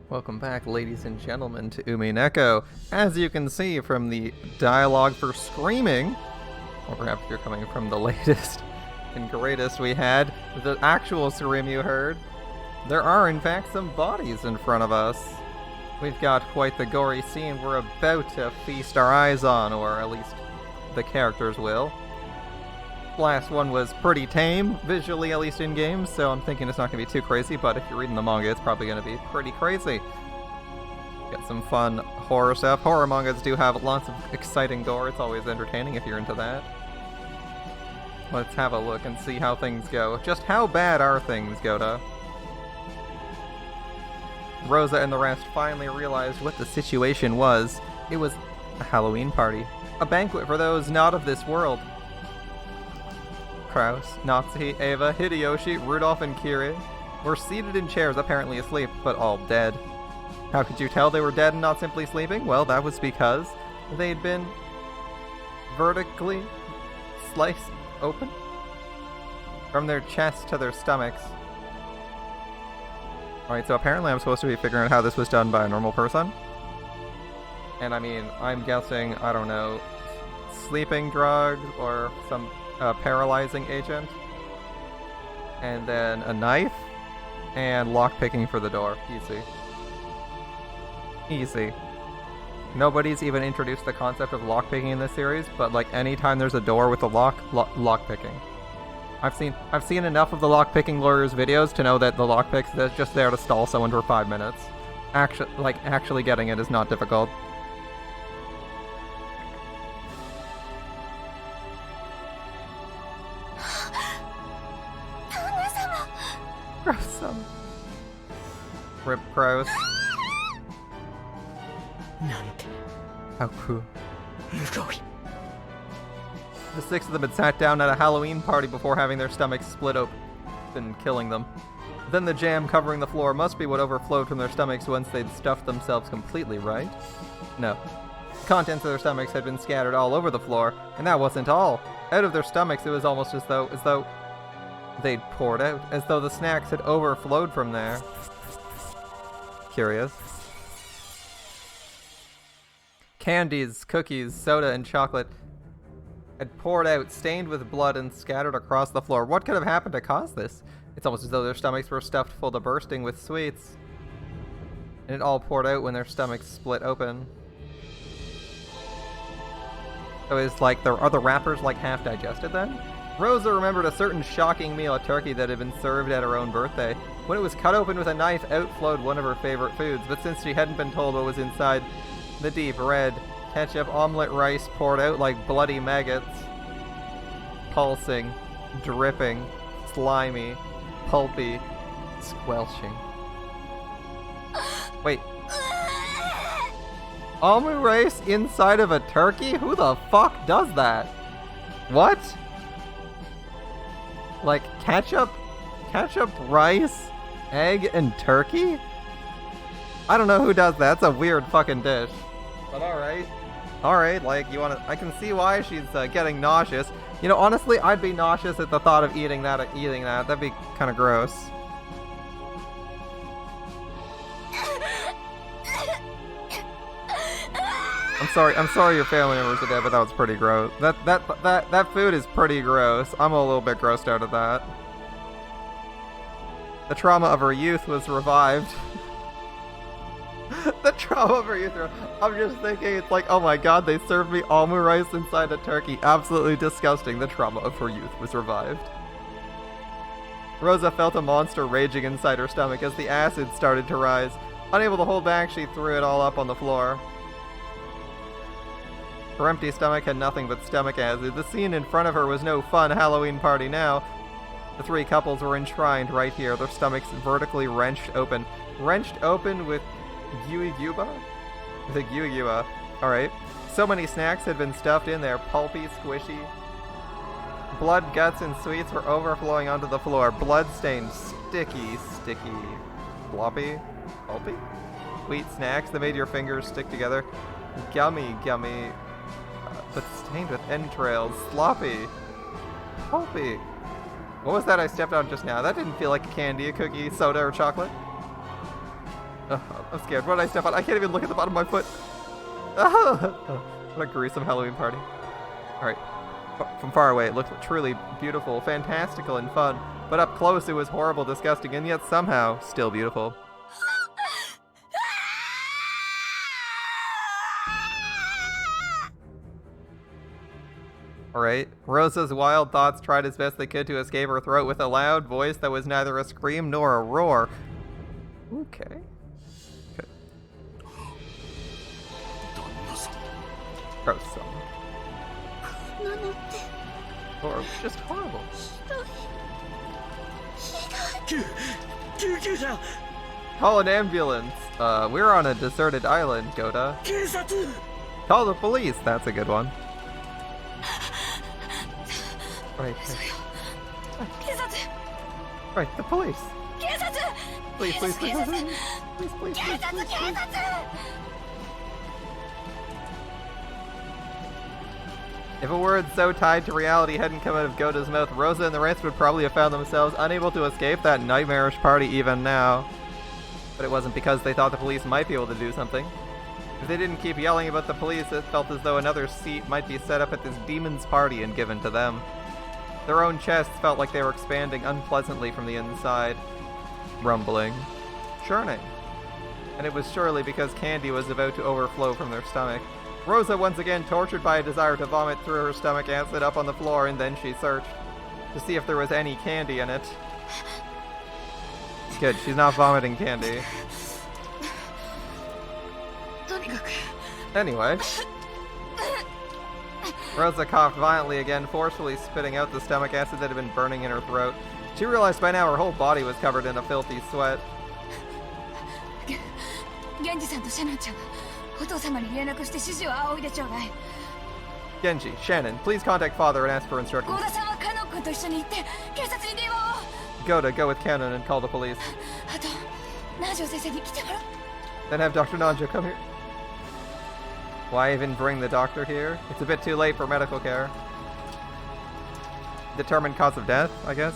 Welcome back, ladies and gentlemen, to Umineko. As you can see from the dialogue for Screaming, or perhaps you're coming from the latest and greatest we had, the actual scream you heard, there are in fact some bodies in front of us. We've got quite the gory scene we're about to feast our eyes on, or at least the characters will. Last one was pretty tame, visually at least in-game, so I'm thinking it's not going to be too crazy, but if you're reading the manga, it's probably going to be pretty crazy. Got some fun horror stuff. Horror mangas do have lots of exciting gore. It's always entertaining if you're into that. Let's have a look and see how things go. Just how bad are things, Goda? Rosa and the rest finally realized what the situation was. It was a Halloween party. A banquet for those not of this world. Kraus, Natsuhi, Eva, Hideyoshi, Rudolph, and Kiri were seated in chairs, apparently asleep, but all dead. How could you tell they were dead and not simply sleeping? Well, that was because they'd been vertically sliced open from their chests to their stomachs. Alright, so apparently I'm supposed to be figuring out how this was done by a normal person. And I mean, I'm guessing, I don't know, sleeping drugs or some paralyzing agent, and then a knife, and lockpicking for the door. Easy. Easy. Nobody's even introduced the concept of lockpicking in this series, but like anytime there's a door with a lockpicking. I've seen enough of the lockpicking lawyers' videos to know that the lockpick's just there to stall someone for 5 minutes. Actually getting it is not difficult. Gross. Rip Kraus. How cool. The 6 of them had sat down at a Halloween party before having their stomachs split open, killing them. Then the jam covering the floor must be what overflowed from their stomachs once they'd stuffed themselves completely, right? No. The contents of their stomachs had been scattered all over the floor, and that wasn't all. Out of their stomachs it was almost as though they'd poured out, as though the snacks had overflowed from there. Curious. Candies, cookies, soda, and chocolate had poured out, stained with blood, and scattered across the floor. What could have happened to cause this? It's almost as though their stomachs were stuffed full to bursting with sweets. And it all poured out when their stomachs split open. So it's like, are the wrappers like half digested then? Rosa remembered a certain shocking meal, a turkey that had been served at her own birthday. When it was cut open with a knife, out flowed one of her favorite foods, but since she hadn't been told what was inside, the deep red ketchup omelet rice poured out like bloody maggots. Pulsing, dripping, slimy, pulpy, squelching. Wait. Omelet rice inside of a turkey? Who the fuck does that? What? Like ketchup, rice, egg, and turkey? I don't know who does that. That's a weird fucking dish. But alright, like, I can see why she's getting nauseous. You know, honestly, I'd be nauseous at the thought of eating that. That'd be kind of gross. I'm sorry your family members are dead, but that was pretty gross. That food is pretty gross. I'm a little bit grossed out of that. The trauma of her youth was revived. The trauma of her youth. I'm just thinking, it's like, oh my god, they served me almond rice inside a turkey. Absolutely disgusting. The trauma of her youth was revived. Rosa felt a monster raging inside her stomach as the acid started to rise. Unable to hold back, she threw it all up on the floor. Her empty stomach had nothing but stomach acid. The scene in front of her was no fun Halloween party now. The 3 couples were enshrined right here, their stomachs vertically wrenched open. Wrenched open with gyugyuba? With a gyugyuba. Alright. So many snacks had been stuffed in there, pulpy, squishy. Blood, guts, and sweets were overflowing onto the floor. Blood-stained, sticky, floppy, pulpy? Sweet snacks that made your fingers stick together. Gummy, but stained with entrails. Sloppy. Pulpy. What was that I stepped on just now? That didn't feel like a candy, a cookie, soda, or chocolate. I'm scared. What did I step on? I can't even look at the bottom of my foot. What a gruesome Halloween party. Alright. From far away, it looked truly beautiful, fantastical, and fun. But up close, it was horrible, disgusting, and yet somehow still beautiful. Alright. Rosa's wild thoughts tried as best they could to escape her throat with a loud voice that was neither a scream nor a roar. Okay. Gross. Or just horrible. Call an ambulance. We're on a deserted island, Goda. Call the police. That's a good one. Right. Right, the police. Please. If a word so tied to reality hadn't come out of Goda's mouth, Rosa and the rest would probably have found themselves unable to escape that nightmarish party even now. But it wasn't because they thought the police might be able to do something. If they didn't keep yelling about the police, it felt as though another seat might be set up at this demon's party and given to them. Their own chests felt like they were expanding unpleasantly from the inside. Rumbling. Churning. And it was surely because candy was about to overflow from their stomach. Rosa, once again tortured by a desire to vomit, threw her stomach acid up on the floor, and then she searched to see if there was any candy in it. Good, she's not vomiting candy. Anyway. Rosa coughed violently again, forcefully spitting out the stomach acid that had been burning in her throat. She realized by now her whole body was covered in a filthy sweat. Genji, Shannon, please contact father and ask for instructions. Goda, go with Canon and call the police. Then have Dr. Nanjo come here. Why even bring the doctor here? It's a bit too late for medical care. Determined cause of death, I guess?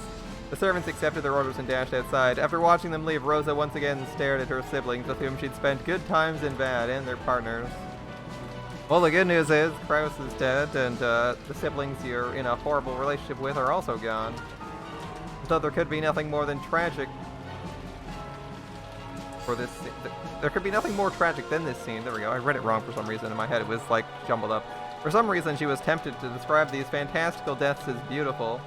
The servants accepted their orders and dashed outside. After watching them leave, Rosa once again stared at her siblings with whom she'd spent good times and bad, and their partners. Well, the good news is Kraus is dead, and the siblings you're in a horrible relationship with are also gone. Though there could be nothing more than tragic for this scene. There could be nothing more tragic than this scene. There we go. I read it wrong for some reason in my head. It was like jumbled up. For some reason, she was tempted to describe these fantastical deaths as beautiful.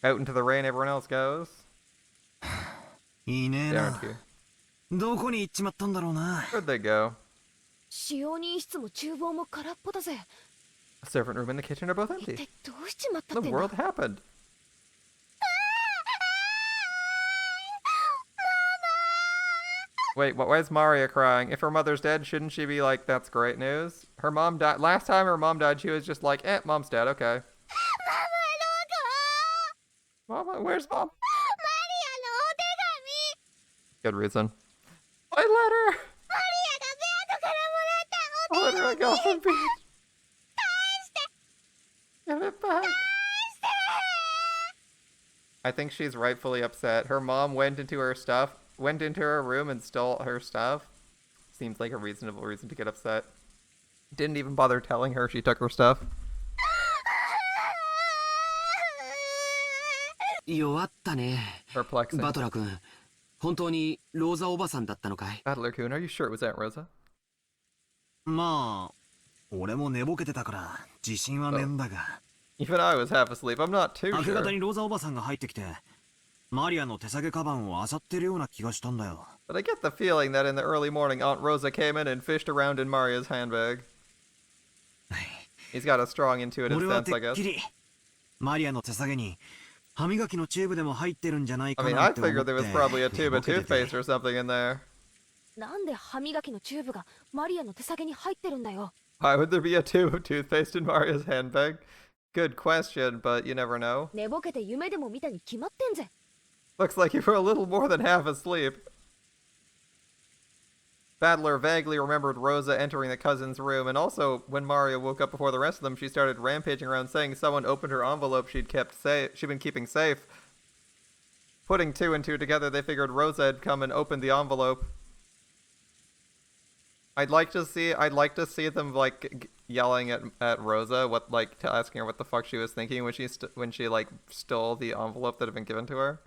Out into the rain, everyone else goes. Aren't you? Where'd they go? A servant room and the kitchen are both empty. What in the world happened? Wait, why is Maria crying? If her mother's dead, shouldn't she be like, that's great news? Her mom died. Last time her mom died, she was just like, mom's dead, okay. Mama, where's mom? Good reason. My letter! A letter I got from Pete. Give it back. I think she's rightfully upset. Her mom went into her room and stole her stuff. Seems like a reasonable reason to get upset. Didn't even bother telling her she took her stuff. Perplexing. Butler-kun, are you sure it was Aunt Rosa? Even I was half asleep. I'm not too sure. But I get the feeling that in the early morning, Aunt Rosa came in and fished around in Maria's handbag. He's got a strong intuitive sense, I guess. I mean, I figured there was probably a tube of toothpaste or something in there. Why would there be a tube of toothpaste in Maria's handbag? Good question, but you never know. Looks like you were a little more than half asleep. Battler vaguely remembered Rosa entering the cousin's room, and also when Mario woke up before the rest of them, she started rampaging around saying someone opened her envelope she'd been keeping safe. Putting two and two together, they figured Rosa had come and opened the envelope. I'd like to see them like yelling at Rosa, asking her what the fuck she was thinking when she like stole the envelope that had been given to her.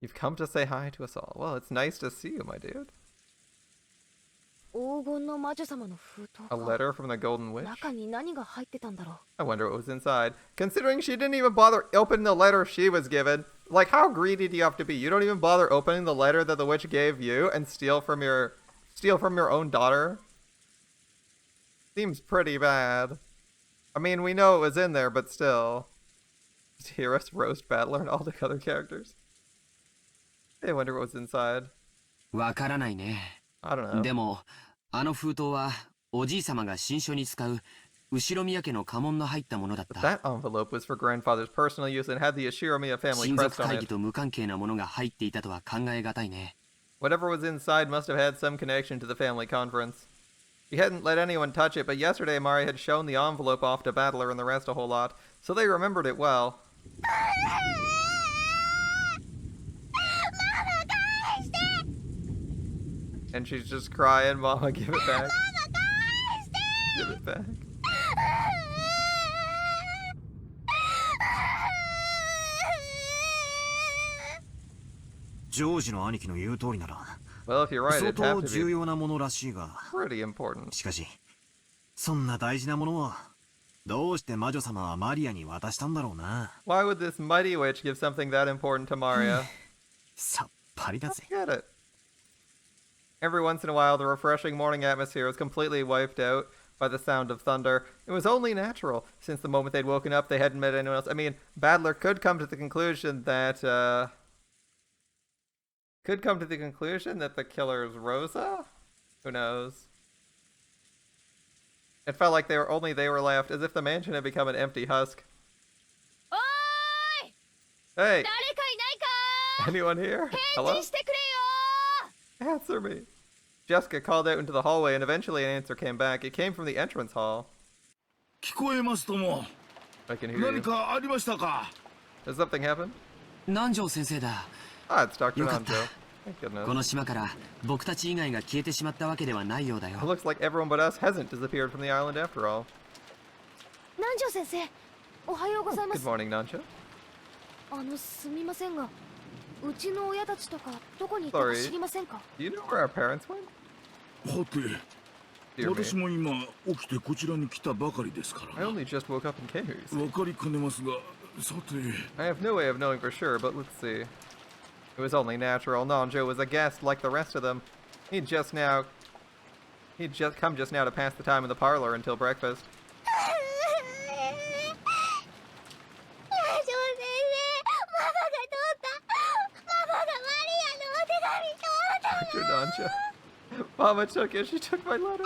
You've come to say hi to us all. Well, it's nice to see you, my dude. A letter from the Golden Witch? I wonder what was inside. Considering she didn't even bother opening the letter she was given. Like, how greedy do you have to be? You don't even bother opening the letter that the witch gave you and steal from your own daughter? Seems pretty bad. I mean, we know it was in there, but still. Just hear us roast Battler and all the other characters. I wonder what was inside. I don't know. でも、あの封筒はおじいさまが新書に使う後宮家の家紋の入ったものだった。That envelope was for grandfather's personal use and had the Ushiromiya family crest on it. 親族会議と無関係なものが入っていたとは考えがたいね。Whatever was inside must have had some connection to the family conference. He hadn't let anyone touch it, but yesterday Mari had shown the envelope off to Battler and the rest a whole lot, so they remembered it well. And she's just crying, Mama, give it back. Give it back. Well, if you're right, it'd have to be pretty important. しかし、そんな大事なものをどうして魔女様はマリアに渡したんだろうな。Why would this mighty witch give something that important to Maria? さっぱりだぜ。Get it. Every once in a while, the refreshing morning atmosphere was completely wiped out by the sound of thunder. It was only natural, since the moment they'd woken up, they hadn't met anyone else. I mean, Battler could come to the conclusion that, the killer is Rosa? Who knows? It felt like they were left, as if the mansion had become an empty husk. Oi! Hey! Anyone here? Hello? Answer me. Jessica called out into the hallway, and eventually an answer came back. It came from the entrance hall. I can hear you. Does something happen? 南條先生だ。Ah, it's Dr. よかった。 Nanjo. Thank この goodness. 島から僕たち以外が消えてしまったわけではないようだ It よ。 looks like everyone but us hasn't disappeared from the island after all. 南條先生、おはようございま Good す。 morning, Nancho. すみませんが、うちの親たちとかどこに行ったか Sorry. 知りませんか？ Do you know where our parents went? はて、 Dear 私 me. も今起きてこちらに来たばかりですか I ら。 only just woke up and came here, you see. わかりかねますが、さて、 I have no way of knowing for sure, but let's see. It was only natural. Nanjo was a guest like the rest of them. He'd just come just now to pass the time in the parlor until breakfast. Dr. Nanjo. Mama took it. She took my letter.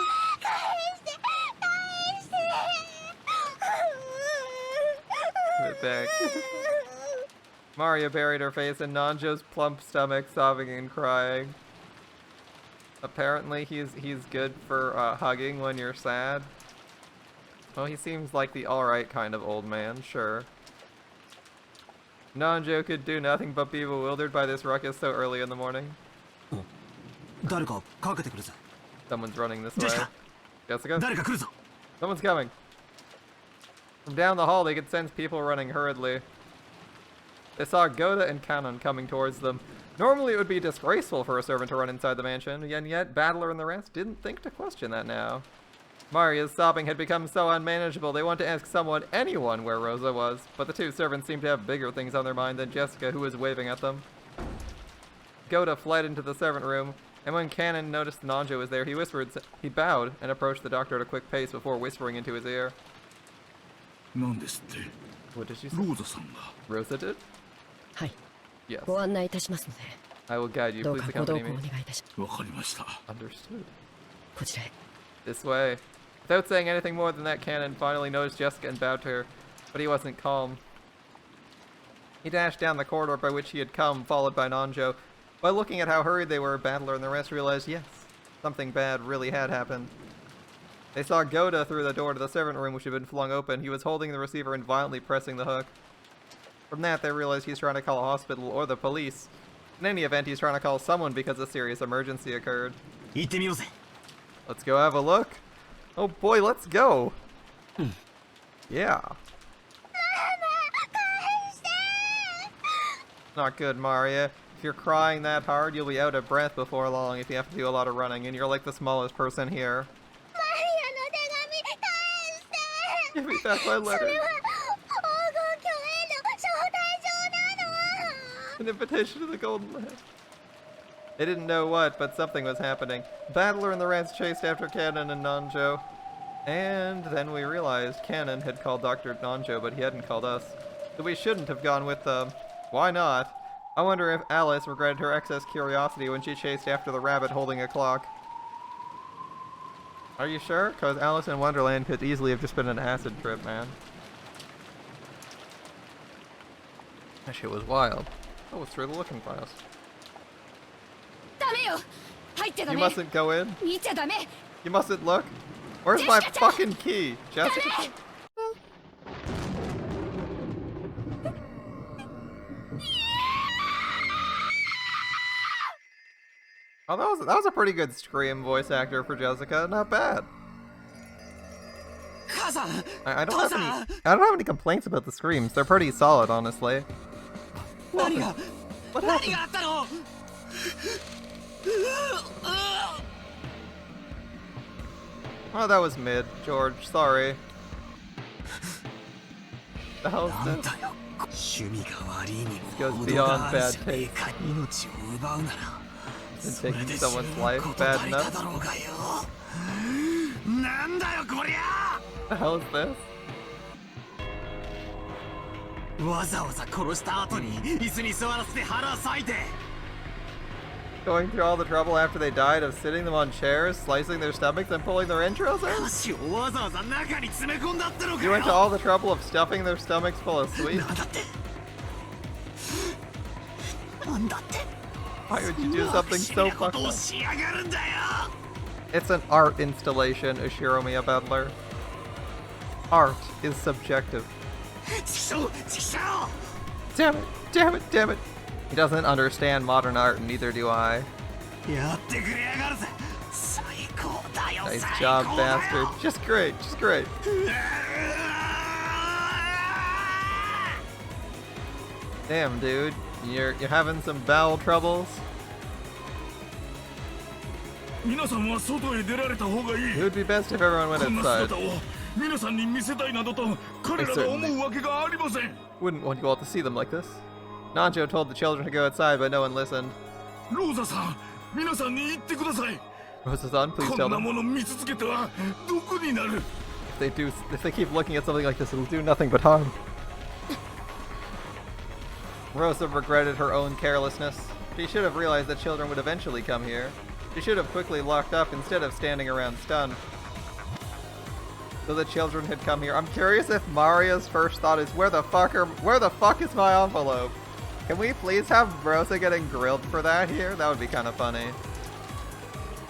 Give it back. Maria buried her face in Nanjo's plump stomach, sobbing and crying. Apparently he's good for hugging when you're sad. Well, he seems like the alright kind of old man, sure. Nanjo could do nothing but be bewildered by this ruckus so early in the morning. 誰かかけてくるぜ。 Someone's running this way. Jessica? 誰か来るぞ。 Someone's coming. From down the hall, they could sense people running hurriedly. They saw Goda and Kanon coming towards them. Normally it would be disgraceful for a servant to run inside the mansion, and yet Battler and the rest didn't think to question that now. Maria's sobbing had become so unmanageable, they wanted to ask someone, anyone, where Rosa was, but the two servants seemed to have bigger things on their mind than Jessica, who was waving at them. Goda fled into the servant room, and when Kanon noticed Nanjo was there, he bowed and approached the doctor at a quick pace before whispering into his ear. なんですって。 What did you say? ローザさんが。 Rosa did? はい、 Yes. ご案内いたしますので、 I will guide you. どう Please かご同 accompany 行お me. 願いいたしまわかりました。Understood. す。こちらへ。This way. Without saying anything more than that, Kanon finally noticed Jessica and bowed to her, but he wasn't calm. He dashed down the corridor by which he had come, followed by Nanjo. By looking at how hurried they were, Battler and the rest realized, yes, Something bad really had happened. They saw Goda through the door to the servant room, which had been flung open. He was holding the receiver and violently pressing the hook. From that, they realized he's trying to call a hospital or the police. In any event, he's trying to call someone because a serious emergency occurred. 行ってみようぜ。 Let's go have a look. Oh boy, let's go. Yeah. Not good, Maria. If you're crying that hard, you'll be out of breath before long if you have to do a lot of running, and you're like the smallest person here. Give me back my letter. An invitation to the Golden Land. They didn't know what, but something was happening. Battler and the rats chased after Cannon and Nanjo. And then we realized Cannon had called Dr. Nanjo, but he hadn't called us. So we shouldn't have gone with them. Why not? I wonder if Alice regretted her excess curiosity when she chased after the rabbit holding a clock. Are you sure? Because Alice in Wonderland could easily have just been an acid trip, man. That shit was wild. Oh, it's through the looking glass. You mustn't go in. You mustn't look. Where's my fucking key? Jessica? Oh, that was a pretty good scream voice actor for Jessica. Not bad. I don't have any complaints about the screams. They're pretty solid, honestly. What happened? Oh, that was mid, George. Sorry. The hell is this? This goes beyond bad taste. And taking someone's life bad enough? The hell is this? Going through all the trouble after they died of sitting them on chairs, slicing their stomachs, and pulling their entrails out? You went to all the trouble of stuffing their stomachs full of sweets? Why would you do something so fucked up? It's an art installation, Ushiromiya Battler. Art is subjective. Damn it! Damn it! Damn it! He doesn't understand modern art, and neither do I. Nice job, bastard. Just great, just great. Damn, dude. You're having some bowel troubles? It would be best if everyone went outside. Wouldn't want you all to see them like this. Nanjo told the children to go outside, but no one listened. Rosa-san, please tell them. If they keep looking at something like this, it'll do nothing but harm. Rosa regretted her own carelessness. She should have realized that children would eventually come here. She should have quickly locked up instead of standing around stunned. So the children had come here. I'm curious if Maria's first thought is, where the fuck is my envelope? Can we please have Rosa getting grilled for that here? That would be kind of funny.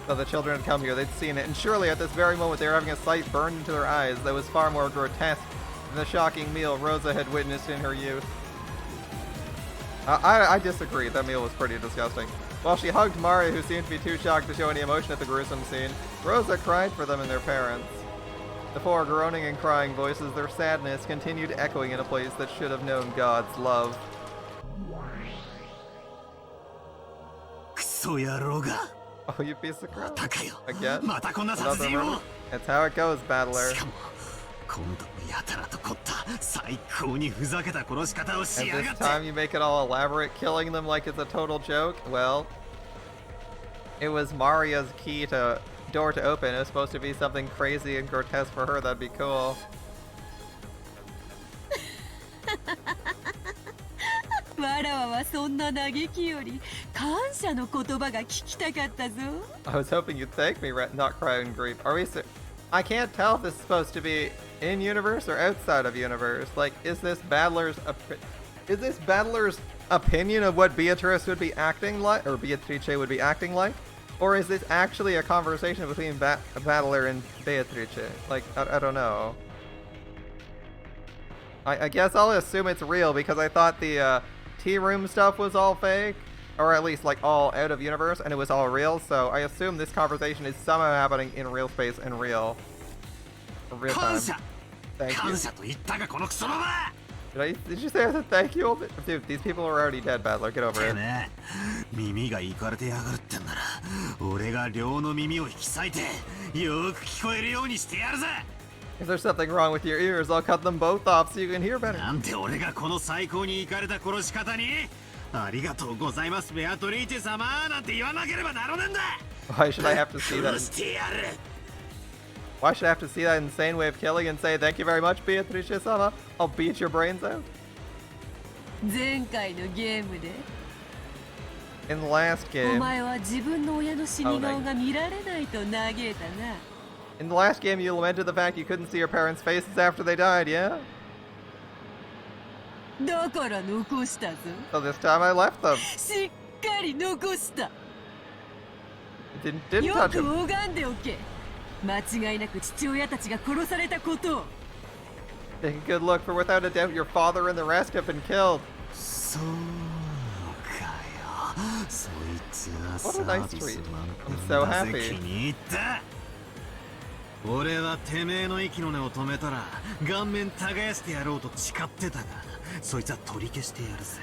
So the children had come here, they'd seen it, and surely at this very moment they were having a sight burned into their eyes that was far more grotesque than the shocking meal Rosa had witnessed in her youth. I disagree, that meal was pretty disgusting. While she hugged Maria, who seemed to be too shocked to show any emotion at the gruesome scene, Rosa cried for them and their parents. The four groaning and crying voices, their sadness continued echoing in a place that should have known God's love. Oh, you piece of crap. Again? Another murder? That's how it goes, Battler. And this time you make it all elaborate, killing them like it's a total joke? Well, it was Maria's key to door to open. It was supposed to be something crazy and grotesque for her. That'd be cool. I was hoping you'd thank me, not cry in grief. Are we I can't tell if this is supposed to be in universe or outside of universe. Like, is this Battler's opinion of what Beatrice would be acting like, or Beatrice would be acting like? Or is this actually a conversation between Battler and Beatrice? Like, I don't know. I guess I'll assume it's real because I thought the tea room stuff was all fake. Or at least like all out of universe and it was all real. So I assume this conversation is somehow happening in real space and real time. Thank you. Did you say I said thank you? Dude, these people are already dead, Battler. Get over it. 耳がいかれてやがるってんなら俺が両の耳を引き裂いてよく聞こえるようにしてやるぜ If there's something wrong with your ears, I'll cut them both off so you can hear better. なんて俺がこの最高にいかれた殺し方にありがとうございますベアトリーチェ様なんて言わなければならねえんだ Why should I have to see that? 殺してやる Why should I have to see that insane way of killing and say thank you very much, Beatrice-sama? I'll beat your brains out. 前回のゲームで In the last お game, 前は自分の親の死に顔が見られないと嘆いたな in the last game, you lamented the fact you couldn't see your parents' faces after they died, yeah? だから残したぞ So this time I left them. しっかり残した Didn't よ touch く them. 拝んでおけ間違いなく父親たちが殺されたことを Take a good look, for without a doubt, your father and the rest have been killed. そうかよそいつはサ What a ー nice ビス treat. 満 I'm 点 so だぜ happy. 気に入った俺はてめえの息の根を止めたら顔面耕してやろうと誓ってたがそいつは取り消してやるぜ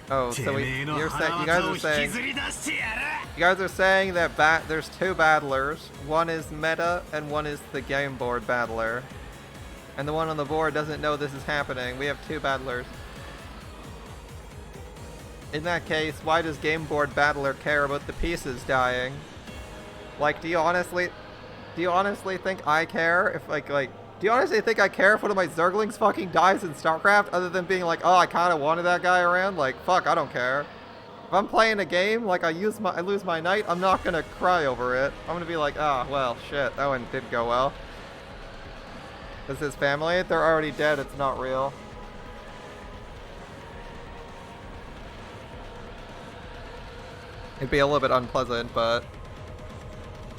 Oh, て so めえの you 腹 guys 渡を are 引き saying ずり出してやる you guys are saying that there's two battlers. One is meta and one is the game board battler. And the one on the board doesn't know this is happening. We have two battlers. In that case, why does game board battler care about the pieces dying? Like, do you honestly think I care if do you honestly think I care if one of my Zerglings fucking dies in StarCraft other than being like, oh, I kind of wanted that guy around? Like, fuck, I don't care. If I'm playing a game, like I lose my knight, I'm not gonna cry over it. I'm gonna be like, ah, well, shit, that one didn't go well. This is family? They're already dead, it's not real. It'd be a little bit unpleasant, but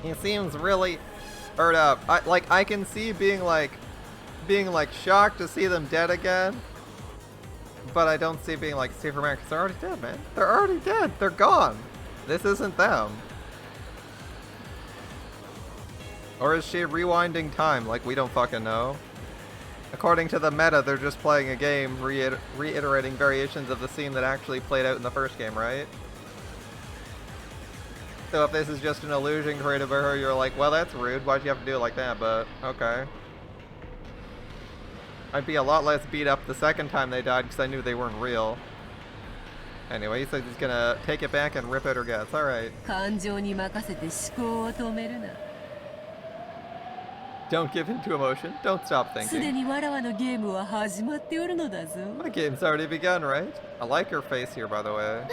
he seems really hurt up. I can see being shocked to see them dead again, but I don't see being like Superman because they're already dead, man. They're already dead. They're gone. This isn't them. Or is she rewinding time? Like, we don't fucking know. According to the meta, they're just playing a game, reiterating variations of the scene that actually played out in the first game, right? So if this is just an illusion created by her, you're like, well, that's rude. Why'd you have to do it like that? But, okay. I'd be a lot less beat up the second time they died because I knew they weren't real. Anyway, he says he's gonna take it back and rip out her guts. Alright. 感情に任せて思考を止めるな Don't give in to emotion. Don't stop すで thinking. にわらわのゲームは始まっておるのだぞ My game's already begun, right? I like her face here, by the way.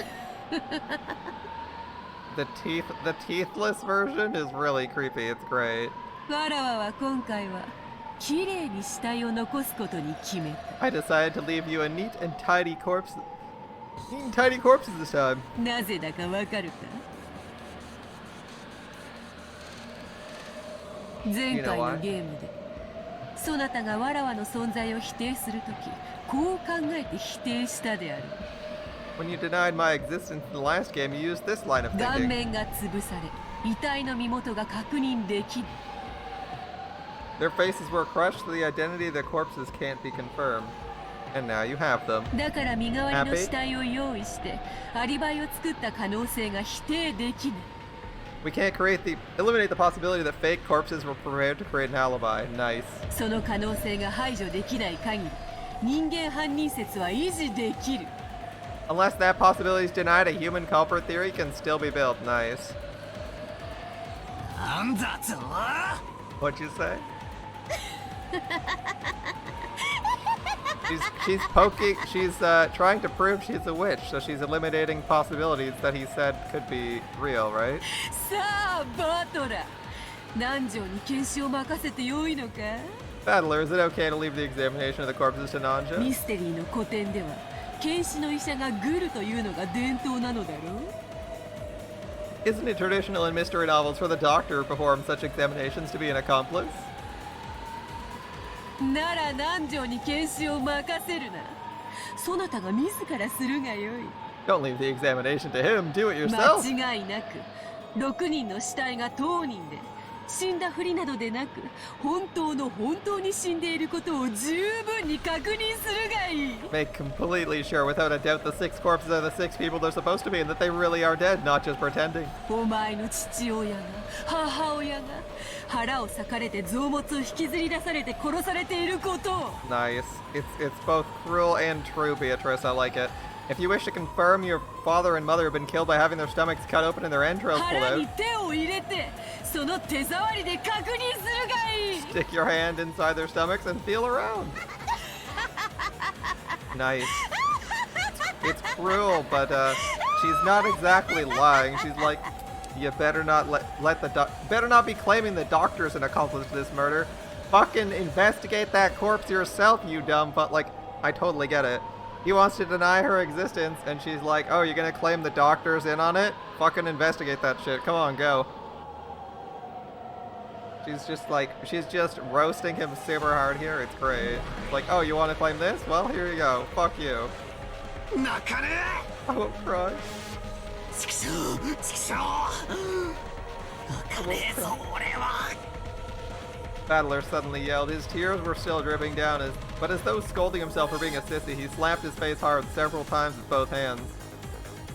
The teethless version is really creepy. It's great. わらわは今回は綺麗に死体を残すことに決めた I decided to leave you a neat and tidy corpse. Neat and tidy corpses this time. なぜだかわかるか前回のゲームでそなたがわらわの存在を否定するときこう考えて否定したである When you denied my existence in the last game, you used this line of 顔 thinking. 面が潰され遺体の身元が確認できる Their faces were crushed, so the identity of the corpses can't be confirmed. And now you have them. だから身代わりの死体を用意してアリバイを作った可能性が否定できない We can't eliminate the possibility that fake corpses were prepared to create an alibi. Nice. その可能性が排除できない限り人間犯人説は維持できる Unless that possibility is denied, a human culprit theory can still be built. Nice. なんだと What'd you say? She's poking. She's trying to prove she's a witch, so she's eliminating possibilities that he said could be real, right? さあバトラ南條に検視を任せてよいのか Battler, is it okay to leave the examination of the corpses to ミ Nanja? ステリーの古典では検視の医者がグルというのが伝統なのだろう Isn't it traditional in mystery novels for the doctor who performs such examinations to be an accomplice? なら南條に検視を任せるな。そなたが自らするがよい。 Don't leave the examination to him, do it yourself! 間違いなく6人の死体が当人で、死んだふりなどでなく本当に死んでいることを十分に確認するがいい。 Make completely sure without a doubt the 6 corpses are the 6 people they're supposed to be and that they really are dead, not just pretending. お前の父親が母親が腹を裂かれて臓物を引きずり出されて殺されていることを。 Nice. It's both cruel and true, Beatrice. I like it. If you wish to confirm your father and mother have been killed by having their stomachs cut open and their entrails pulled 腹 out, に手を入れてその手触りで確認するがいい。 stick your hand inside their stomachs and feel around. Nice. It's cruel, but she's not exactly lying. She's like, you better not better not be claiming the doctor's an accomplice to this murder. Fucking investigate that corpse yourself, you dumb. But like, I totally get it. He wants to deny her existence, and she's like, oh, you're gonna claim the doctor's in on it? Fucking investigate that shit. Come on, go. She's just roasting him super hard here. It's great. It's like, oh, you want to claim this? Well, here you go. Fuck you. I won't cry. Battler suddenly yelled. His tears were still dripping down, but as though scolding himself for being a sissy, he slapped his face hard several times with both hands.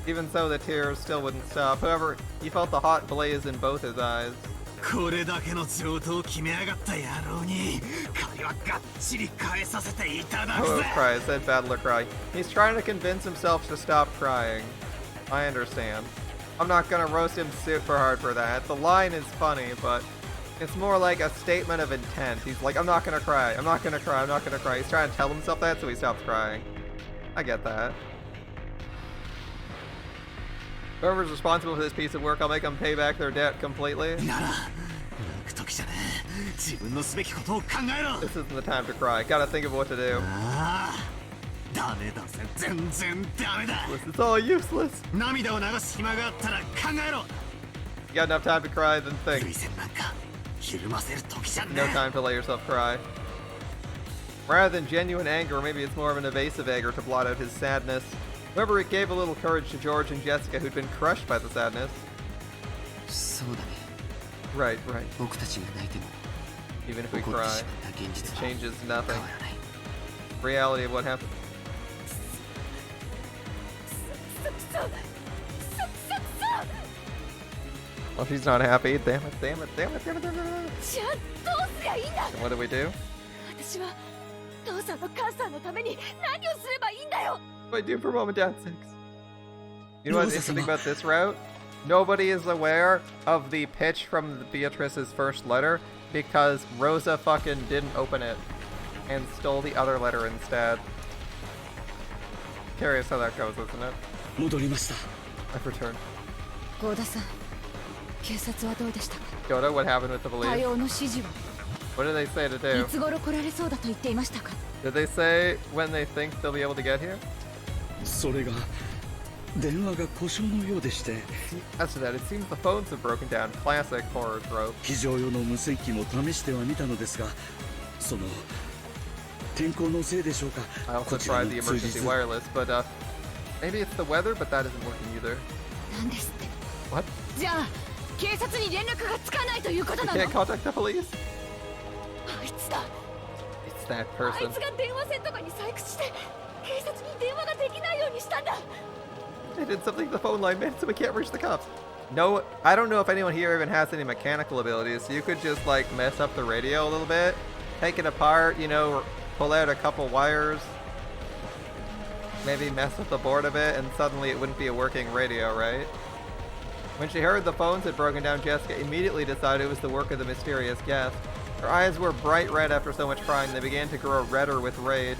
Even so, the tears still wouldn't stop. However, he felt the hot blaze in both his eyes. これだけの上等を決めやがった野郎に借りはがっちり返させていただく Oh, ぜ cry, said Battler Cry. He's trying to convince himself to stop crying. I understand. I'm not gonna roast him super hard for that. The line is funny, but it's more like a statement of intent. He's like, I'm not gonna cry, I'm not gonna cry, I'm not gonna cry. He's trying to tell himself that so he stops crying. I get that. Whoever's responsible for this piece of work, I'll make them pay back their debt completely. なら泣く時じゃねえ自分のすべきことを考えろ This isn't the time to cry. Gotta think of what to do. ああダメだぜ全然ダメだ This is all useless. 涙を流す暇があったら考えろ You got enough time to cry, then 涙 think. 腺なんかひるませる時じゃね No え time to let yourself cry. Rather than genuine anger, maybe it's more of an evasive anger to blot out his sadness. However, it gave a little courage to George and Jessica, who'd been crushed by the sadness. そうだね。 Right, right. 僕たちが泣いても Even if we 起こって cry, しまった現 it 実は changes 変わ nothing. らない。 Reality of what happened. Well, she's not happy. Damn it, damn it, damn it, damn it, damn it, damn it. じゃあどうすりゃいいんだ。 And what do we do? 私は父さんと母さんのために何をすればいいんだよ。 What do I do for mom and dad's sakes? You know what's interesting about this route? Nobody is aware of the pitch from Beatrice's first letter because Rosa fucking didn't open it and stole the other letter instead. Curious how that goes, isn't it? 戻りました。 I've returned. 郷田さん、警察はどうでしたか。 Yoda, what happened with the 対 police? 応の指示は What did they say to い do? つ頃来られそうだと言っていましたか。 Did they say when they think they'll be able to get here? それが電話が故障のようでして、 As to that, it seems the phones have broken down. Classic horror trope. 非常用の無線機も試してはみたのですが、その天候のせいでしょうか。 I also こちら tried も the 通じ emergency ず。 wireless, but maybe it's the weather, but that isn't working either. なんですって。 What? じゃあ警察に連絡がつかないということ We なの。 can't contact the police? あいつだ。 It's that あい person. つが電話線とかに細工して警察に電話ができないようにしたんだ。 They did something to the phone line, man, so we can't reach the cops. No, I don't know if anyone here even has any mechanical abilities, so you could just like mess up the radio a little bit, take it apart, you know, pull out a couple wires, maybe mess with the board a bit, and suddenly it wouldn't be a working radio, right? When she heard the phones had broken down, Jessica immediately decided it was the work of the mysterious guest. Her eyes were bright red after so much crying, they began to grow redder with rage.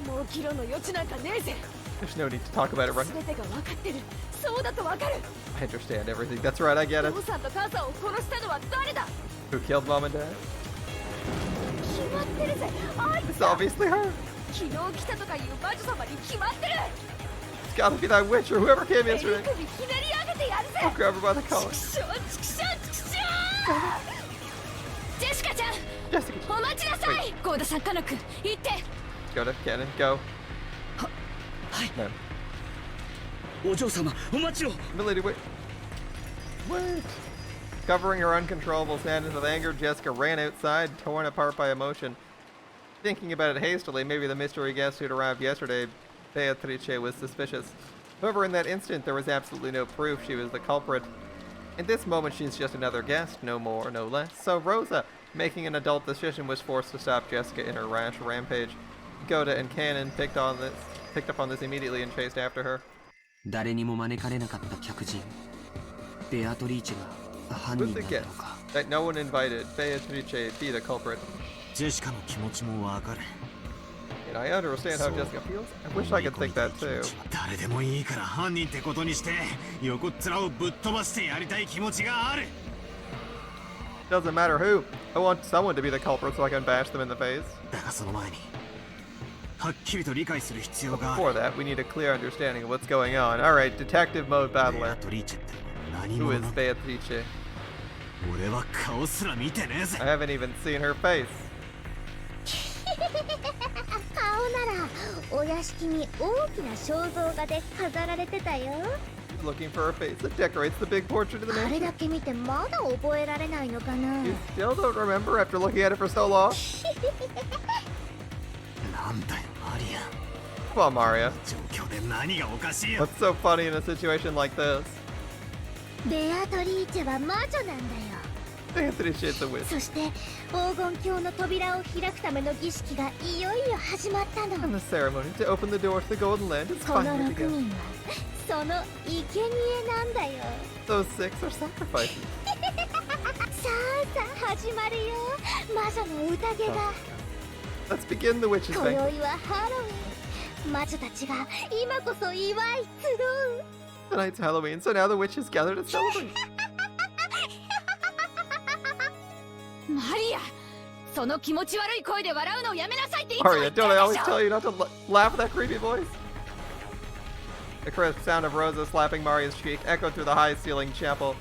もう議論の余地なんかねえぜ。 There's no need to talk about it right 全てが分かってる。そうだと分かる。 I understand everything. That's right, I get it. 父さんと母さんを殺したのは誰だ。 Who killed mom and dad? 決まってるぜ。あいつ It's だ。 obviously her. 昨日来たとかいう魔女様に決まってる。 It's gotta be that witch or whoever came メリ yesterday. ークにひねり上げてやるぜ。 I'll grab her by the collar. チクショーチクショーチクショー。ジェシカちゃん、 Jessica, お待ちなさい。ゴーダさん、カノ君、行って。 go to Cannon, go. はい No. お嬢様お待ちを。 Milady, wait. Wait. Covering her uncontrollable sadness with anger, Jessica ran outside, torn apart by emotion. Thinking about it hastily, maybe the mystery guest who'd arrived yesterday, Beatrice, was suspicious. However, in that instant, there was absolutely no proof she was the culprit. In this moment, she's just another guest, no more, no less. So Rosa, making an adult decision, was forced to stop Jessica in her rash rampage. Goda and Cannon picked up on this immediately and chased after her. 誰にも招かれなかった客人ベアトリーチェが犯 Who's 人 the だった guest のか that no one invited? Beatrice be the culprit. ジェシカの気持ちもわかる。 And I understand how Jessica feels. I wish I could think that too. 誰でもいいから犯人ってことにして横っ面をぶっ飛ばしてやりたい気持ちがある。 Doesn't matter who. I want someone to be the culprit so I can bash them in the face. だがその前にはっきりと理解する必要 But があ before る。 that, we need a clear understanding of what's going on. Alright, detective mode ベア battler. トリーチェって何 Who 者 is なの？ Beatrice? 俺は顔すら見てねえぜ。 I haven't even seen her face. 顔ならお屋敷に大きな肖像画で飾られてたよ。 She's looking for a face that decorates the big portrait of the あれ mansion. だけ見てまだ覚えられないのかな。 You still don't remember after looking at it for so long? なんだよマリア。 Come on, Maria. 状況で何がおかしいよ。 What's so funny in a situation like this? ベアトリーチェは魔女なんだよ。 Beatrice is a witch. そして黄金鏡の扉を開くための儀式がいよいよ始まったの。 And the ceremony to open the door to the Golden Land is この finally 6 begun. 人はその生贄なんだよ。 Those 6 are sacrifices. さあさあ始まるよ、魔女の宴が。 Let's begin the witch's 今宵 banquet. はハロウィン。魔女たちが今こそ祝い集う。 Tonight's Halloween, so now the witches gather to celebrate. マリア、その気持ち悪い声で笑うのをやめなさいっていつも言 Aria, ってる don't で I always しょ。 tell you not to laugh at that creepy voice? The crisp sound of Rosa slapping Maria's cheek echoed through the high-ceilinged chapel.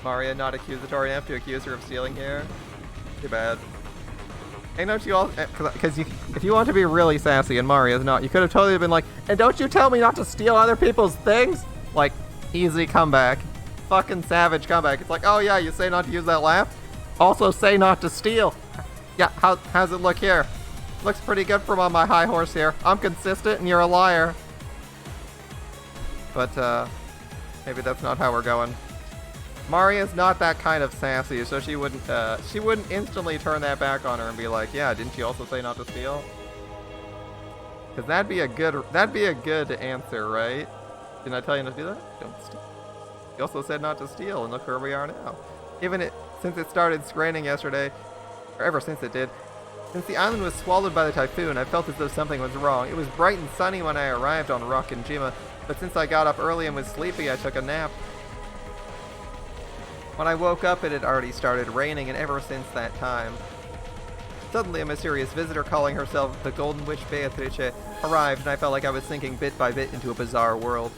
Maria, not accusatory enough to accuse her of stealing here. Too bad. And don't you all... Because if you want to be really sassy and Maria's not, you could have totally been like, and don't you tell me not to steal other people's things? Like, easy comeback. Fucking savage comeback. It's like, oh yeah, you say not to use that laugh? Also say not to steal. Yeah, how's it look here? Looks pretty good from on my high horse here. I'm consistent and you're a liar. But, maybe that's not how we're going. Maria's not that kind of sassy, so she wouldn't instantly turn that back on her and be like, yeah, didn't you also say not to steal? Because that'd be a good answer, right? Didn't I tell you not to do that? Don't steal. You also said not to steal, and look where we are now. Since it started raining yesterday, or ever since it did, since the island was swallowed by the typhoon, I felt as though something was wrong. It was bright and sunny when I arrived on Rock and Jima, but since I got up early and was sleepy, I took a nap. When I woke up, it had already started raining, and ever since that time. Suddenly, a mysterious visitor calling herself the Golden Witch Beatrice arrived, and I felt like I was sinking bit by bit into a bizarre world.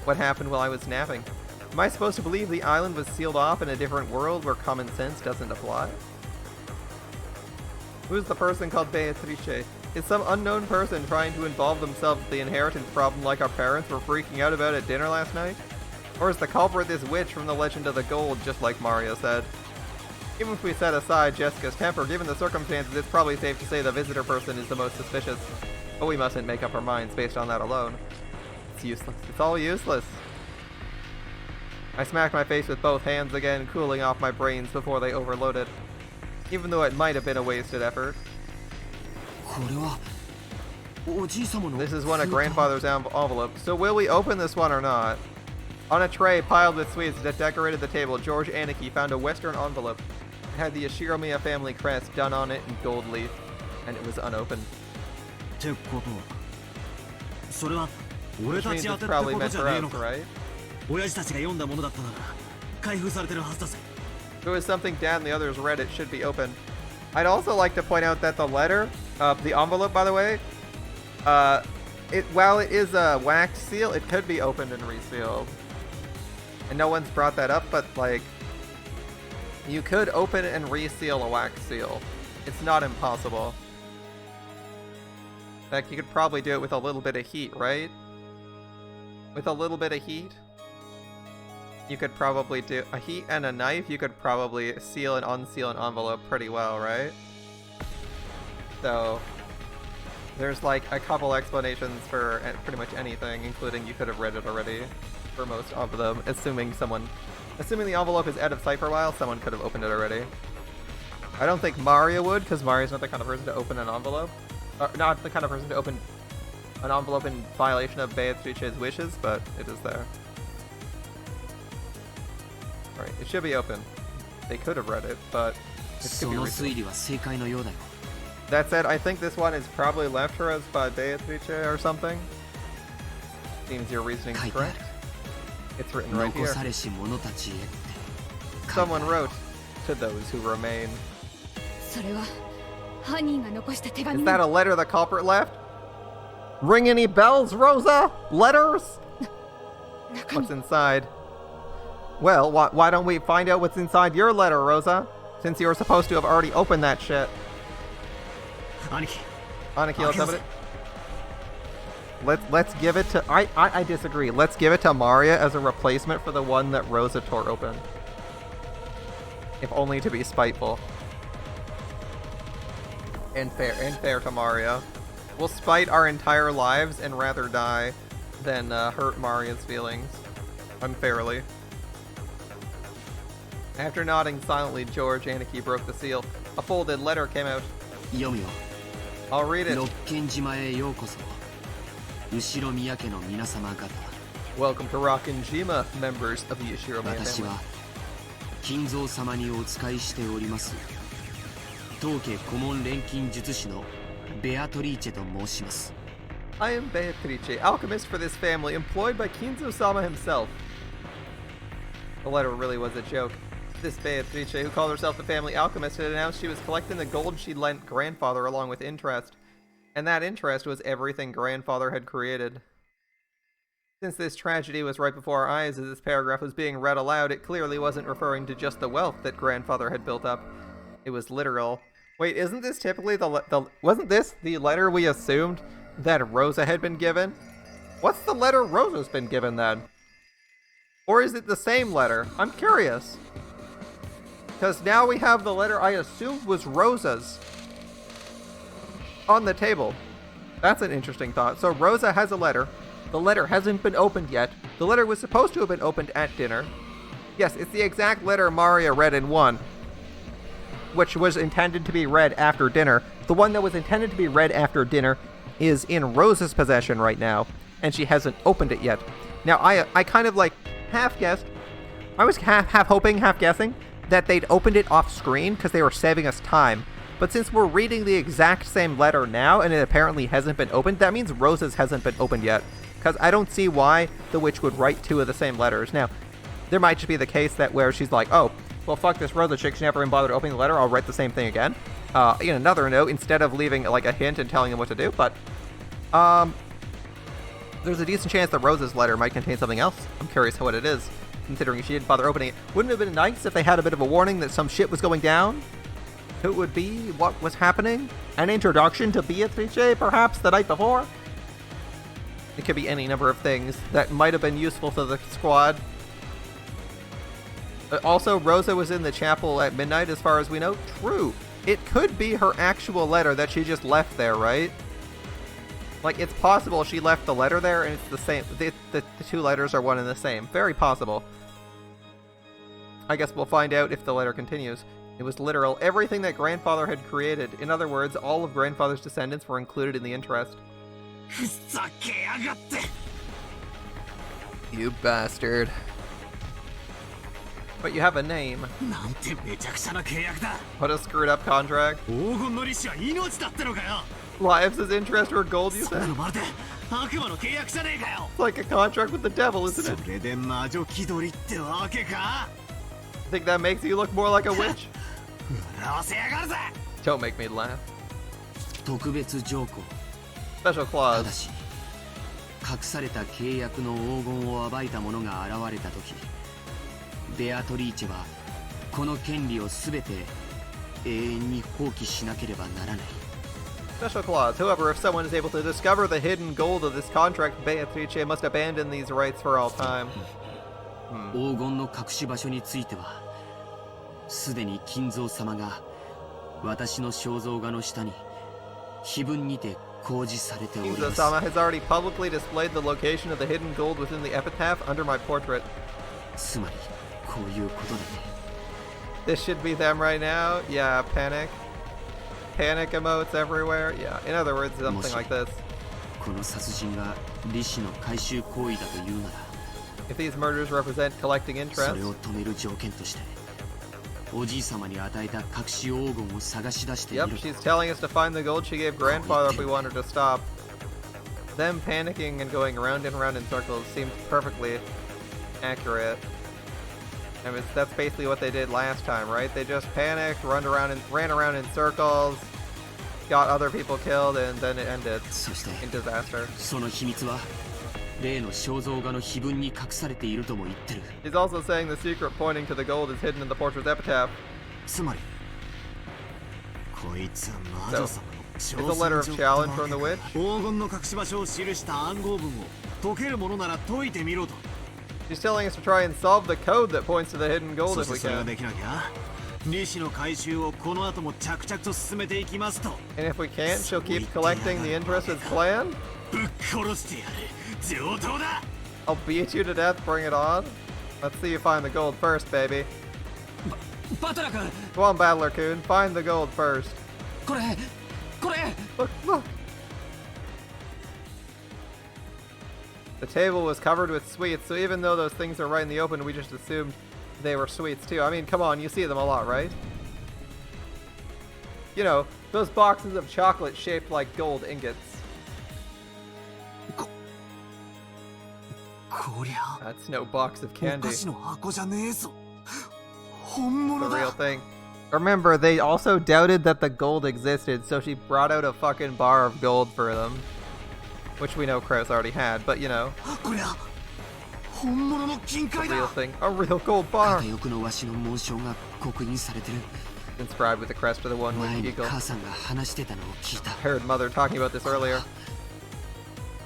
What happened while I was napping? Am I supposed to believe the island was sealed off in a different world where common sense doesn't apply? Who's the person called Beatrice? Is some unknown person trying to involve themselves with the inheritance problem like our parents were freaking out about at dinner last night? Or is the culprit this witch from the Legend of the Gold, just like Mario said? Even if we set aside Jessica's temper, given the circumstances, it's probably safe to say the visitor person is the most suspicious. But we mustn't make up our minds based on that alone. It's useless. It's all useless. I smacked my face with both hands again, cooling off my brains before they overloaded. Even though it might have been a wasted effort. これはおじい様の This is one of grandfather's envelope, so will we open this one or not? On a tray piled with sweets that decorated the table, George Aniki found a western envelope. It had the Yashiromiya family crest done on it in gold leaf, and it was unopened. ってことはそれは俺 Which た means ち当 it's てって probably こと meant じゃ for ねえ us, のか。 right? 親父たちが読んだものだったなら開封されてるはずだぜ。 If it was something Dad and the others read, it should be open. I'd also like to point out that the letter, the envelope, by the way, while it is a wax seal, it could be opened and resealed. And no one's brought that up, but like, you could open and reseal a wax seal. It's not impossible. In fact, you could probably do it with a little bit of heat, right? With a little bit of heat? You could probably do a heat and a knife, you could probably seal and unseal an envelope pretty well, right? So, there's like a couple explanations for pretty much anything, including you could have read it already for most of them, assuming the envelope is out of sight for a while, someone could have opened it already. I don't think Mario would, because Mario's not the kind of person to open an envelope. Or not the kind of person to open an envelope in violation of Beatrice's wishes, but it is there. Right, it should be open. They could have read it, but it could be resealed. That said, I think this one is probably left for us by Beatrice or something. Seems your reasoning's correct. It's written right here. Someone wrote, to those who remain. Is that a letter the culprit left? Ring any bells, Rosa? Letters? What's inside? Well, why don't we find out what's inside your letter, Rosa? Since you were supposed to have already opened that shit. Aniki, let's open it. Let's give it to... I disagree. Let's give it to Maria as a replacement for the one that Rosa tore open. If only to be spiteful. And fair to Maria. We'll spite our entire lives and rather die than hurt Maria's feelings unfairly. After nodding silently, George Aniki broke the seal. A folded letter came out. I'll read it. Welcome to Rockinjima, members of the Yoshiromiya family. I am Beatrice, alchemist for this family, employed by Kinzo-sama himself. The letter really was a joke. This Beatrice, who called herself the family alchemist, had announced she was collecting the gold she'd lent grandfather along with interest. And that interest was everything grandfather had created. Since this tragedy was right before our eyes as this paragraph was being read aloud, it clearly wasn't referring to just the wealth that grandfather had built up. It was literal. Wait, isn't this typically wasn't this the letter we assumed that Rosa had been given? What's the letter Rosa's been given then? Or is it the same letter? I'm curious. Because now we have the letter I assumed was Rosa's on the table. That's an interesting thought. So Rosa has a letter. The letter hasn't been opened yet. The letter was supposed to have been opened at dinner. Yes, it's the exact letter Maria read in 1, which was intended to be read after dinner. The one that was intended to be read after dinner is in Rosa's possession right now, and she hasn't opened it yet. Now, I kind of like half-guessed. I was half hoping, half guessing that they'd opened it off screen because they were saving us time. But since we're reading the exact same letter now and it apparently hasn't been opened, that means Rosa's hasn't been opened yet. Because I don't see why the witch would write 2 of the same letters. Now, there might just be the case that where she's like, oh, well, fuck this Rosa chick, she never even bothered opening the letter, I'll write the same thing again. In another note, instead of leaving like a hint and telling them what to do, but there's a decent chance that Rosa's letter might contain something else. I'm curious what it is, considering she didn't bother opening it. Wouldn't it have been nice if they had a bit of a warning that some shit was going down? Who it would be? What was happening? An introduction to Beatrice, perhaps, the night before? It could be any number of things that might have been useful to the squad. Also, Rosa was in the chapel at midnight, as far as we know. True. It could be her actual letter that she just left there, right? Like, it's possible she left the letter there and it's the same. The 2 letters are one and the same. Very possible. I guess we'll find out if the letter continues. It was literal. Everything that grandfather had created. In other words, all of grandfather's descendants were included in the interest. You bastard. But you have a name. What a screwed up contract. Lives as interest or gold, you said? It's like a contract with the devil, isn't it? Think that makes you look more like a witch? Don't make me laugh. Special clause. 隠された契約の黄金を暴いた者が現れた時ベアトリーチェはこの権利を全て永遠に放棄しなければならない。 Special clause. However, if someone is able to discover the hidden gold of this contract, Beatrice must abandon these rights for all time. 黄金の隠し場所についてはすでに金蔵様が私の肖像画の下に碑文にて公示されております。 Kinzo-sama has already publicly displayed the location of the hidden gold within the epitaph under my portrait. つまりこういうことでね。 This should be them right now. Yeah, panic. Panic emotes everywhere. Yeah, in other words, something like this. この殺人が利子の回収行為だというなら If these murders represent collecting そ interest, れを止める条件としておじい様に与えた隠し黄金を探し出してみ yep, る she's telling us to find the gold she gave grandfather if we want her to stop. Them panicking and going around and around in circles seems perfectly accurate. I mean, that's basically what they did last time, right? They just panicked, ran around in circles, got other people killed, and then it ended そして in disaster. その秘密は例の肖像画の碑文に隠されているとも言ってる。 He's also saying the secret pointing to the gold is hidden in the portrait's epitaph. つまりこいつは魔女様の It's a letter of challenge from the witch. 黄金の隠し場所を記した暗号文を解けるものなら解いてみろと。 She's telling us to try and solve the code that points to the hidden gold そ if して we それが can. できなきゃ利子の回収をこの後も着々と進めていきますと。 And if we can't, she'll keep collecting the interest as planned. ぶっ殺してやる。上等だ。 I'll beat you to death, bring it on. Let's see you find the gold first, baby. バトラ君 Come on, Battler Coon, find the gold first. これ Look, look. The table was covered with sweets, so even though those things are right in the open, we just assumed they were sweets too. I mean, come on, you see them a lot, right? You know, those boxes of chocolate shaped like gold ingots. こりゃ That's no box of お candy. 菓子の箱じゃねえぞ。本物 The だ。 real thing. Remember, they also doubted that the gold existed, so she brought out a fucking bar of gold for them. Which we know Kraus already had, but you know, こりゃ本物の金塊 the real だ。 thing. A real gold bar. 片翼のわしの紋章が刻印されてる。 Inscribed with the crest of the 前 one-winged に eagle. 母さんが話してたのを聞いた。 I heard mother talking about this earlier.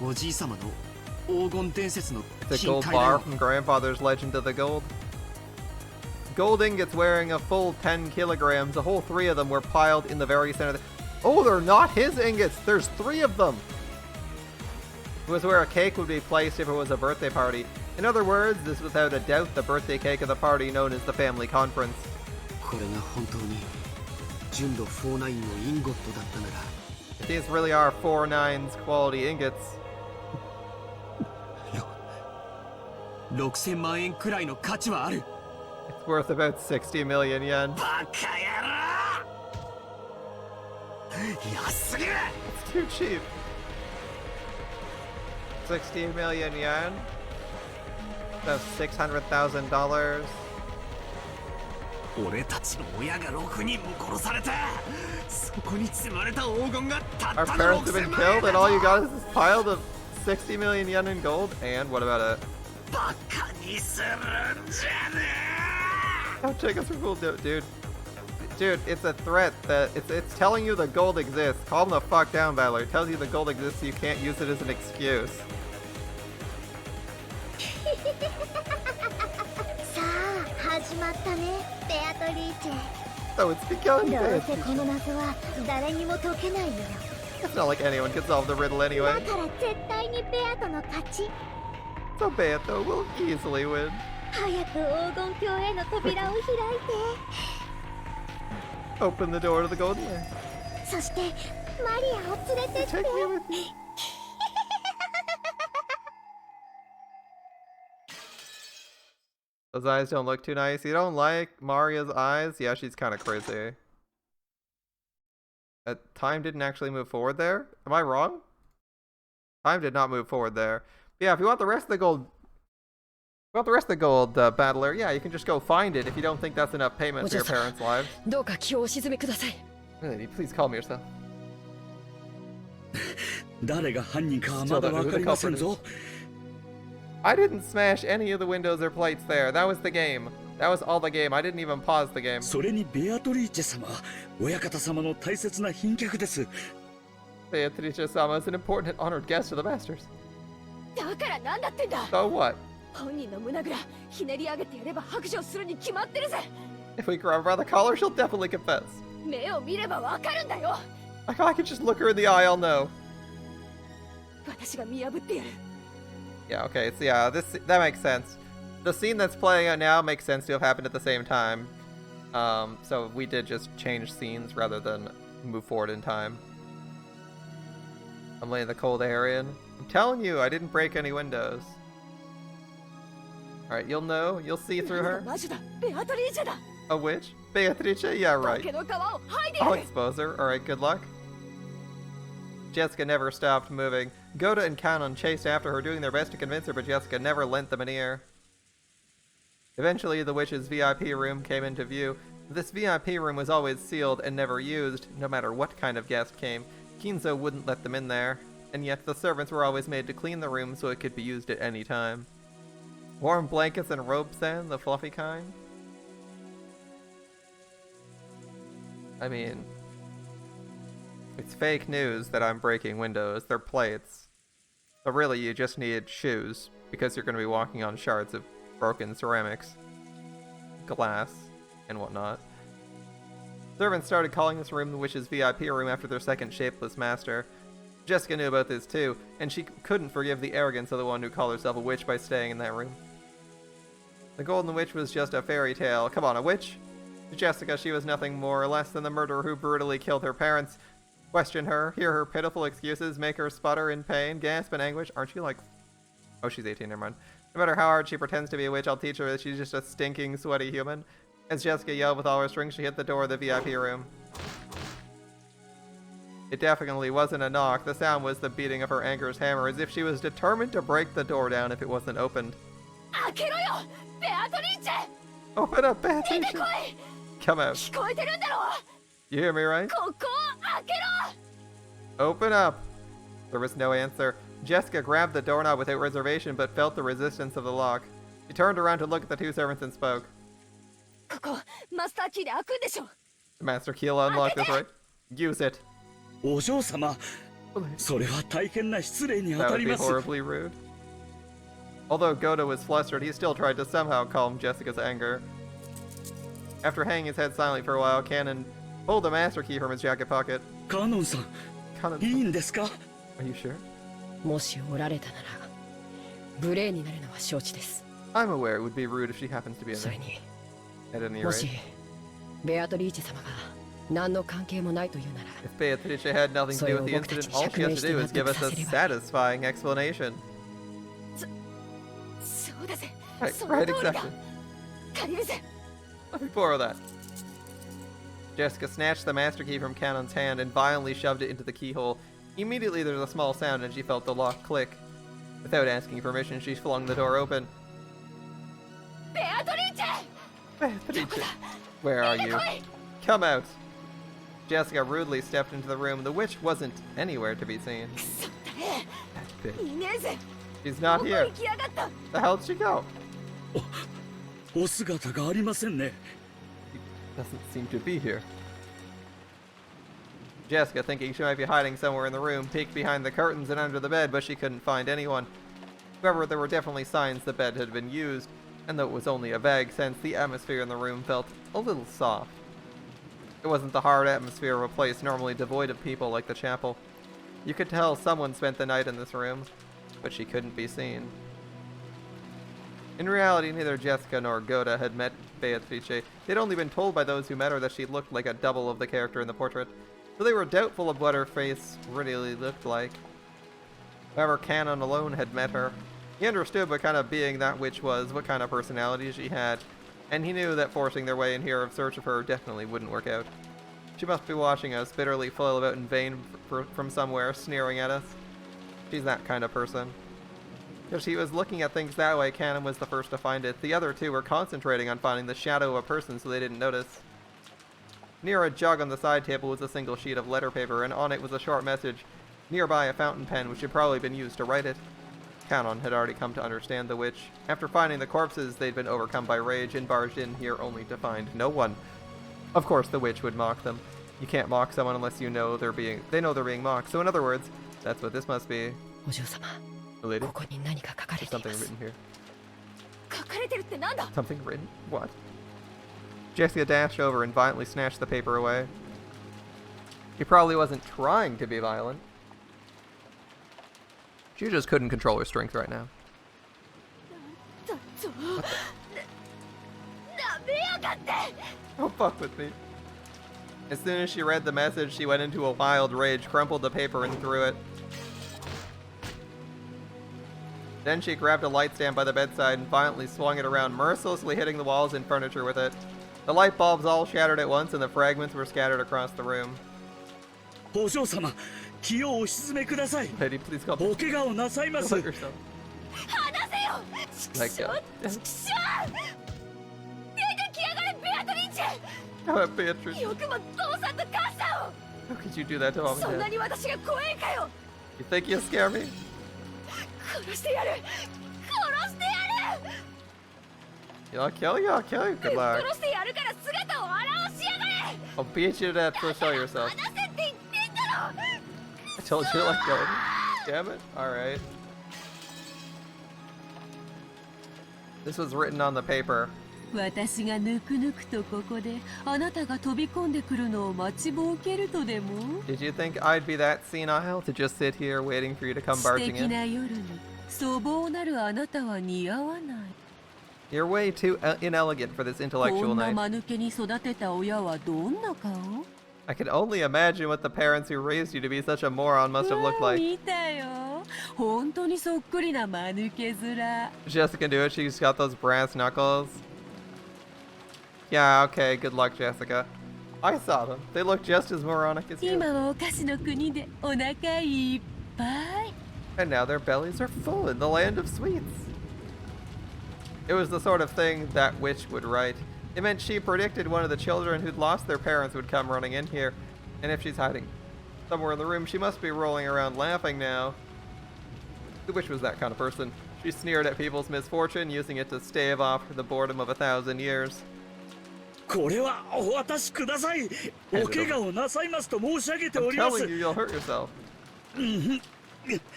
おじい様の黄金伝説の The 金 gold 塊だ bar よ。 from grandfather's legend of the gold. Gold ingots weighing a full 10 kilograms. A whole 3 of them were piled in the very center. Oh, they're not his ingots. There's 3 of them. It was where a cake would be placed if it was a birthday party. In other words, this is without a doubt the birthday cake of the party known as the family conference. これが本当に純度49のインゴットだったなら If these really are 4/9's quality ingots, 6000万円くらいの価値はある。 it's worth about 60 million yen. バカ野郎。安すぎる。 It's too cheap. 60 million yen? That's $600,000. 俺たちの親が6人も殺された。そこに積まれた黄金がたっ Our たの parents have been 6000万円 killed, だ and all you ぞ。 got is this pile of 60 million yen in gold? And what about it? バカにするんじゃね Don't take us for fools, dude. Dude, it's a threat that it's telling you the gold exists. Calm the fuck down, Battler. It tells you the gold exists so you can't use it as an excuse. さあ始まったねベアトリーチェ So it's begun. どうせこの謎は誰にも解けないのよ It's not like anyone can solve the riddle だ anyway. から絶対にベアトの勝ち So Beato will easily win. 早く黄金鏡への扉を開い Open the door to the golden land. てそしてマリアを連れてって Take me with you. Those eyes don't look too nice. You don't like Maria's eyes? Yeah, she's kind of crazy. Time didn't actually move forward there? Am I wrong? Time did not move forward there. But yeah, if you want the rest of the gold... Battler, yeah, you can just go find it if you don't think that's enough payment for your parents' lives. どうか気をお静めください。 Really, please calm yourself. 誰が犯人かはまだわかりませんぞ。 I didn't smash any of the windows or plates there. That was the game. That was all the game. I didn't even pause the game. それにベアトリーチェ様、親方様の大切な賓客です。 Beatrice-sama is an important and honored guest of the Masters. だからなんだってんだ。 So what? 本人の胸ぐらひねり上げてやれば白状するに決まってるぜ。 If we grab her by the collar, she'll definitely confess. 目を見ればわかるんだよ。 If I could just look her in the eye, I'll know. 私が見破ってやる。 Yeah, okay, so yeah, that makes sense. The scene that's playing out now makes sense to have happened at the same time. So we did just change scenes rather than move forward in time. I'm letting the cold air in. I'm telling you, I didn't break any windows. Alright, you'll know. You'll see through her. マジだ。ベアトリーチェだ。 A witch? Beatrice? Yeah, right. 竹の皮を剥いでや I'll る。 expose her. Alright, good luck. Jessica never stopped moving. Goda and Kanon chased after her, doing their best to convince her, but Jessica never lent them an ear. Eventually, the witch's VIP room came into view. This VIP room was always sealed and never used, no matter what kind of guest came. Kinzo wouldn't let them in there, and yet the servants were always made to clean the room so it could be used at any time. Warm blankets and robes then, the fluffy kind? I mean, it's fake news that I'm breaking windows. They're plates. So really, you just need shoes, because you're going to be walking on shards of broken ceramics, glass, and whatnot. Servants started calling this room the witch's VIP room after their second shapeless master. Jessica knew about this too, and she couldn't forgive the arrogance of the one who called herself a witch by staying in that room. The Golden Witch was just a fairy tale. Come on, a witch? To Jessica, she was nothing more or less than the murderer who brutally killed her parents. Question her, hear her pitiful excuses, make her sputter in pain, gasp in anguish. Aren't you like... Oh, she's 18, never mind. No matter how hard she pretends to be a witch, I'll teach her that she's just a stinking, sweaty human. As Jessica yelled with all her strength, she hit the door of the VIP room. It definitely wasn't a knock. The sound was the beating of her anger's hammer, as if she was determined to break the door down if it wasn't opened. 開けろよ、ベアトリーチェ。 Open up, 出 Beatrice! てこい。 Come out. 聞こえてるんだろ。 You hear me, right? ここを開けろ。 Open up! There was no answer. Jessica grabbed the doorknob without reservation, but felt the resistance of the lock. She turned around to look at the two servants and spoke. ここマスターキーで開くんでしょ。 The master key will unlock this, right? Use it. お嬢様、それは大変な失礼に当 That た would り be ます。 horribly rude. Although Goda was flustered, he still tried to somehow calm Jessica's anger. After hanging his head silently for a while, Cannon pulled the master key from his jacket pocket. カーノンさん、 Cannon, いいんですか？ are you sure? もしおられたなら無礼になるのは承知です。 I'm aware it would be rude if she happens to be in そ there. れに At any もし rate, ベアトリーチェ様が何の関係もないというなら if Beatrice had nothing to do with the incident, all she has to do is give us a satisfying explanation. そうだぜ。 Right, その right, 通りだ。 exactly. 借りるぜ。 Let me borrow that. Jessica snatched the master key from Cannon's hand and violently shoved it into the keyhole. Immediately there was a small sound and she felt the lock click. Without asking permission, she flung the door open. ベアトリーチェ。 Beatrice, where are you? Come out! Jessica rudely stepped into the room. The witch wasn't anywhere to be seen. くそだね。 That bitch. いねえぜ。 She's ど not こ here. 行きやがった。 The hell did she go? お姿がありませんね。 Doesn't seem to be here. Jessica, thinking she might be hiding somewhere in the room, peeked behind the curtains and under the bed, but she couldn't find anyone. However, there were definitely signs the bed had been used, and though it was only a vague sense, the atmosphere in the room felt a little soft. It wasn't the hard atmosphere of a place normally devoid of people like the chapel. You could tell someone spent the night in this room, but she couldn't be seen. In reality, neither Jessica nor Goda had met Beatrice. They'd only been told by those who met her that she looked like a double of the character in the portrait, so they were doubtful of what her face really looked like. However, Cannon alone had met her. He understood what kind of being that witch was, what kind of personality she had, and he knew that forcing their way in here in search of her definitely wouldn't work out. She must be watching us, bitterly flail about in vain from somewhere, sneering at us. She's that kind of person. If she was looking at things that way, Cannon was the first to find it. The other two were concentrating on finding the shadow of a person so they didn't notice. Near a jug on the side table was a single sheet of letter paper, and on it was a short message. Nearby, a fountain pen, which had probably been used to write it. Canon had already come to understand the witch. After finding the corpses, they'd been overcome by rage and barged in here only to find no one. Of course, the witch would mock them. You can't mock someone unless they know they're being mocked. So in other words, that's what this must be. お嬢様 A lady? ここに何か書かれ There's ていま something す written here. 書かれてるってなんだ Something written? What? Jessica dashed over and violently snatched the paper away. He probably wasn't trying to be violent. She just couldn't control her strength right now. だとなめやがって Don't fuck with me. As soon as she read the message, she went into a wild rage, crumpled the paper, and threw it. Then she grabbed a light stand by the bedside and violently swung it around, mercilessly hitting the walls and furniture with it. The light bulbs all shattered at once, and the fragments were scattered across the room. お嬢様、気をお沈めください。 Lady, please come. お怪我をなさいま Don't す。 hurt yourself. 離せよ Let go. 出てきやがれベアトリーチェ How about Beatrice? よくも父さんと母さんを How could you do that to mom そん and な dad? に私が怖いかよ You think you scare me? 殺してやる殺してやる I'll kill you, I'll kill you. Good luck. 殺してやるから姿を現しやがれ I'll beat you to death for show yourself. 離せって言ってんだろ I told you to let go. Damn it. Alright. This was written on the paper. 私がぬくぬくとここであなたが飛び込んでくるのを待ちぼうけるとでも Did you think I'd be that senile to just sit here waiting for you to come 素 barging 敵 in? な夜に粗暴なるあなたは似合わない You're way too inelegant for this こ intellectual んな knife. 間抜けに育てた親はどんな顔 I can only imagine what the parents who raised you to be such a moron must have looked like. 見たよ本当にそっくりな間抜け面 Jessica do it, she's got those brass knuckles. Yeah, okay, good luck, Jessica. I saw them. They look just as moronic as 今 you. はお菓子の国でお腹いっぱい And now their bellies are full in the land of sweets. It was the sort of thing that witch would write. It meant she predicted one of the children who'd lost their parents would come running in here. And if she's hiding somewhere in the room, she must be rolling around laughing now. The witch was that kind of person. She sneered at people's misfortune, using it to stave off the boredom of 1,000 years. これはお渡しください。お怪我をなさいますと申し上げて I'm おります telling。you, you'll hurt yourself. 離せって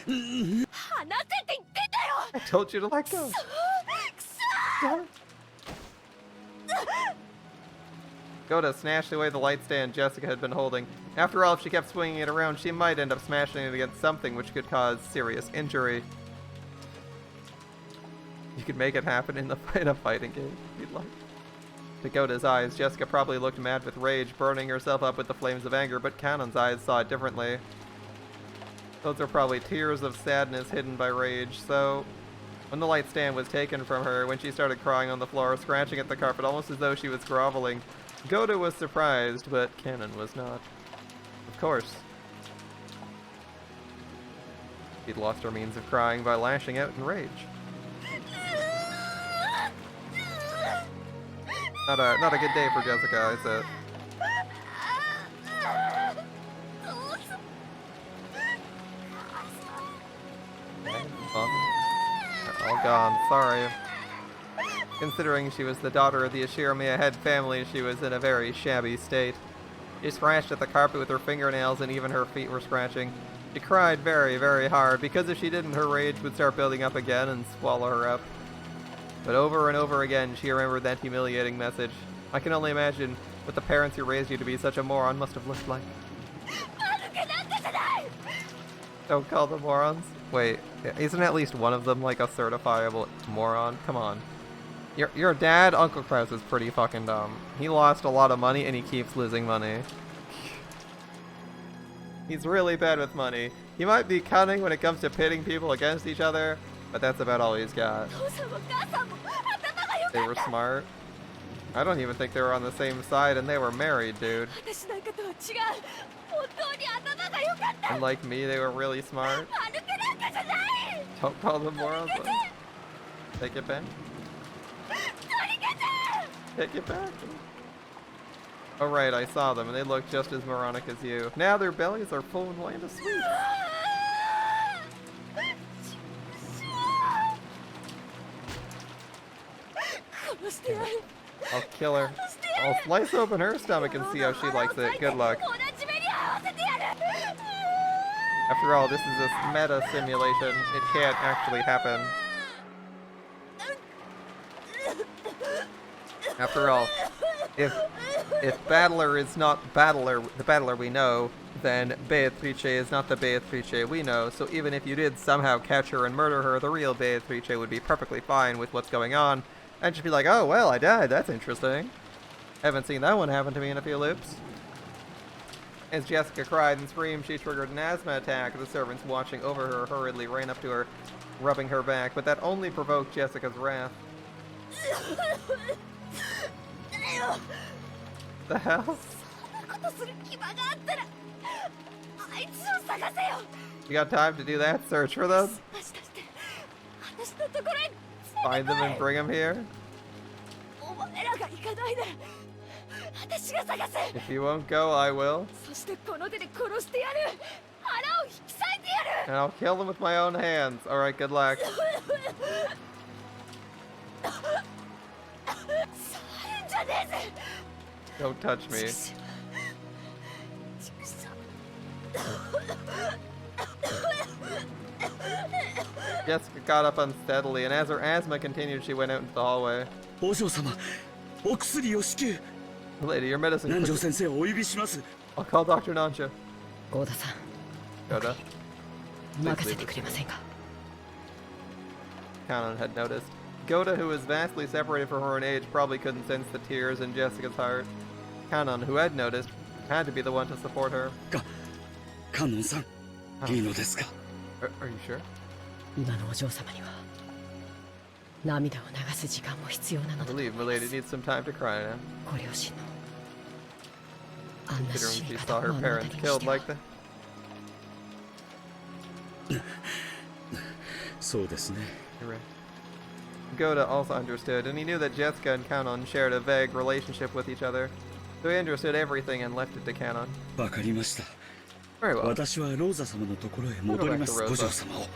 言ってんだよ I told you to let go. くそ Goda snatched away the light stand Jessica had been holding. After all, if she kept swinging it around, she might end up smashing it against something which could cause serious injury. You could make it happen in a fighting game, if you'd like. To Goda's eyes, Jessica probably looked mad with rage, burning herself up with the flames of anger, but Kanon's eyes saw it differently. Those are probably tears of sadness hidden by rage, so... When the light stand was taken from her, when she started crying on the floor, scratching at the carpet almost as though she was groveling, Goda was surprised, but Kanon was not. Of course. She'd lost her means of crying by lashing out in rage. Not a good day for Jessica, is it? They're all gone, sorry. Considering she was the daughter of the Ashiramiya head family, she was in a very shabby state. She scratched at the carpet with her fingernails and even her feet were scratching. She cried very, very hard, because if she didn't, her rage would start building up again and swallow her up. But over and over again, she remembered that humiliating message. I can only imagine what the parents who raised you to be such a moron must have looked like. Don't call them morons? Wait, isn't at least one of them like a certifiable moron? Come on. Your dad, Uncle Krause, is pretty fucking dumb. He lost a lot of money and he keeps losing money. He's really bad with money. He might be cunning when it comes to pitting people against each other, but that's about all he's got. They were smart. I don't even think they were on the same side, and they were married, dude. And like me, they were really smart. Don't call them morons. Take it back. Take it back. Oh right, I saw them, and they look just as moronic as you. Now their bellies are full in land of sweets. I'll kill her. I'll slice open her stomach and see how she likes it. Good luck. After all, this is a meta simulation. It can't actually happen. After all, if Battler is not Battler, the Battler we know, then Beatrice is not the Beatrice we know. So even if you did somehow catch her and murder her, the real Beatrice would be perfectly fine with what's going on, and just be like, "Oh well, I died. That's interesting. Haven't seen that one happen to me in a few loops." As Jessica cried and screamed, she triggered an asthma attack. The servants watching over her hurriedly ran up to her, rubbing her back, but that only provoked Jessica's wrath. The hell? You got time to do that? Search for them? Find them and bring them here? If you won't go, I will. And I'll kill them with my own hands. Alright, good luck. Don't touch me. Jessica got up unsteadily, and as her asthma continued, she went out into the hallway. 王女様、お薬を至急。 Lady, your medicine. 南條先生をお呼びします。 I'll call Dr. Nancha. 合田さん Goda. 任せてくれませんか。 Kanon had noticed. Goda, who was vastly separated from her in age, probably couldn't sense the tears in Jessica's heart. Kanon, who had noticed, had to be the one to support her. 観音さん、いいのですか。 Are you sure? 今のお嬢様には涙を流す時間も必要なのだと思い Believe ま Milady す。 needs some time to cry now. ご両親のあんな Considering 死に she 方 saw を her 目の当た parents りに killed しては like that. そうですね。 You're right. Goda also understood, and he knew that Jessica and Kanon shared a vague relationship with each other. So he understood everything and left it to Kanon. わかりました。 Very well. 私はローザ様のところへ戻ります。 Go back to 五 Rosa. 条様を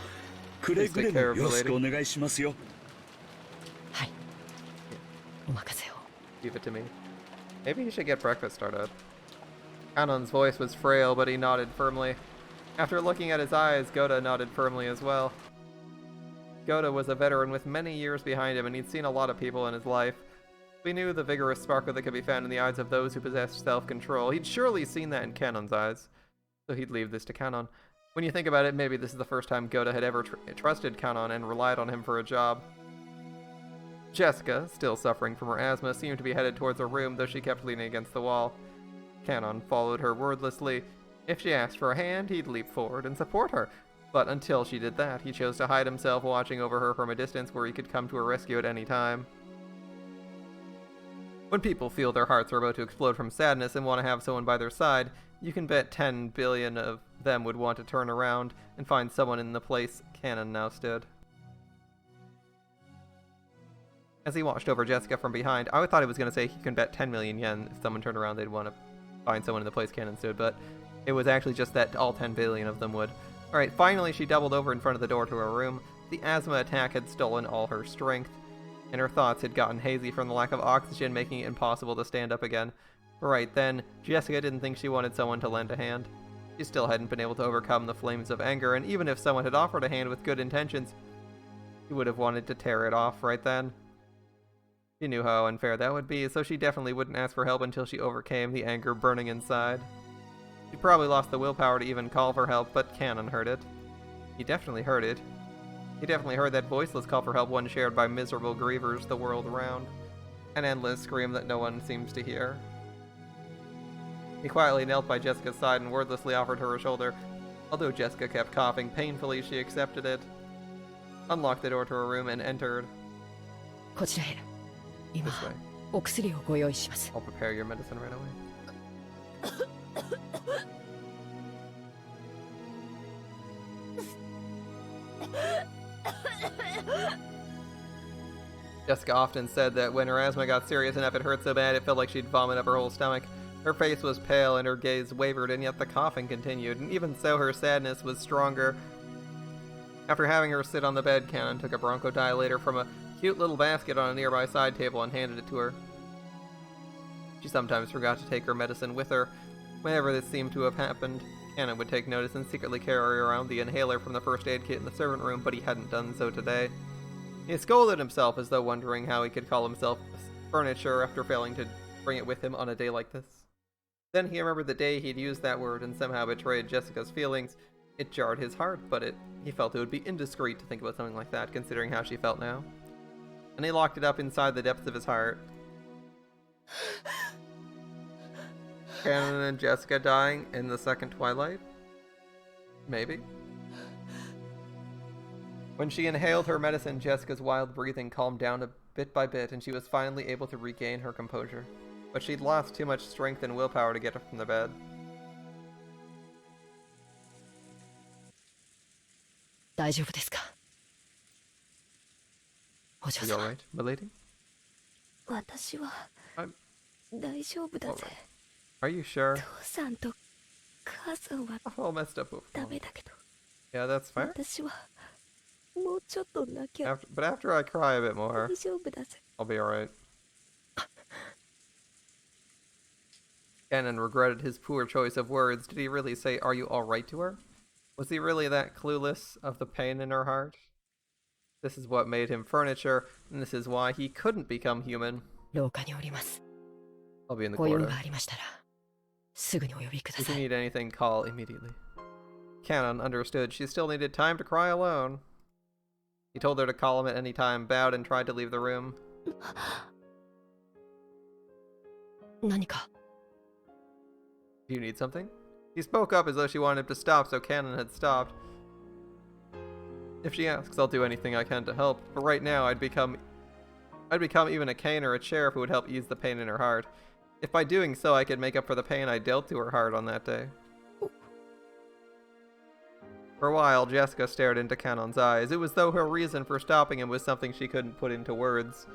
くれぐれもよろしくお願いしますよ。はいお任せを。 Leave it to me. Maybe he should get breakfast started. Kanon's voice was frail, but he nodded firmly. After looking at his eyes, Goda nodded firmly as well. Goda was a veteran with many years behind him, and he'd seen a lot of people in his life. We knew the vigorous sparkle that could be found in the eyes of those who possessed self-control. He'd surely seen that in Kanon's eyes, so he'd leave this to Kanon. When you think about it, maybe this is the first time Goda had ever trusted Kanon and relied on him for a job. Jessica, still suffering from her asthma, seemed to be headed towards her room, though she kept leaning against the wall. Kanon followed her wordlessly. If she asked for a hand, he'd leap forward and support her. But until she did that, he chose to hide himself, watching over her from a distance where he could come to her rescue at any time. When people feel their hearts are about to explode from sadness and want to have someone by their side, you can bet 10 billion of them would want to turn around and find someone in the place Kanon now stood. As he watched over Jessica from behind, I thought he was going to say he can bet 10 million yen if someone turned around they'd want to find someone in the place Kanon stood, but it was actually just that all 10 billion of them would. Alright, finally she doubled over in front of the door to her room. The asthma attack had stolen all her strength, and her thoughts had gotten hazy from the lack of oxygen, making it impossible to stand up again. Right then, Jessica didn't think she wanted someone to lend a hand. She still hadn't been able to overcome the flames of anger, and even if someone had offered a hand with good intentions, she would have wanted to tear it off right then. She knew how unfair that would be, so she definitely wouldn't ask for help until she overcame the anger burning inside. She probably lost the willpower to even call for help, but Kanon heard it. He definitely heard it. He definitely heard that voiceless call for help, one shared by miserable grievers the world around. An endless scream that no one seems to hear. He quietly knelt by Jessica's side and wordlessly offered her a shoulder. Although Jessica kept coughing painfully, she accepted it, unlocked the door to her room, and entered. こちらへ。今 This way. お薬をご用意します。 I'll prepare your medicine right away. Jessica often said that when her asthma got serious enough, it hurt so bad it felt like she'd vomit up her whole stomach. Her face was pale and her gaze wavered, and yet the coughing continued, and even so her sadness was stronger. After having her sit on the bed, Kanon took a bronchodilator from a cute little basket on a nearby side table and handed it to her. She sometimes forgot to take her medicine with her. Whenever this seemed to have happened, Cannon would take notice and secretly carry around the inhaler from the first aid kit in the servant room, but he hadn't done so today. He scolded himself as though wondering how he could call himself furniture after failing to bring it with him on a day like this. Then he remembered the day he'd used that word and somehow betrayed Jessica's feelings. It jarred his heart, but he felt it would be indiscreet to think about something like that, considering how she felt now. And he locked it up inside the depths of his heart. Cannon and Jessica dying in the second Twilight? Maybe. When she inhaled her medicine, Jessica's wild breathing calmed down a bit by bit, and she was finally able to regain her composure. But she'd lost too much strength and willpower to get up from the bed. 大丈夫ですかお嬢 Are you 様 alright, milady? 私は I'm 大丈夫だぜ。 Are you sure? 父さんと母さんは I'm all messed up over. ダメだけど、 Yeah, that's fair. 私はもうちょっと泣きゃ But after I cry a bit more, 大丈夫だぜ。 I'll be alright. Cannon regretted his poor choice of words. Did he really say, "Are you alright" to her? Was he really that clueless of the pain in her heart? This is what made him furniture, and this is why he couldn't become human. 廊下におります I'll be in the ご用 corridor. がありましたらすぐにお呼びくだ If さ you い need anything, call immediately. Cannon understood she still needed time to cry alone. He told her to call him at any time, bowed, and tried to leave the room. 何か Do you need something? He spoke up as though she wanted him to stop, so Cannon had stopped. If she asks, I'll do anything I can to help, but right now I'd become even a cane or a chair if it would help ease the pain in her heart. If by doing so I could make up for the pain I dealt to her heart on that day. For a while, Jessica stared into Cannon's eyes. It was as though her reason for stopping him was something she couldn't put into words.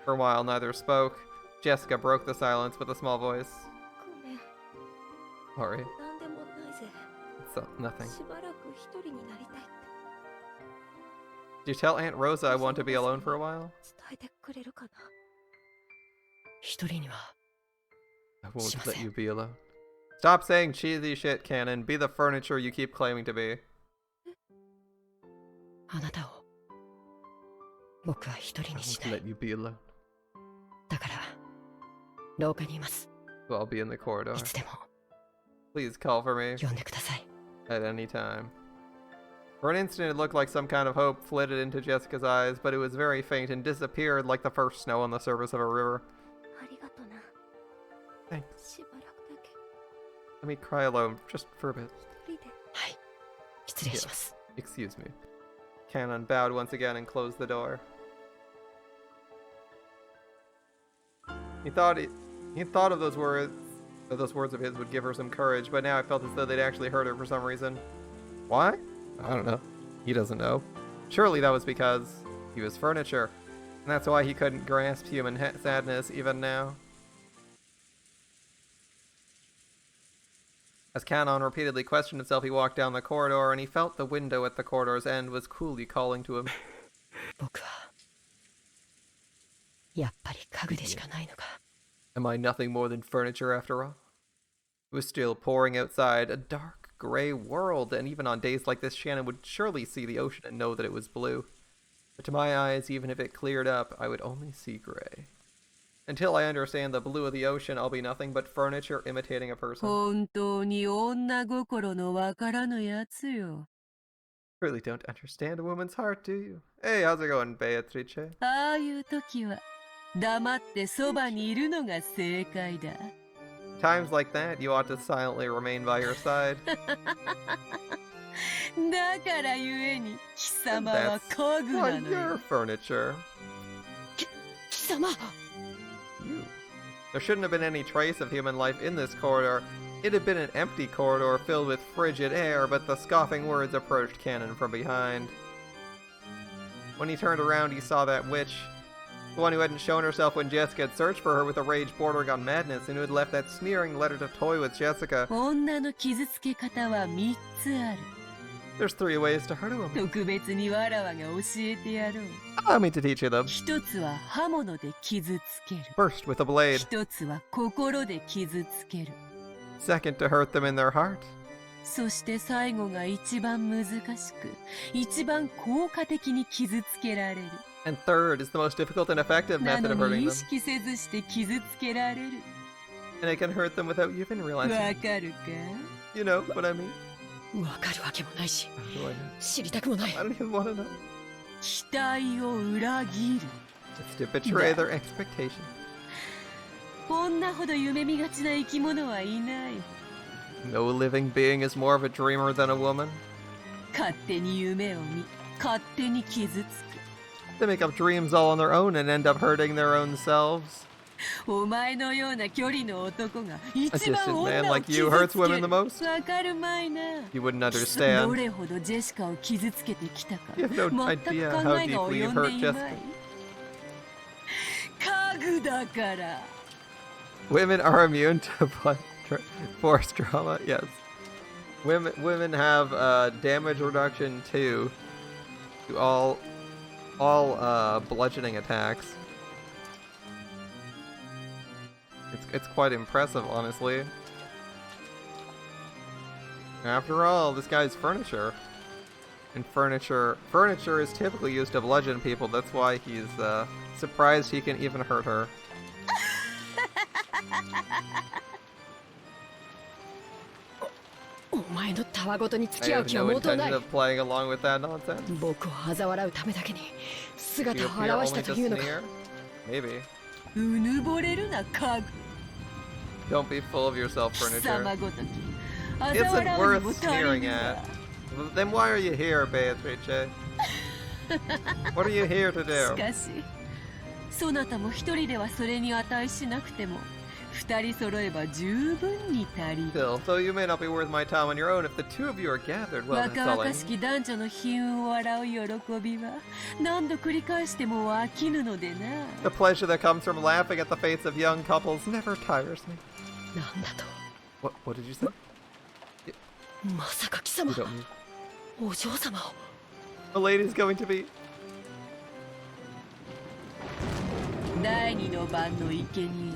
For a while, neither spoke. Jessica broke the silence with a small voice. ごめん、 Sorry, なんでもないぜ。 it's nothing. しばらく一人になりたいって Did you tell Aunt Rosa I want to be alone for a while? 伝えてくれるかな。一人には I won't let you be alone. Stop saying cheesy shit, Cannon. Be the furniture you keep claiming to be. あなたを僕は一人 I にし won't ない let you be alone. だから廊下にいます So I'll be in the corridor. いつでも Please call for me 呼んでください at any time. For an instant, it looked like some kind of hope flitted into Jessica's eyes, but it was very faint and disappeared like the first snow on the surface of a river. ありがとな。 Thanks. しばらくだけ Let me cry alone, just for a bit. 一人で。はい失礼します Excuse me. Cannon bowed once again and closed the door. He thought of those words of his would give her some courage, but now I felt as though they'd actually hurt her for some reason. Why? I don't know. He doesn't know. Surely that was because he was furniture, and that's why he couldn't grasp human sadness even now. As Cannon repeatedly questioned himself, he walked down the corridor, and he felt the window at the corridor's end was coolly calling to him. 僕はやっぱり家具でしかないのか Am I nothing more than furniture after all? It was still pouring outside, a dark, gray world, and even on days like this, Shannon would surely see the ocean and know that it was blue. But to my eyes, even if it cleared up, I would only see gray. Until I understand the blue of the ocean, I'll be nothing but furniture imitating a person. 本当に女心のわからぬやつよ。 Really don't understand a woman's heart, do you? Hey, how's it going, Beatrice? ああいう時は黙ってそばにいるのが正解だ。 Times like that, you ought to silently remain by your side. だからゆえに貴様は That's 家具 why なの you're よ。 furniture. 貴様 You. There shouldn't have been any trace of human life in this corridor. It had been an empty corridor filled with frigid air, but the scoffing words approached Cannon from behind. When he turned around, he saw that witch, the one who hadn't shown herself when Jessica had searched for her with a rage bordering on madness, and who had left that sneering letter to toy with Jessica. 女の傷つけ方は3つある。There's 3 ways to hurt a woman. 特別にわらわが教えてやろう。 Allow me to teach you them. 一つは刃物で傷つける。 First, with a blade. 一つは心で傷つける。 Second, to hurt them in their heart. そして最後が一番難しく、一番効果的に傷つけられる。 And third is the most difficult and effective な method of の hurting に意 them. 識せずして傷つけられる。 And it can hurt them without you even わ realizing. かるか？ You know what I mean? わかるわけもないし What do I know? 知りたくもない I don't even want to know. 期待を裏切る。 It's to betray their expectation. 女ほど夢見がちな生き物はいない。 No living being is more of a dreamer than a woman. 勝手に夢を見、勝手に傷つ They make up dreams all on their own and end up hurting their own selves. く。お前のような距離の男が A 一番 distant man 女を like 傷 you つ hurts け women る。 the most. わかるまいな。 You wouldn't ど understand. れほどジェシカを傷つけてきたか You have no 全く idea 考 how えが deeply 及 you've んで hurt いな Jessica. い。家具だから。 Women are immune to forced trauma. Yes. Women have damage reduction too to all bludgeoning attacks. It's quite impressive, honestly. After all, this guy's furniture. And furniture is typically used to bludgeon people. That's why he's surprised he can even hurt her. お前のたわごとに I 付き合う have 気は no 毛頭な intention い of playing along with that nonsense. 僕を嘲笑うためだけに You 姿を appear 現し only た to というのか sneer? Maybe. うぬぼれるな家具。 Don't be full of yourself, 貴 furniture. 様ごとき。嘲 Isn't 笑う worth にも足り sneering ぬわ at. Then why are you here, Beatrice? What are you here to し do? かし、そなたも一人ではそれに値しなくても、二人揃えば十分に足りる。 Still, though you may not be worth my time on your own, if the two of you are gathered, well, that's 若 all I 々しき男女の悲運を笑う喜びは何度繰り返しても飽きぬのでな。 The pleasure that comes from laughing at the fates of young couples never tires me. なんだと What did you say? まさか貴様 You don't need. お嬢様を The lady's going to be. 第二の番の生贄に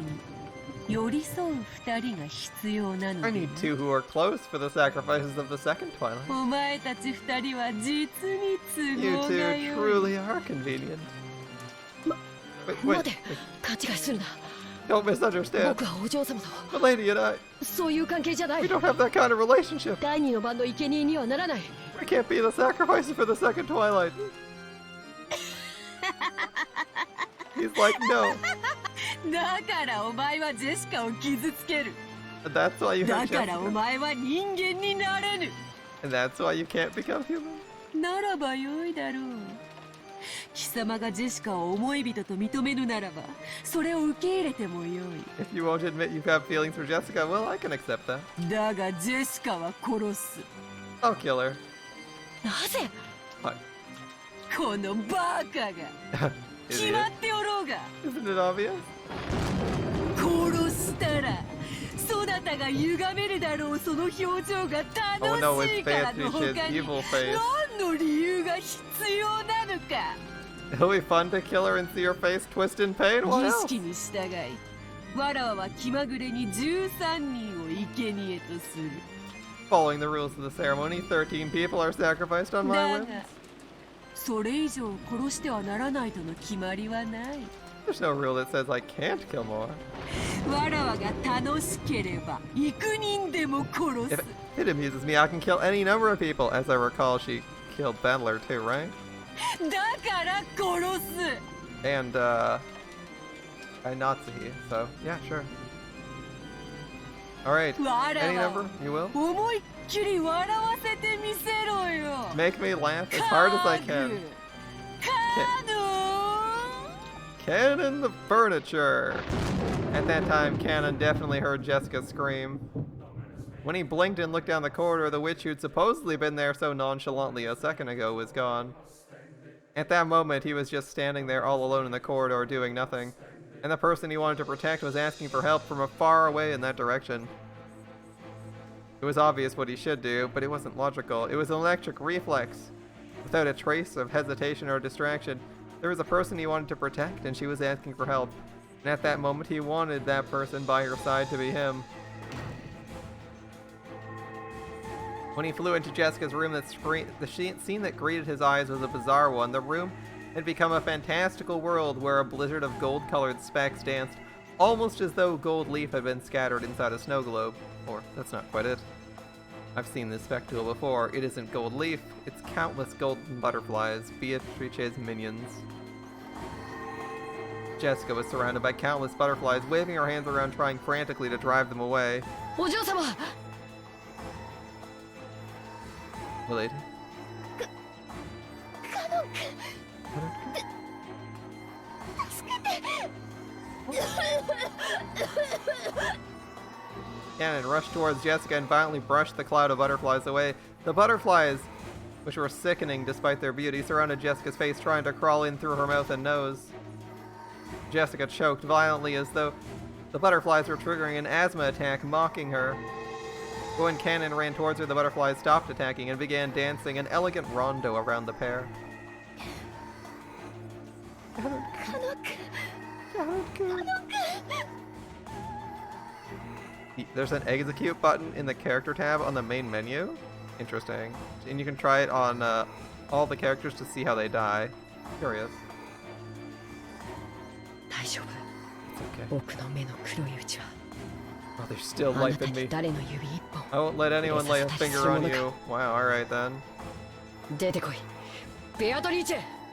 寄り添う二人が必要なの I で need な。 two who are close for the sacrifices of the second Twilight. お前たち二人は実に You 都合 two が良い。 truly are convenient. Wait, 待て wait, 勘違いするな don't misunderstand. 僕はお嬢様と The lady and I, そういう関係じゃない we don't have that kind of relationship. 第二の番の生贄にはならない We can't be the sacrifices for the second Twilight. He's like, no. だからお前はジェシカを傷つける。 And that's why you だ hurt からお Jessica. 前は人間になれぬ。 And that's why you can't become human. ならばよいだろう。貴様がジェシカを思い人と認めぬならば、それを受け入れてもよい。 If you won't admit you have feelings for Jessica, well, I can accept that. だがジェシカは殺す。 I'll kill her. なぜ Hi. このバカが。決ま Idiot. っておろうが。 Isn't it obvious? 殺したら、そなたが歪めるだろうその表情が Oh no, 楽し it's いからの Beatrice's 他に evil face. 何の理由が必要なのか。 It'll be fun to kill her and see her face twist in pain. What 儀 else? 式に従い、わらわは気まぐれに13人を生贄とする。 Following the rules of the ceremony, 13 people are sacrificed on my だ whim. が、それ以上殺してはならないとの決まりはない。 There's no rule that says I can't kill more. わらわが楽しければ幾人でも殺 If す。 it amuses me, I can kill any number of people. As I recall, she killed Bendler too, right? だから殺す。 And, by Nazi, so, yeah, sure. Alright, わら any わ number? You will? を思いっきり笑わせてみせろよ。 Make me laugh as hard as I 家 can. 具カノン。 Cannon the furniture! At that time, Cannon definitely heard Jessica scream. When he blinked and looked down the corridor, the witch who'd supposedly been there so nonchalantly a second ago was gone. At that moment, he was just standing there all alone in the corridor doing nothing, and the person he wanted to protect was asking for help from far away in that direction. It was obvious what he should do, but it wasn't logical. It was an electric reflex, without a trace of hesitation or distraction. There was a person he wanted to protect, and she was asking for help. And at that moment, he wanted that person by her side to be him. When he flew into Jessica's room, the scene that greeted his eyes was a bizarre one. The room had become a fantastical world where a blizzard of gold-colored specks danced, almost as though gold leaf had been scattered inside a snow globe. Or, that's not quite it. I've seen this spectacle before. It isn't gold leaf, it's countless golden butterflies, Beatrice's minions. Jessica was surrounded by countless butterflies, waving her hands around, trying frantically to drive them away. Ojo-sama! Related? Cannon rushed towards Jessica and violently brushed the cloud of butterflies away. The butterflies, which were sickening despite their beauty, surrounded Jessica's face, trying to crawl in through her mouth and nose. Jessica choked violently as though the butterflies were triggering an asthma attack, mocking her. But when Cannon ran towards her, the butterflies stopped attacking and began dancing an elegant rondo around the pair. There's an execute button in the character tab on the main menu. Interesting. And you can try it on all the characters to see how they die. Curious. It's okay. Oh, there's still life in me. I won't let anyone lay a finger on you. Wow, alright then.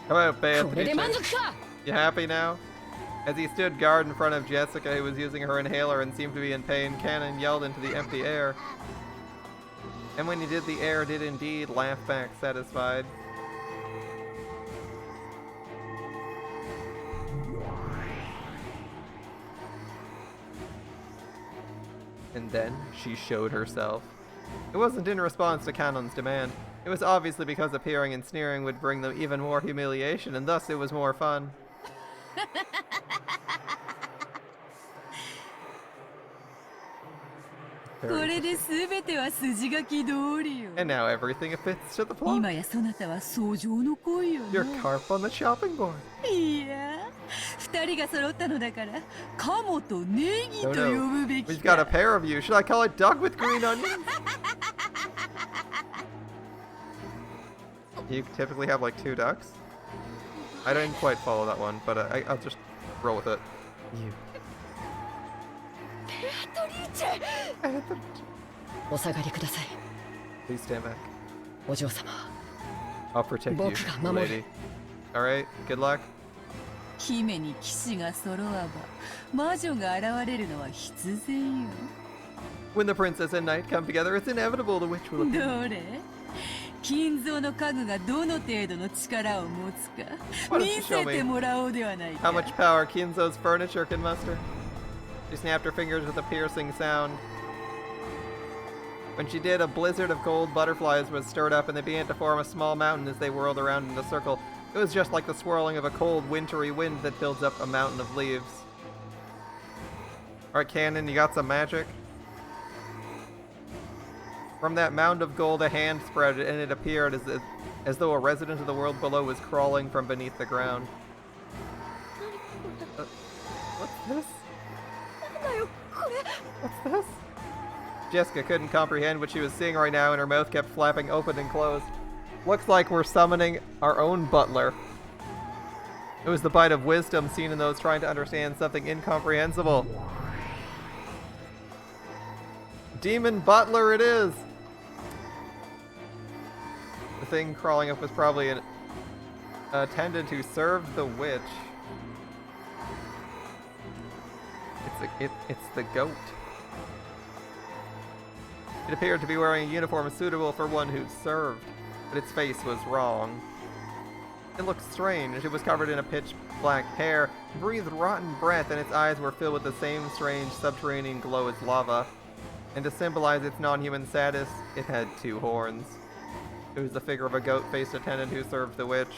Come out, Beatrice. You happy now? As he stood guard in front of Jessica, who was using her inhaler and seemed to be in pain, Cannon yelled into the empty air. And when he did, the air did indeed laugh back, satisfied. And then she showed herself. It wasn't in response to Cannon's demand. It was obviously because appearing and sneering would bring them even more humiliation, and thus it was more fun. And now everything fits to the plot. You're carp on the chopping board. Oh no, we've got a pair of you. Should I call it duck with green onions? You typically have like 2 ducks? I didn't quite follow that one, but I'll just roll with it. You. Please stand back. I'll protect you, lady. Alright, good luck. When the princess and knight come together, it's inevitable the witch will appear. Why don't you show me how much power Kinzo's furniture can muster? She snapped her fingers with a piercing sound. When she did, a blizzard of gold butterflies was stirred up and they began to form a small mountain as they whirled around in a circle. It was just like the swirling of a cold, wintry wind that builds up a mountain of leaves. Alright, Cannon, you got some magic? From that mound of gold, a hand spread, and it appeared as though a resident of the world below was crawling from beneath the ground. What's this? What's this? Jessica couldn't comprehend what she was seeing right now, and her mouth kept flapping open and closed. Looks like we're summoning our own butler. It was the bite of wisdom seen in those trying to understand something incomprehensible. Demon butler it is! The thing crawling up was probably an attendant who served the witch. It's the goat. It appeared to be wearing a uniform suitable for one who served, but its face was wrong. It looked strange. It was covered in a pitch black hair, breathed rotten breath, and its eyes were filled with the same strange subterranean glow as lava. And to symbolize its non-human status, it had 2 horns. It was the figure of a goat-faced attendant who served the witch.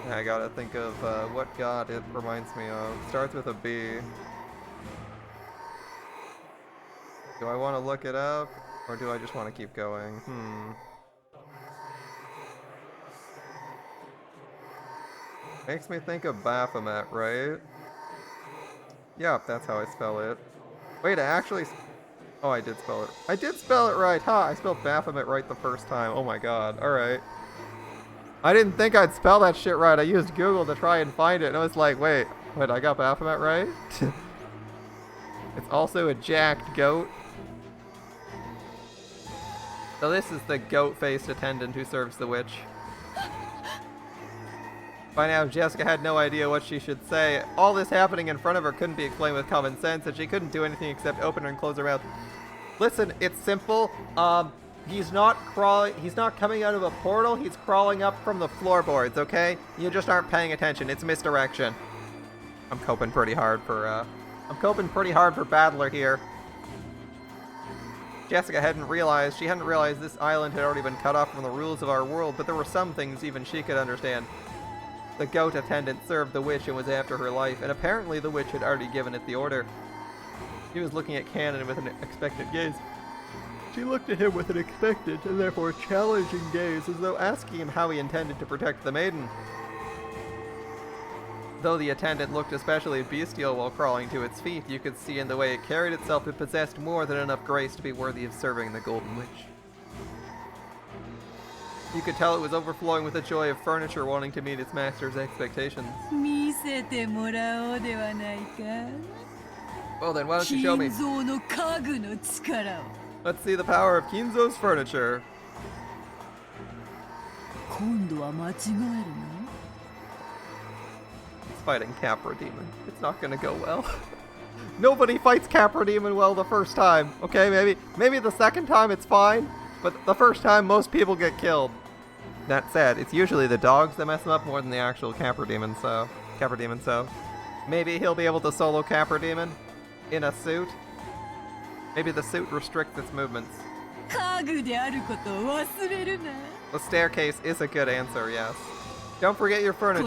I gotta think of what god it reminds me of. Starts with a B. Do I want to look it up? Or do I just want to keep going? Makes me think of Baphomet, right? Yep, that's how I spell it. Wait, I actually... Oh, I did spell it. I did spell it right, huh? I spelled Baphomet right the first time. Oh my god. Alright. I didn't think I'd spell that shit right. I used Google to try and find it, and I was like, wait, I got Baphomet right? It's also a jacked goat. So this is the goat-faced attendant who serves the witch. By now, Jessica had no idea what she should say. All this happening in front of her couldn't be explained with common sense, and she couldn't do anything except open and close her mouth. Listen, it's simple. He's not coming out of a portal, he's crawling up from the floorboards, okay? You just aren't paying attention. It's misdirection. I'm coping pretty hard for Battler here. Jessica hadn't realized this island had already been cut off from the rules of our world, but there were some things even she could understand. The goat attendant served the witch and was after her life, and apparently the witch had already given it the order. He was looking at Cannon with an expectant gaze. She looked at him with an expectant and therefore challenging gaze, as though asking him how he intended to protect the maiden. Though the attendant looked especially bestial while crawling to its feet, you could see in the way it carried itself it possessed more than enough grace to be worthy of serving the Golden Witch. You could tell it was overflowing with the joy of furniture wanting to meet its master's expectations. Well then, why don't you show me? Let's see the power of Kinzo's furniture. It's fighting Capra Demon. It's not gonna go well. Nobody fights Capra Demon well the first time. Okay, maybe the second time it's fine, but the first time most people get killed. That said, it's usually the dogs that mess him up more than the actual Capra Demon, so maybe he'll be able to solo Capra Demon in a suit. Maybe the suit restricts its movements. The staircase is a good answer, yes. Don't forget your furniture.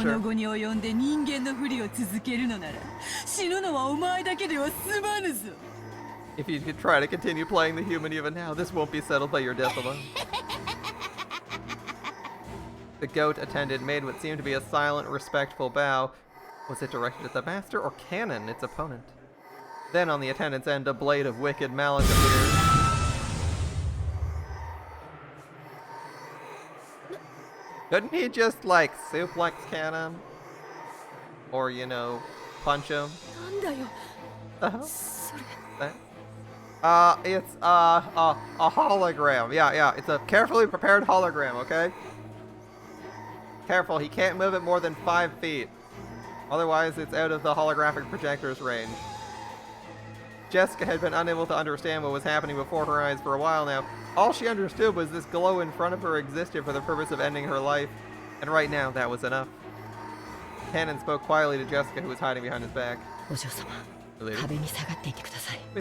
If you could try to continue playing the human even now, this won't be settled by your death alone. The goat attendant made what seemed to be a silent, respectful bow. Was it directed at the master or Cannon, its opponent? Then on the attendant's end, a blade of wicked malice appeared. Couldn't he just, like, suplex Cannon? Or, you know, punch him? It's a hologram. Yeah, it's a carefully prepared hologram, okay? Careful, he can't move it more than 5 feet. Otherwise, it's out of the holographic projector's range. Jessica had been unable to understand what was happening before her eyes for a while now. All she understood was this glow in front of her existed for the purpose of ending her life, and right now, that was enough. Cannon spoke quietly to Jessica, who was hiding behind his back. Please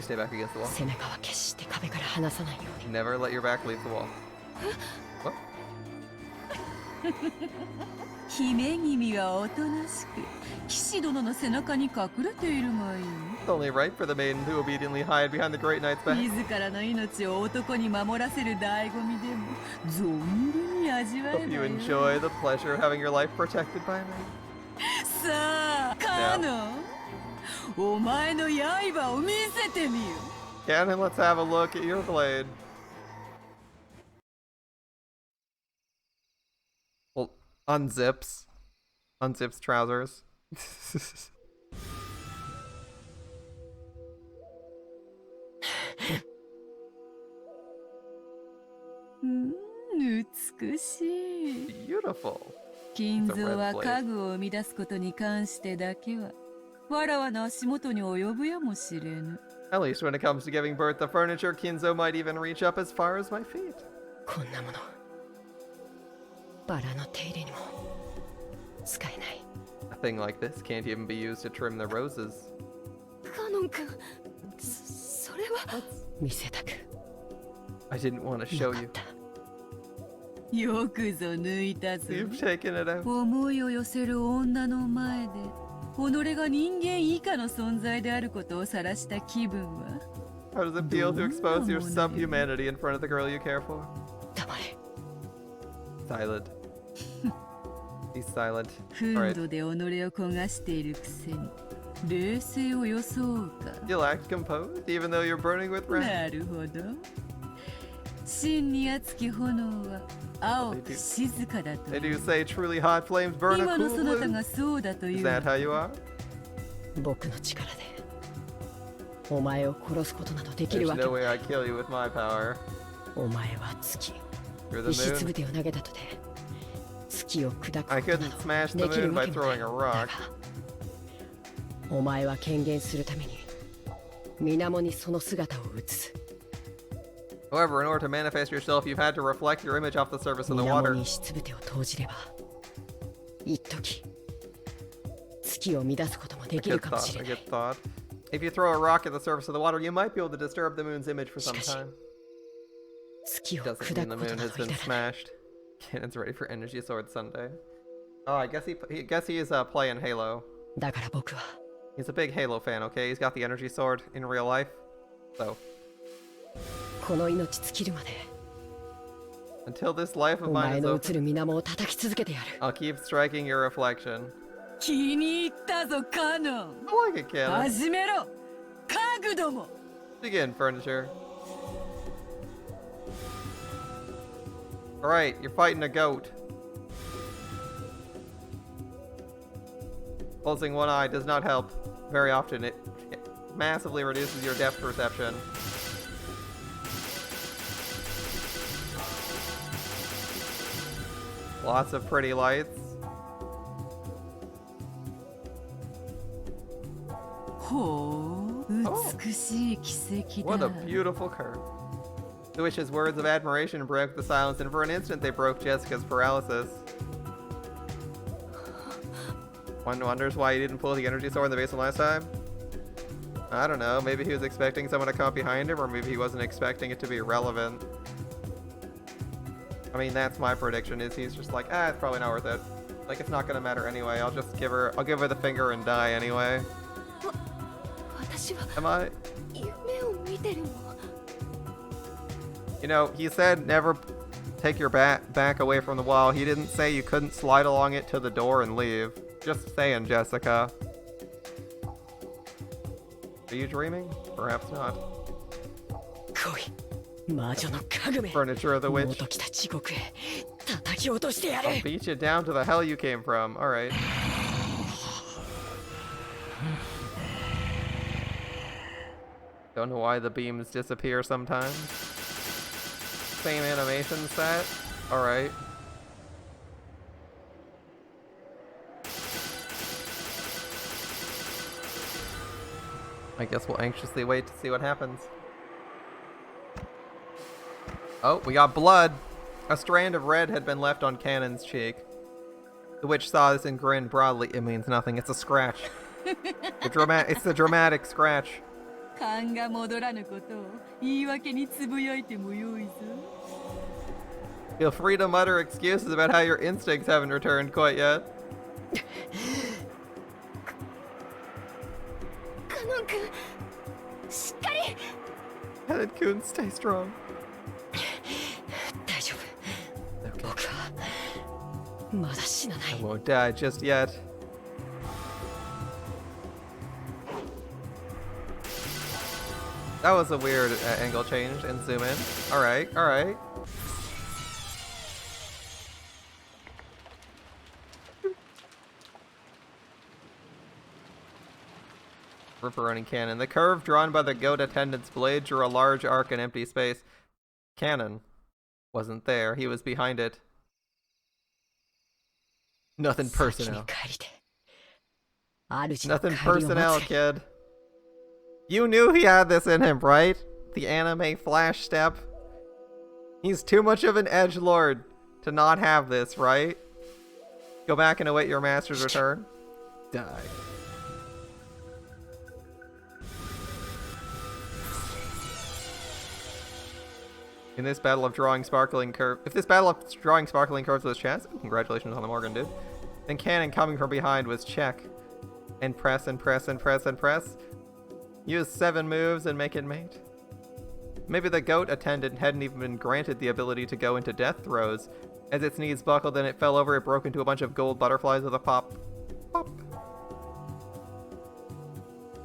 stay back against the wall. Never let your back leave the wall. What? It's only right for the maiden to obediently hide behind the great knight's back. Hope you enjoy the pleasure of having your life protected by me. Cannon, let's have a look at your blade. Well, unzips trousers. Beautiful. At least when it comes to giving birth to furniture, Kinzo might even reach up as far as my feet. A thing like this can't even be used to trim the roses. I didn't want to show you. You've taken it out. How does it feel to expose your subhumanity in front of the girl you care for? 黙れ。 Silent. He's silent. フードで己を焦がしているくせに冷静を装うか。 You'll act composed even though you're burning with wrath. なるほど。真に熱き炎は青く静かだと。 They do say truly hot flames burn a 今の cool そなた blue. がそうだとい Is う。 that how you are? 僕の力でお前を殺すことなどできる There's わけ no は way I kill you with my power. お前は月 You're 石 the つぶ moon. てを投げたとて月を砕くこ I とな couldn't ど smash the できる moon わ by けもない throwing a だ rock. がお前は権限するために水面にその姿を映す However, in order to manifest yourself, you've had to reflect your image off the surface of the 水面 water. に石つぶてを投じれば一時月を乱すこともで A きる good かもし thought, れ a ない good thought. If you throw a rock at the surface of the water, you might be able to disturb the moon's image for some しかし time. 月を Doesn't 砕 mean く the こと moon な has どい been らない smashed. Cannon's ready for Energy Sword Sunday. Oh, I guess he is playing Halo. だから僕は He's a big Halo fan, okay? He's got the Energy Sword in real life. So, この命尽きるまで until this life of お mine 前 is の over, 映る水面を叩き続けてやる I'll keep striking your reflection. 気に入ったぞカノン。 I like it, Cannon. 始めろ家具ども。 Begin, furniture. Alright, you're fighting a goat. Closing one eye does not help very often. It massively reduces your depth perception. Lots of pretty lights. ほう、美しい奇跡 What だ a。beautiful curve. The witch's words of admiration broke the silence, and for an instant they broke Jessica's paralysis. One wonders why he didn't pull the energy sword in the basement last time. I don't know, maybe he was expecting someone to come up behind him, or maybe he wasn't expecting it to be relevant. I mean, that's my prediction, is he's just like, it's probably not worth it. Like, it's not gonna matter anyway, I'll give her the finger and die anyway. 私は Am I? 夢を見てるの You know, he said never take your back away from the wall. He didn't say you couldn't slide along it to the door and leave. Just saying, Jessica. Are you dreaming? Perhaps not. 来い魔女の家具め Furniture of the も witch. と来た地獄へ叩き落としてや I'll る beat you down to the hell you came from. Alright. Don't know why the beams disappear sometimes. Same animation set. Alright. I guess we'll anxiously wait to see what happens. Oh, we got blood! A strand of red had been left on Cannon's cheek. The witch saw this and grinned broadly. It means nothing. It's a scratch. It's the dramatic scratch. 勘が戻らぬことを言い訳につぶやいてもよいぞ。 Feel free to mutter excuses about how your instincts haven't returned quite yet. カノン君しっかり Cannon-kun, stay strong. 大丈夫僕はまだ死なない I won't die just yet. That was a weird angle change and zoom in. Alright, alright. Ripper-running cannon. The curve drawn by the goat attendant's blade drew a large arc in empty space. Cannon wasn't there. He was behind it. Nothing 先に personnel. 帰りて主の帰 Nothing りを personnel, 待つ kid. You knew he had this in him, right? The anime flash step. He's too much of an edgelord to not have this, right? Go back and await your master's return. Die. In this battle of drawing sparkling curve, if this battle of drawing sparkling curves was chess, congratulations on the Morgan, dude. Then Cannon coming from behind was check. And press and press and press and press. Use 7 moves and make it mate. Maybe the goat attendant hadn't even been granted the ability to go into death throes. As its knees buckled and it fell over, it broke into a bunch of gold butterflies with a pop. Pop.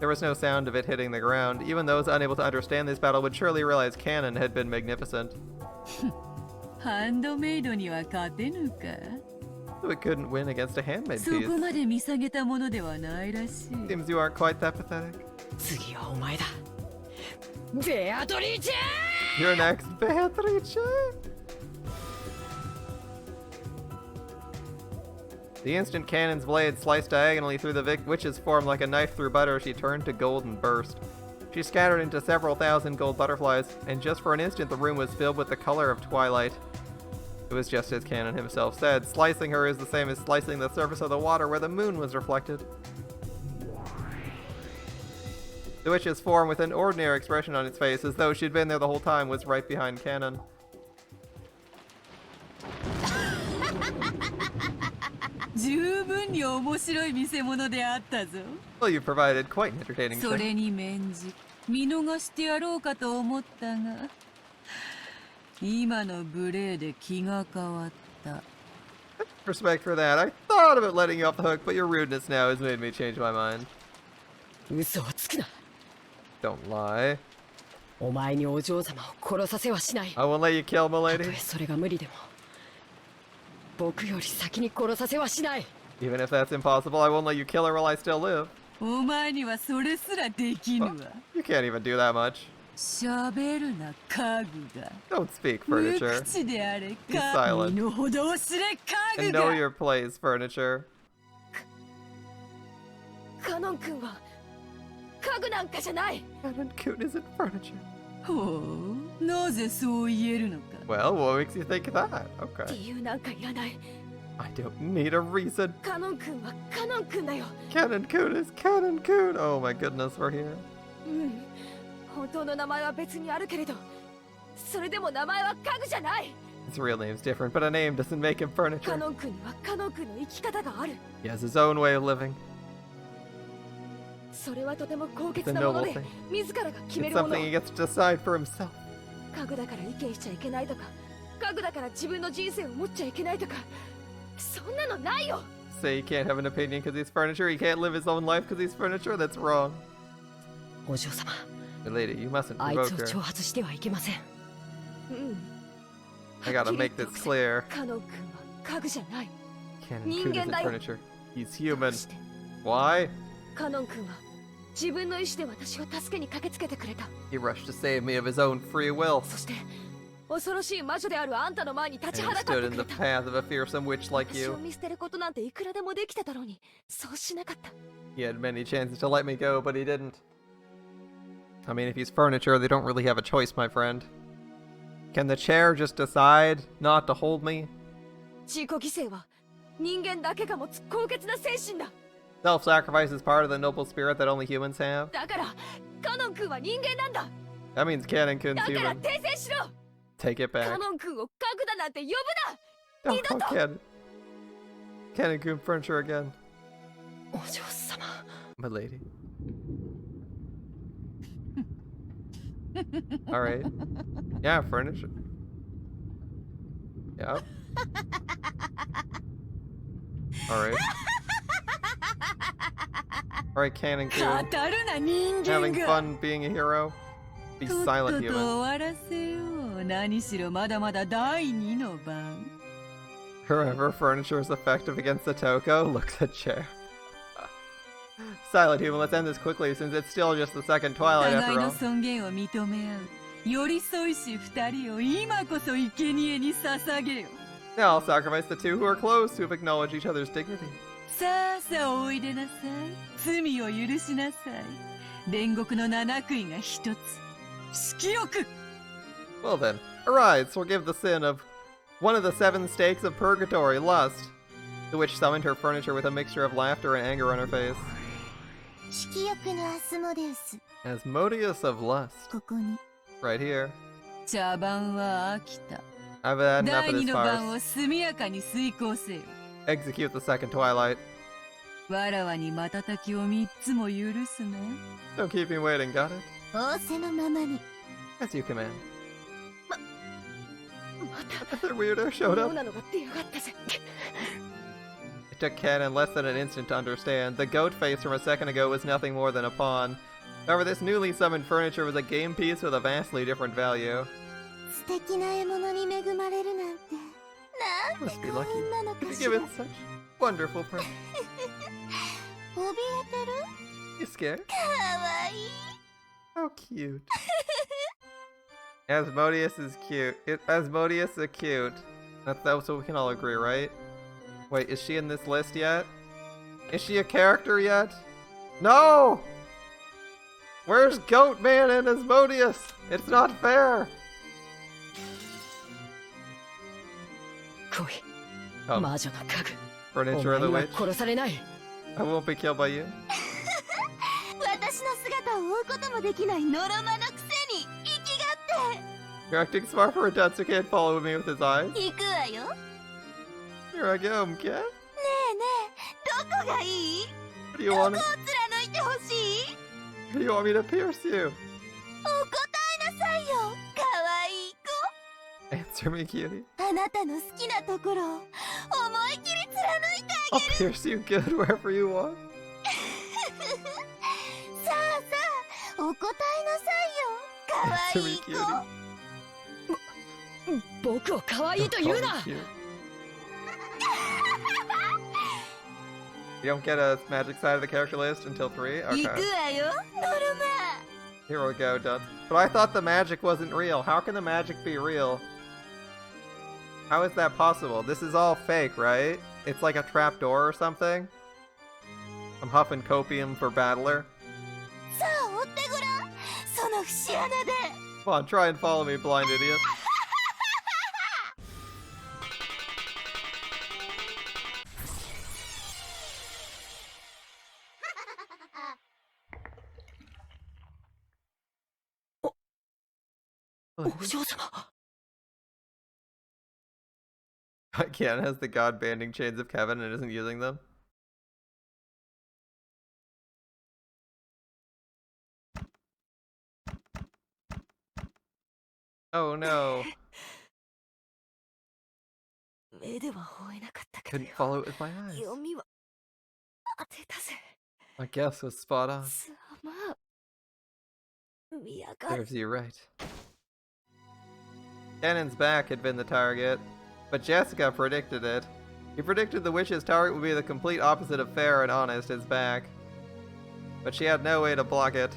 There was no sound of it hitting the ground. Even those unable to understand this battle would surely realize Cannon had been magnificent. ハンドメイドには勝てぬか。 So it couldn't win against a handmade そ piece. こまで見下げたものではないらしい。 Seems you aren't quite that pathetic. 次はお前だ。ベアトリーチェ You're next, Beatrice! The instant Cannon's blade sliced diagonally through the witch's form like a knife through butter, she turned to gold and burst. She scattered into several thousand gold butterflies, and just for an instant the room was filled with the color of twilight. It was just as Cannon himself said, slicing her is the same as slicing the surface of the water where the moon was reflected. The witch's form, with an ordinary expression on its face, as though she'd been there the whole time, was right behind Cannon. 十分に面白い見せ物であったぞ。 Well, you provided quite an entertaining そ show. れに免じ見逃してやろうかと思ったが、今の無礼で気が変わった。 Respect for that. I thought about letting you off the hook, but your rudeness now has made me change my mind. 嘘をつくな。 Don't lie. お前にお嬢様を殺させはしない。 I won't let you kill た milady. とえそれが無理でも、僕より先に殺させはしない。 Even if that's impossible, I won't let you kill her while I still live. お前にはそれすらできぬわ。 You can't even do that much. 喋るな家具が。 Don't speak 無 furniture. 口であれ Be か。 silent. 身の程を知れ家 And 具 know が。 your place, furniture. カノン君は家具なんかじゃない。 Cannon Coot isn't furniture. ほう、なぜそう言えるのか。 Well, what makes you think that? Okay. 理由なんかいらない。 I don't need a reason. カノン君はカノン君だよ。 Cannon Coot is Cannon Coot. Oh my goodness, we're here. 本当の名前は別にあるけれど、それでも名前は家具じゃない。 His real name's different, but a name doesn't make him カ furniture. ノン君にはカノン君の生き方がある。 He has his own way of living. それはとても高 It's 潔 a なもの noble で thing. 自らが決め It's るもの。 something he gets to decide for himself. 家具だから意見しちゃいけないとか、家具だから自分の人生を持っちゃいけないとか、そんなのないよ。 Say he can't have an opinion because he's furniture, he can't live his own life because he's furniture? That's wrong. お嬢様、 Lady, you mustn't あい provoke つを her. 挑発してはいけません。I gotta make this clear. カノン君は家具じゃない。 Cannon Coot 人間 isn't だよ。 furniture. He's ど human. うして Why? カノン君は自分の意志で私を助けに駆けつけてくれた。 He rushed to save me of his own free will そして恐ろしい魔女であるあんたの前に立 and ち he はだかっ stood て in く the れた。 path of a fearsome witch like 私 you. を見捨てることなんていくらでもできてたのに、そうしなかった。 He had many chances to let me go, but he didn't. I mean, if he's furniture, they don't really have a choice, my friend. Can the chair just decide not to hold me? 自己犠牲は人間だけが持つ高潔な精神だ。 Self-sacrifice is part of the noble spirit that only humans have. だからカノン君は人間なんだ。 That means Cannon Coot's だから human. 訂正しろ。 Take it カ back. ノン君を家具だなんて呼ぶな。 Don't call Cannon Coot furniture again. お嬢様。 My lady. Alright. Yeah, furniture. Yep. Alright. Alright, Cannon 語 Coot. るな人間 Having が。 fun being a hero? Be とっ silent, とと human. 終わらせよう。何しろまだまだ第二の番。 However, furniture is effective against the Toko. Look at the chair. Silent human, let's end this quickly since it's still just the second Twilight 互い after の all. 尊厳を認め合う。寄り添いし二人を今こそ生贄に捧げよ。 Now I'll sacrifice the two who are close, who have acknowledged each other's dignity. さあさあおいでなさい。罪を許しなさい。煉獄の七悔いが一つ。色欲。 Well then, arise, forgive the sin of one of the 7 stakes of purgatory, lust. The witch summoned her furniture with a mixture of laughter and anger on her face. 色欲のアスモデウス、 Asmodeus of lust. ここに。 Right here. 茶番は飽きた。 I've had enough 第 of 二 this の番 farce. を速やかに遂行せよ。 Execute the second Twilight. わらわに瞬きを3つも許すな。 Don't keep me waiting, got it? 仰せのままに。As you command. また Another weirdo showed 妙 up. なのが出やがったぜ It took Canon less than an instant to understand. The goat face from a second ago was nothing more than a pawn. However, this newly summoned furniture was a game piece with a vastly different value. 素敵な獲物に恵まれるなんてなん Must て be 幸 lucky 運なの to か be しら given such wonderful presents. 怯えてる You scared? かわいい How cute. Asmodeus is cute. Asmodeus is cute. That's what we can all agree, right? Wait, is she in this list yet? Is she a character yet? No! Where's Goatman and Asmodeus? It's not fair! 来い Oh, 魔女の家具 Furniture お of the 前には Witch. 殺されない I won't be killed by you. 私の姿を追うこともできないノロマのくせに生きがって You're acting smart for a dunce who can't follow me with his eyes. 行くわよ Here I go, Mkia. ねえねえどこがいい What do you どこを want? 貫いてほしい What do you want me to pierce you? お答えなさいよかわいい子 Answer me, cutie. あなたの好きなところを思いっきり貫いてあ I'll げる pierce you good wherever you want. さあさあお答えなさいよかわ Answer い me, い cutie. 子僕を可愛いと言う Call な me cute. You don't get a magic side of the character list until 3? 行く Okay. わよノルマ Here we go, done. But I thought the magic wasn't real. How can the magic be real? How is that possible? This is all fake, right? It's like a trapdoor or something? I'm huffing copium for Battler. さあ追ってごらんその節穴で Come on, try and follow me, blind idiot. Oh. お嬢様 Ken has the god banding chains of Kevin and isn't using them. Oh no. 目では追えなかったけど Couldn't follow it with my eyes. 読みは当てたぜ My guess was spot on. さま見やがる Serves you right. Cannon's back had been the target, but Jessica predicted it. He predicted the witch's target would be the complete opposite of fair and honest, his back. But she had no way to block it.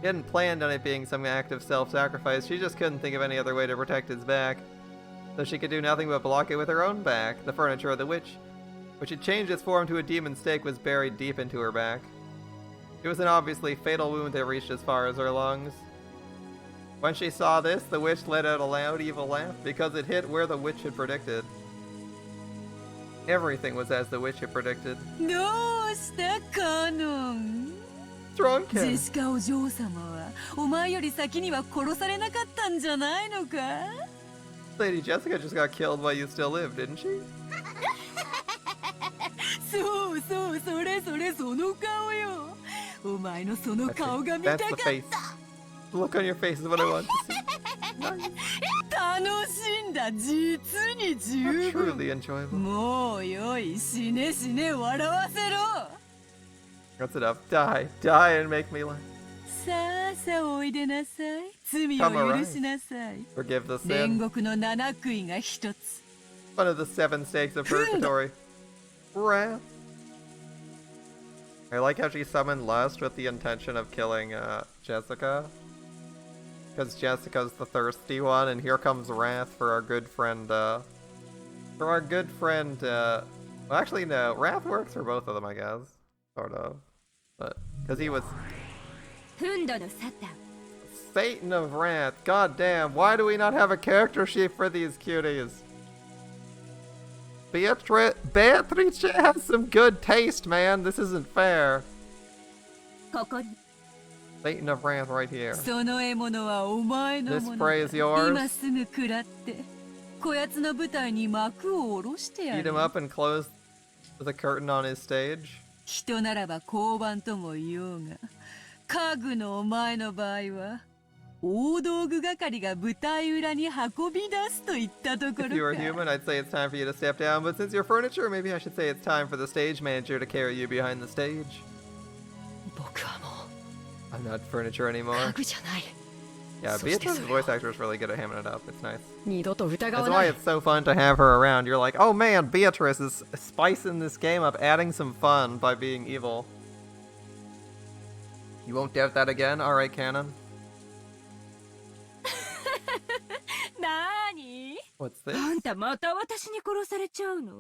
She hadn't planned on it being some act of self-sacrifice, she just couldn't think of any other way to protect his back. So she could do nothing but block it with her own back. The furniture of the witch, which had changed its form to a demon stake, was buried deep into her back. It was an obviously fatal wound that reached as far as her lungs. When she saw this, the witch let out a loud evil laugh because it hit where the witch had predicted. Everything was as the witch had predicted. どうしたカノン What's wrong, ジェ Ken? シカお嬢様はお前より先には殺されなかったんじゃないのか Lady Jessica just got killed while you still lived, didn't she? そうそうそれそれその顔よお前のその That's 顔 it. が見た That's か the っ face. The look on your face is what I want to see. た楽しんだ実に十 How 分 truly enjoyable. もうよい死ね死ね笑わせろ That's enough. Die. Die and make me laugh. さあさあおいでなさい罪 Come を around. 許しなさい Forgive the 煉 sin. 獄の七杭が一つ One of the 7 stakes of purgatory. Wrath. I like how she summoned lust with the intention of killing Jessica. Because Jessica's the thirsty one, and here comes Wrath for our good friend, well, actually, no. Wrath works for both of them, I guess. Sort of. But, because he was 憤怒のサタン Satan of Wrath. God damn, why do we not have a character sheet for these cuties? Beatrice has some good taste, man. This isn't fair. ここに Satan of Wrath right here. その獲物はお前の This もの prey だ is yours. 今すぐ食らってこやつの舞台に幕を下ろしてや Beat る him up and close the curtain on his stage. 人ならば交番とも言おうが家具のお前の場合は大道具係が舞台裏に運び出すといったとこ If you were ろか。 human, I'd say it's time for you to step down, but since you're furniture, maybe I should say it's time for the stage manager to carry you behind the stage. 僕はも I'm not furniture う anymore. 家具じゃない。 Yeah, そして Beatrice's それを voice actor is really good at hamming it up. It's nice. 二度と疑 That's わな why い。 it's so fun to have her around. You're like, oh man, Beatrice is spicing this game up, adding some fun by being evil. You won't doubt that again? Alright, Canon. なーに What's this? あんたまた私に殺されちゃうの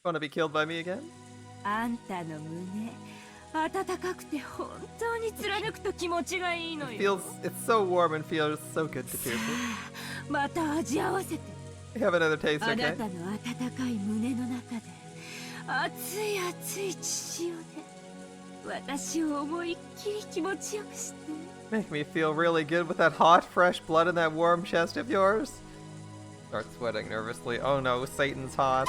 Wanna be killed by me again? あんたの胸暖かくて本当に貫くと気持ちがいいの It よ feels, it's so warm and feels so good to pierce it. また味合わせて You have another taste, あな okay? たの温かい胸の中で熱い熱い血潮で私を思いっきり気持ちよくして Make me feel really good with that hot, fresh blood in that warm chest of yours. Start sweating nervously. Oh no, Satan's hot.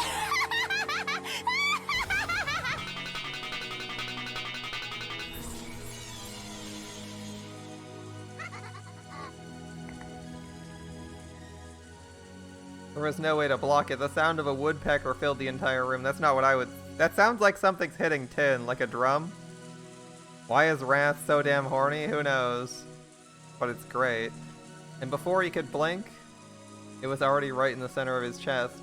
There was no way to block it. The sound of a woodpecker filled the entire room. That's not what I would... That sounds like something's hitting tin, like a drum. Why is Wrath so damn horny? Who knows? But it's great. And before he could blink, it was already right in the center of his chest.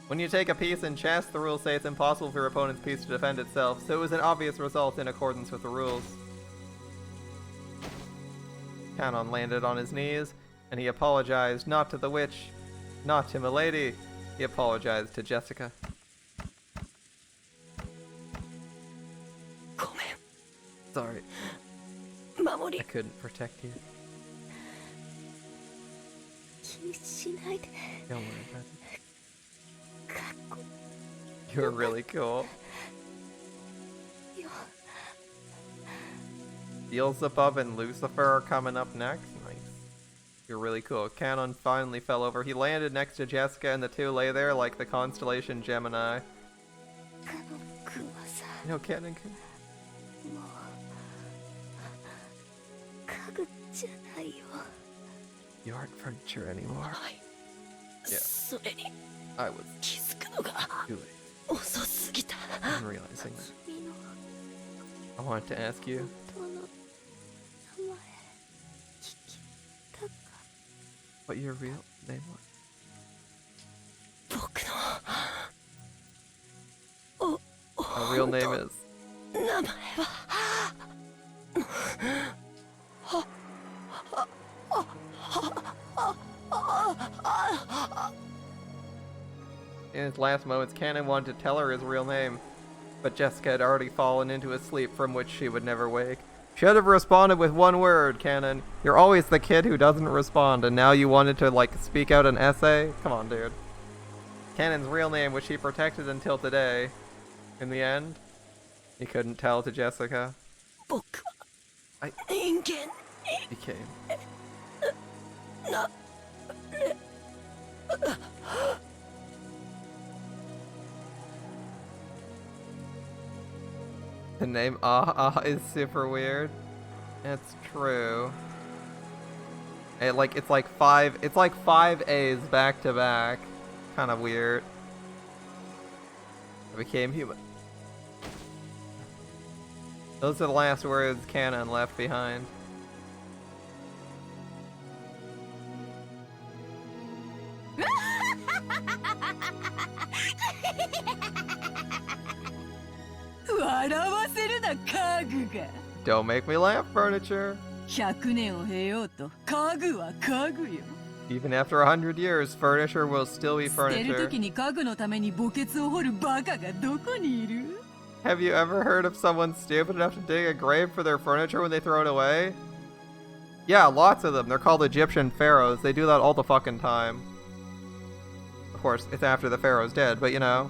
When you take a piece in chess, the rules say it's impossible for your opponent's piece to defend itself, so it was an obvious result in accordance with the rules. Canon landed on his knees, and he apologized not to the witch, not to Milady. He apologized to Jessica. ごめ Sorry, ん。守 I り couldn't protect you. 気にしないで。 Don't worry about it. かっこ You're really cool. いいよ。 Beelzebub and Lucifer are coming up next. Nice. You're really cool. Canon finally fell over. He landed next to Jessica, and the two lay there like the constellation Gemini. カノン君はさ、 You know, Canon can... もう家具じゃないよ。 You aren't furniture anymore. はい。 Yeah. それに I was 気づくのが too late 遅すぎた。 in realizing that. 君の I wanted to ask you, 本当の名前聞きたかっ what your real name was. 僕の My real name is... 名前は In his last moments, Canon wanted to tell her his real name, but Jessica had already fallen into a sleep from which she would never wake. Should have responded with one word, Canon. You're always the kid who doesn't respond, and now you wanted to, like, speak out an essay? Come on, dude. Canon's real name, which he protected until today. In the end, he couldn't tell to Jessica. 僕は I 人間 became... な The name Ah is super weird. It's true. It's like five A's back to back. Kind of weird. I became human. Those are the last words Canon left behind. Don't make me laugh, furniture. 100年を経ようと家具は家具よ Even after 100 years, furniture will still be 捨てる furniture. 時に家具のために墓穴を掘るバカがどこにいる Have you ever heard of someone stupid enough to dig a grave for their furniture when they throw it away? Yeah, lots of them. They're called Egyptian pharaohs. They do that all the fucking time. Of course, it's after the pharaoh's dead, but you know.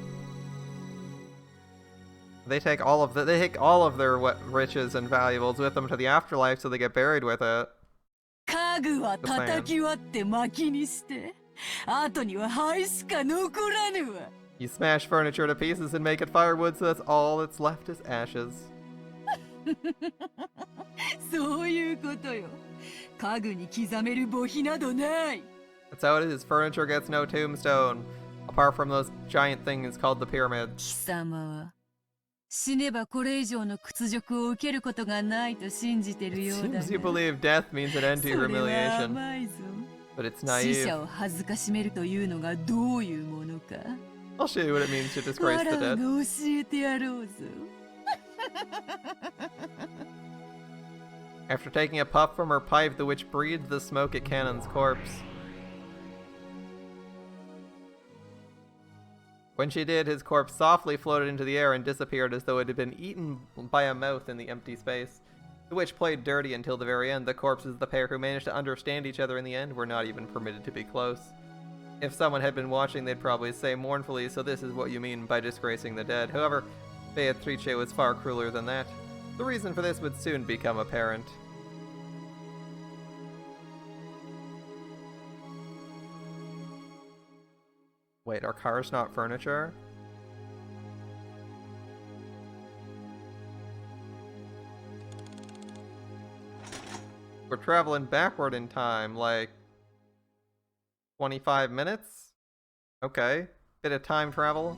They take all of their riches and valuables with them to the afterlife so they get buried with it. 家具は叩き割って薪にして後には灰しか残らぬわ You smash furniture to pieces and make it firewood, so that's all that's left is ashes. そういうことよ。家具に刻める墓碑などない。 That's how it is. Furniture gets no tombstone. Apart from those giant things called the pyramids. 貴様は死ねばこれ以上の屈辱を受けることがないと信じてるようだが。 Seems you believe death means an end to そ your れは humiliation. 甘いぞ。 But it's 死 naive. 者を恥ずかしめるというのがどういうものか。 I'll show you what it means to わ disgrace ら the わが dead. 教えてやろうぞ。 After taking a puff from her pipe, the witch breathed the smoke at Cannon's corpse. When she did, his corpse softly floated into the air and disappeared as though it had been eaten by a mouth in the empty space. The witch played dirty until the very end. The corpses of the pair who managed to understand each other in the end were not even permitted to be close. If someone had been watching, they'd probably say mournfully, "So this is what you mean by disgracing the dead." However, Beatrice was far crueler than that. The reason for this would soon become apparent. Wait, are cars not furniture? We're traveling backward in time, like 25 minutes? Okay. Bit of time travel.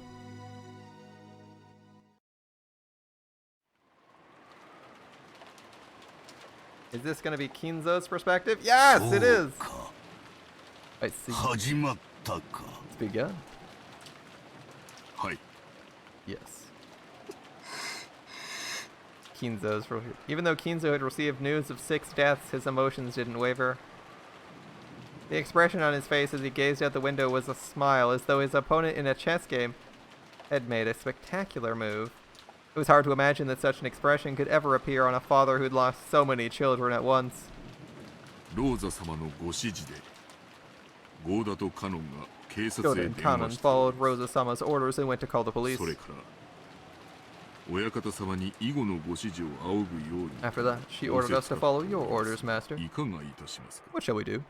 Is this gonna be Kinzo's perspective? Yes, it is! I see. 始まったか。 It's begun. はい。 Yes. Kinzo's. Even though Kinzo had received news of 6 deaths, his emotions didn't waver. The expression on his face as he gazed out the window was a smile, as though his opponent in a chess game had made a spectacular move. It was hard to imagine that such an expression could ever appear on a father who'd lost so many children at once. ローザ様のご指示でゴーダとカノンが警察 Yoda へ and 電 Kanon 話した。 followed Rosa-sama's orders and went to call the police. それから親方様に以後のご指示を仰ぐように After that, she ordered us to follow your orders, Master. いかがいたしますか。 What shall we do?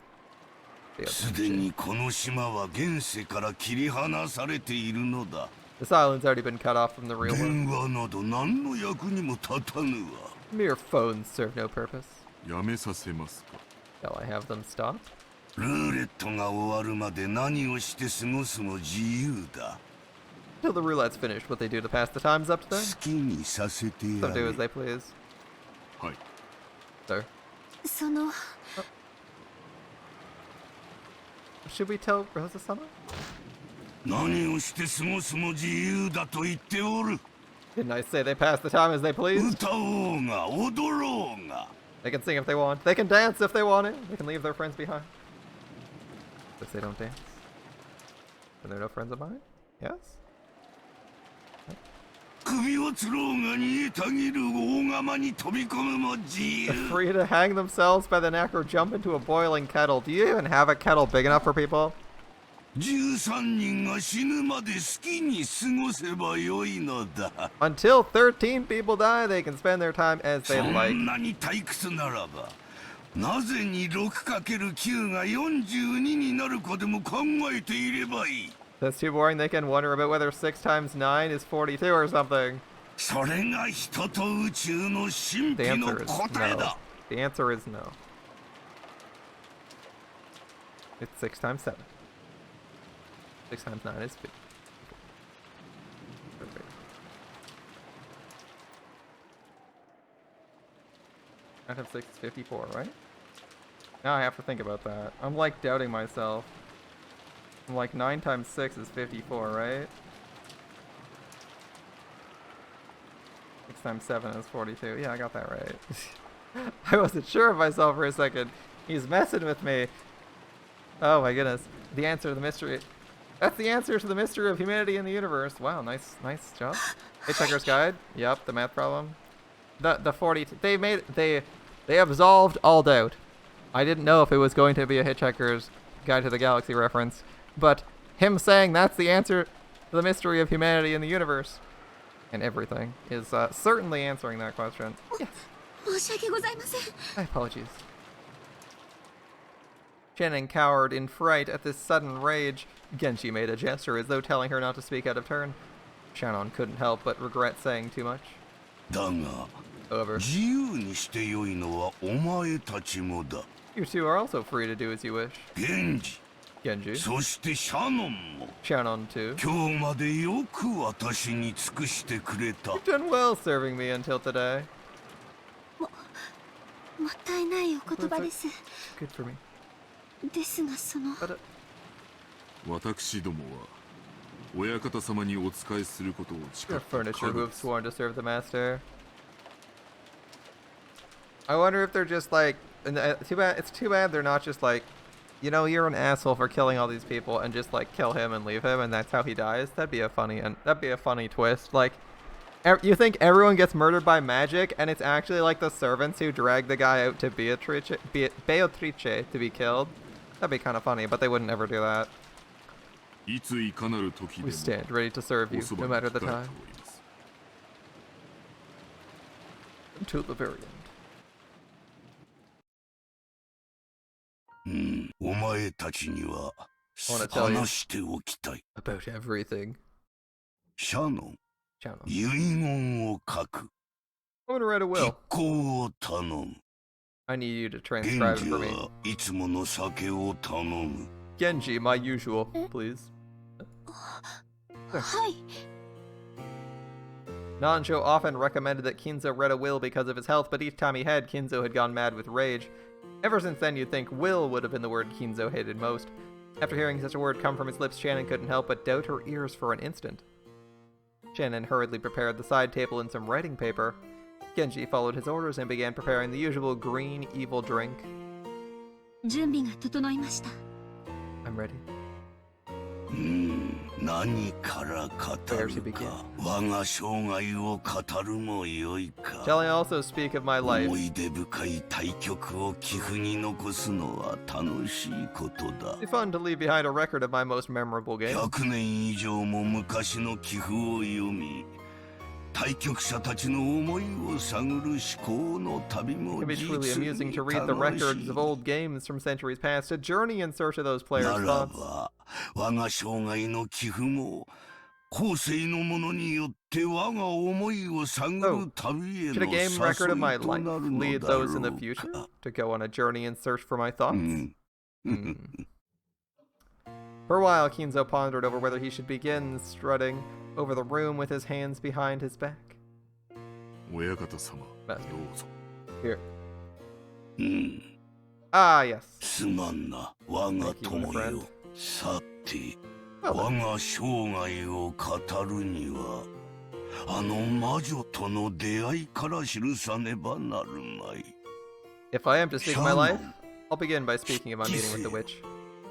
すでにこの島は現世から切り離されているのだ。 This island's already been cut off from the real world. 電話など何の役にも立たぬわ。 Mere phones serve no purpose. やめさせますか。 Shall I have them stop? ルーレットが終わるまで何をして過ごすも自由だ。 Till the roulette's finished, what they do to pass the time's up to 好 them? きにさせてや So do as れ。 they please. はい。 Sir. その Should we tell Rosa-sama? 何をして過ごすも自由だと言っておる。 Didn't I say they pass the time as they please? 歌おうが踊ろうが。 They can sing if they want. They can dance if they want it. They can leave their friends behind. If they don't dance. Then they're no friends of mine? Yes? 首をつろうが煮えたぎる大釜に飛び込むも自 They're 由。 free to hang themselves by the neck or jump into a boiling kettle. Do you even have a kettle big enough for people? 13人が死ぬまで好きに過ごせばよいのだ。 Until 13 people die, they can spend their time as そ they like. んなに退屈ならば、なぜに 6×9 が42になるかでも考えていればいい。 That's too boring. They can wonder about whether 6 times 9 is 42 or something. それが人と宇宙の神 The 秘の answer is 答え no. だ。 The answer is no. It's 6 times 7. 6 times 9 is 50. Perfect. Out of 6 is 54, right? Now I have to think about that. I'm like doubting myself. I'm like 9 times 6 is 54, right? 6 times 7 is 42. Yeah, I got that right. I wasn't sure of myself for a second. He's messing with me. Oh my goodness. The answer to the mystery. That's the answer to the mystery of humanity in the universe. Wow, nice job. Hitchhiker's Guide. Yep, the math problem. The 40. They absolved all doubt. I didn't know if it was going to be a Hitchhiker's Guide to the Galaxy reference, but him saying that's the answer to the mystery of humanity in the universe and everything is certainly answering that question. Yes. 申し訳ございません。 My apologies. Shannon cowered in fright at this sudden rage. Genji made a gesture as though telling her not to speak out of turn. Shannon couldn't help but regret saying too much. だが、 Shannon Over. 自由にしてよいのはお前たちもだ。 You two are also free to do as you wish. 源氏、 Genji. そしてシャノンも Shannon too. 今日までよく私に尽くしてくれた。 You've done well serving me until today. もったいないお言葉です。 Good for me. ですがその But 私どもは親方様にお仕えすることを誓 you're った furniture 家 who 具 have です。 sworn to serve the master. I wonder if they're just like, and too bad. It's too bad they're not just like, you know, you're an asshole for killing all these people, and just like kill him and leave him, and that's how he dies. That'd be a funny twist. Like, you think everyone gets murdered by magic, and it's actually like the servants who drag the guy out to Beatrice to be killed. That'd be kind of funny, but they wouldn't ever do that. いついかなる時で We も stand ready to serve お you, そ no ばに matter the 控えて time, おります。 until the very end. お前たちには wanna tell you 話しておきたい。 About everything. シャノン、 Channel. 遺言を書く。 I'm gonna write a 実 will. 行を頼む。 I need you to 源 transcribe it 氏 for me. はいつもの酒を頼む。 Genji, my usual, please. はい。 Nanjo often recommended that Kinzo read a will because of his health, but each time he had, Kinzo had gone mad with rage. Ever since then, you'd think will would have been the word Kinzo hated most. After hearing such a word come from his lips, Shannon couldn't help but doubt her ears for an instant. Shannon hurriedly prepared the side table and some writing paper. Genji followed his orders and began preparing the usual green evil drink. 準備が整いました。 I'm ready. 何から語るか。我が生涯を語るもよいか。 Shall I also speak of my life? 思い出深い対局を寄付に残すのは楽しいことだ。 It'd be fun to leave behind a record of my most memorable game. 100年以上も昔の寄付を読み、対局者たちの思いを探る思考の旅 It も can be 実 truly に amusing to read the 楽し records い of。old games from centuries past, to journey in search of those players' なら thoughts. ば、我が生涯の寄付も、後世の者によって我が思いを探る旅へ Should の a game record of my 誘いと life なるの lead だ those in the ろう future か。 to go on a journey in search for my thoughts? うん For a while, Kinzo pondered over whether he should begin strutting over the room with his hands behind his back. 親方様、どうぞ。 Here. うん Ah, yes. すまんな、我が Thank you, my 友 friend. よ。さて、 Well, 我が生涯を語るには、あの魔女との出会いから記さねばなるまい。 if I am to speak of my life, Shannon. I'll begin by speaking of my meeting with the witch.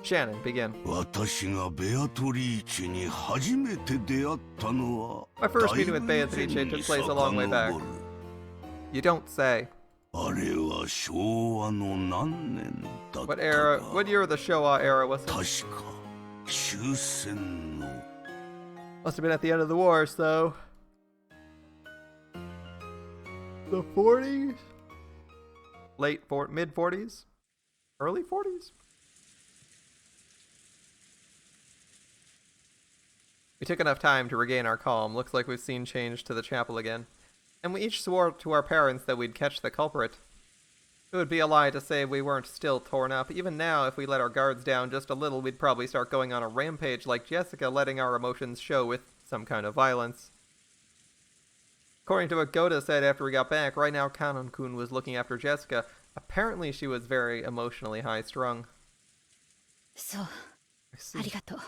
Shannon, begin. 私がベアトリーチェに初めて出会ったのは、 My first meeting with だい Beatrice ぶ以前 took に place a long way back. 遡る You don't say. あれは昭和の何年だった What か。 era? What year of the Showa era was it? 確か終戦の Must have been at the end of the war, so. The 40s? Mid 40s? Early 40s? We took enough time to regain our calm. Looks like we've seen change to the chapel again. And we each swore to our parents that we'd catch the culprit. It would be a lie to say we weren't still torn up. Even now, if we let our guards down just a little, we'd probably start going on a rampage like Jessica, letting our emotions show with some kind of violence. According to what Goda said after we got back, right now Kanon-kun was looking after Jessica. Apparently she was very emotionally high-strung. そう、 I see. ありがとう。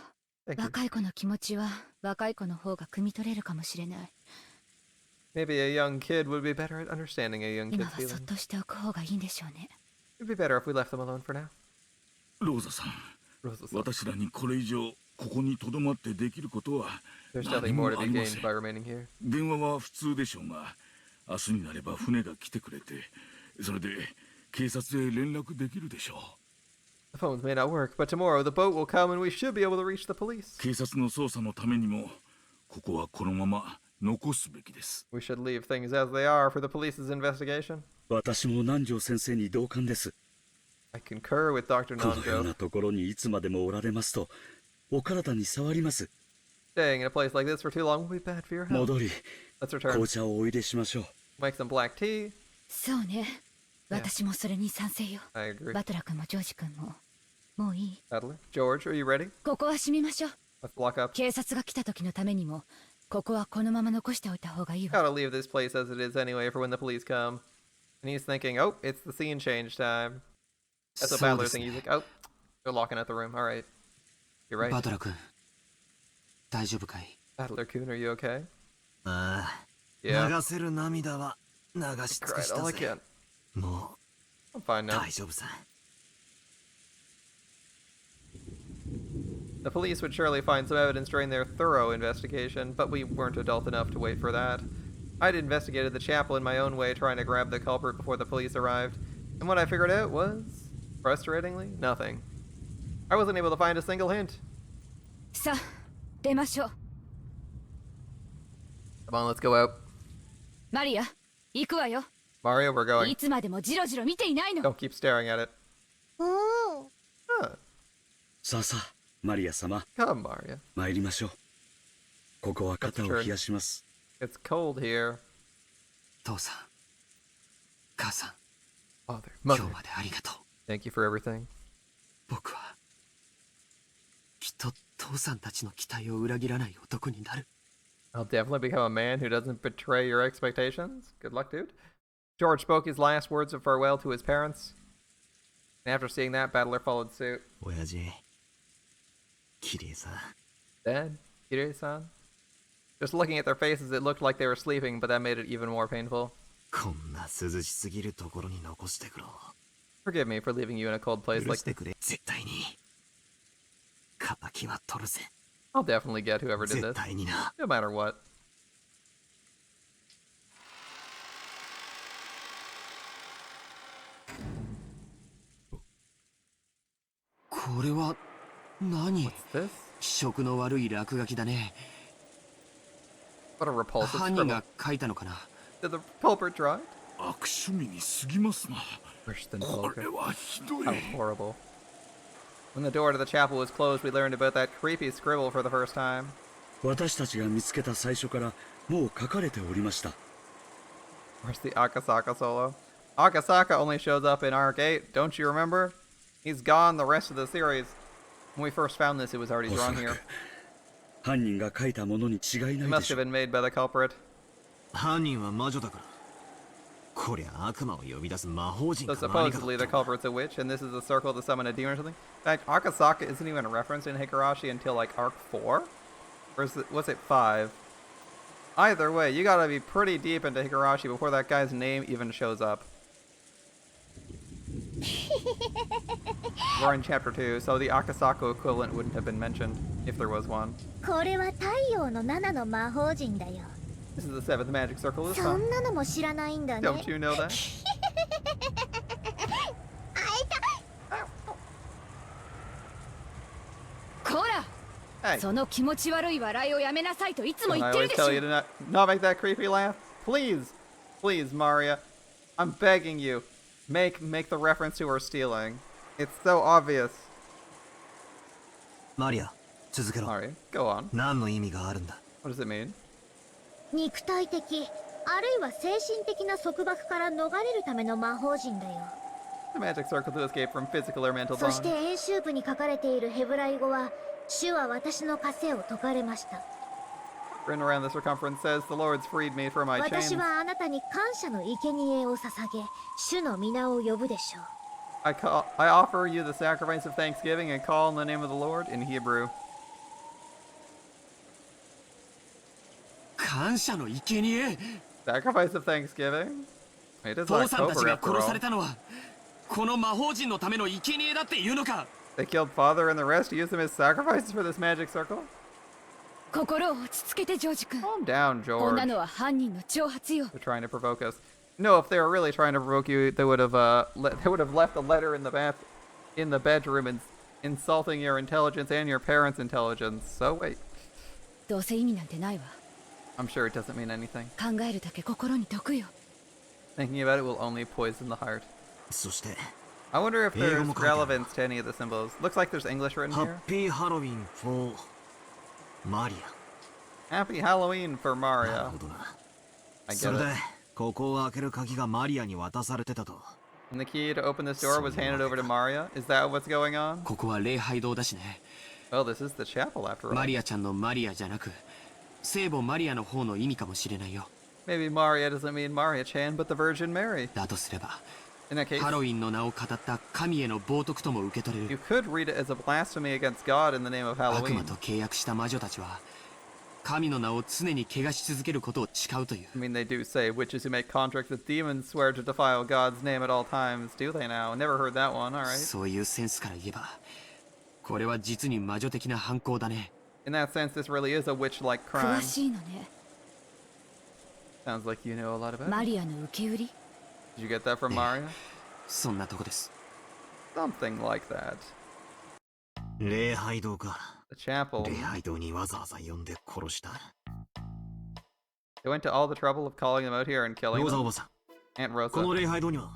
Thank you. 若い子の気持ちは若い子の方が汲み取れるかもしれない。 Maybe a young kid would be better at understanding a young 今 kid's はそっ feelings. としておく方がいいんでしょうね。 It'd be better if we left them alone for now. ローザさん、 Rosa-san. 私らにこれ以上ここに留まってできることは There's 何 nothing も more to あ be りま gained せん。 by remaining here. 電話は普通でしょうが、明日になれば船が来てくれて、それで警察へ連絡できるでしょう。 The phones may not work, but tomorrow the boat will come and we should be able to reach the police. 警察の捜査のためにも、ここはこのまま残すべきです。 We should leave things as they are for the police's investigation. 私も南條先生に同感です。 I concur with Dr. このよう Nanjo. なところにいつまでもおられますと、お体に触ります。 Staying in a place like this for too long will be bad for your health. 戻り、 Let's 紅 return. 茶をお入れしましょう。Make some black tea. そうね。私もそれに賛成よ。 I agree. バトラー君もジョージ君も。もういい？ Battler. George, are you ready? ここは閉めましょう。 Let's block up. 警察が来た時のためにも、ここはこのまま残しておいた方がいいわ。 Gotta leave this place as it is anyway for when the police come. And he's thinking, oh, it's the scene change time. That's what Battler's thinking. He's like, oh, they're locking out the room. All right. You're right. バトラー君、大丈夫かい？ Battler-kun, are you okay? ああ、 Yeah. 流せる涙は流し尽くし Cried た all I ぜ。 can. も I'm fine う now. 大丈夫さ。The police would surely find some evidence during their thorough investigation, but we weren't adult enough to wait for that. I'd investigated the chapel in my own way, trying to grab the culprit before the police arrived, and what I figured out was, frustratingly, nothing. I wasn't able to find a single hint. さあ、出ましょう。 Come on, let's go out. マリア、行くわよ。 Mario, we're い going. つまでもジロジロ見ていないの。 Don't keep staring at it. おお。 Huh. さあさあ、マリア様、 Come, Mario. 参りましょう。ここは肩を冷やします。 It's cold here. 父さん、母さん、 Father, 今 Mother, 日までありがとう。 thank you for everything. 僕はきっと父さんたちの期待を裏切らない男になる。 I'll definitely become a man who doesn't betray your expectations. Good luck, dude. George spoke his last words of farewell to his parents. And after seeing that, Battler followed suit. 親父、綺麗さ。 Dad, Kirei-san. Just looking at their faces, it looked like they were sleeping, but that made it even more painful. こんな涼しすぎるところに残してくろ。 Forgive me for leaving you in a cold place 許 like してくれ。絶対に。敵は取るぜ。 I'll definitely get whoever did 絶 this, 対にな。 no matter what. これは何？ What's this? 気色の悪い落書きだね。 What a repulsive 犯人 scribble. が書いたのかな？ Did the culprit draw it? 悪趣味に過ぎますな。 Worse than こ vulgar. れはひどい。 How horrible. When the door to the chapel was closed, we learned about that creepy scribble for the first time. 私たちが見つけた最初からもう書かれておりました。 Where's the Akasaka solo? Akasaka only shows up in Arc 8, don't you remember? He's gone the rest of the series. When we first found this, it was already おそ drawn ら here. く犯人が書いたものに違い It ないで must し have ょう。 been made by the culprit. 犯人は魔女だから。こりゃ悪魔を呼び出す魔法陣 So か何かだ supposedly っ the たの。 culprit's a witch, and this is a circle to summon a demon or something. In fact, Akasaka isn't even referenced in Higurashi until like Arc 4? Or is it, was it 5? Either way, you gotta be pretty deep into Higurashi before that guy's name even shows up. We're in chapter 2, so the Akasaka equivalent wouldn't have been mentioned, if there was one. これは太陽の7の魔法陣だよ。 This is the 7th magic circle this そ time. んなのも知らないんだね。 Don't you know that? こら、 Hey, その気持ち悪い笑いをやめなさいといつも don't 言 I ってる always でしょ。 tell you to not make that creepy laugh? Please, please, Maria. I'm begging you. Make the reference to her stealing. It's so obvious. マリア、続けろ。 Maria, go on. 何の意味があるんだ。 What does it mean? 肉体的、あるいは精神的な束縛から逃れるための魔法陣だよ。 The magic circle to escape from physical or mental そして bonds. 演習部に書かれているヘブライ語は、主は私の枷を解かれました。 Written around the circumference says, "The Lord's freed me from my 私 chains." はあなたに感謝の生贄を捧げ、主の皆を呼ぶでしょう。I offer you the sacrifice of thanksgiving and call in the name of the Lord in Hebrew. 感謝の生贄。 Sacrifice of thanksgiving? It is 父さんたち October が after 殺さ all. れたのはこの魔法陣のための生贄だっていうのか？ They killed father and the rest, used them as sacrifices for this magic circle? 心を落ち着けてジョージ君。 Calm down, こん George. なのは犯人の挑発よ。 They're trying to provoke us. No, if they were really trying to provoke you, they would have left a letter in the bedroom and insulting your intelligence and your parents' intelligence. So wait, どうせ意味なんてないわ。 I'm sure it doesn't mean anything. 考えるだけ心に毒よ。 Thinking about it will only poison the heart. そして、 I wonder if 英語 there's も書いてある。 relevance to any of the symbols. Looks like there's English written ハ here. ッピーハロウィン for マリア。 Happy Halloween for なる Maria. ほどな。 I そ get れ it. で、ここを開ける鍵がマリアに渡されてたと。And the key to open this door was handed over to Maria? Is that what's going on? ここは礼拝堂だしね。Well, this is the chapel after all. マリアちゃんのマリアじゃなく、聖母マリアの方の意味かもしれないよ。Maybe Maria doesn't mean Maria-chan, but the Virgin Mary. だとすれば、 In that case, ハロウィンの名を語った神への冒涜とも受け取れ you る。 could read it as a blasphemy against God in the name of 悪魔 Halloween. と契約した魔女たちは、神の名を常に汚し続けることを誓うという。I mean, they do say witches who make contracts with demons swear to defile God's name at all times, do they now? Never heard that one, alright. そういうセンスから言えば、これは実に魔女的な犯行だね。In that sense, this really is a witch-like 詳 crime. しいのね。 Sounds like you know a lot about マ it. リアの受け売り Did you get that from Maria? そんなとこです。 Something like that. 礼拝堂か。 The chapel. 礼拝堂にわざわざ呼んで殺した。 They went to all the trouble of calling them out here and killing ローザお them. ばさん、 Aunt この Rosa. 礼拝堂には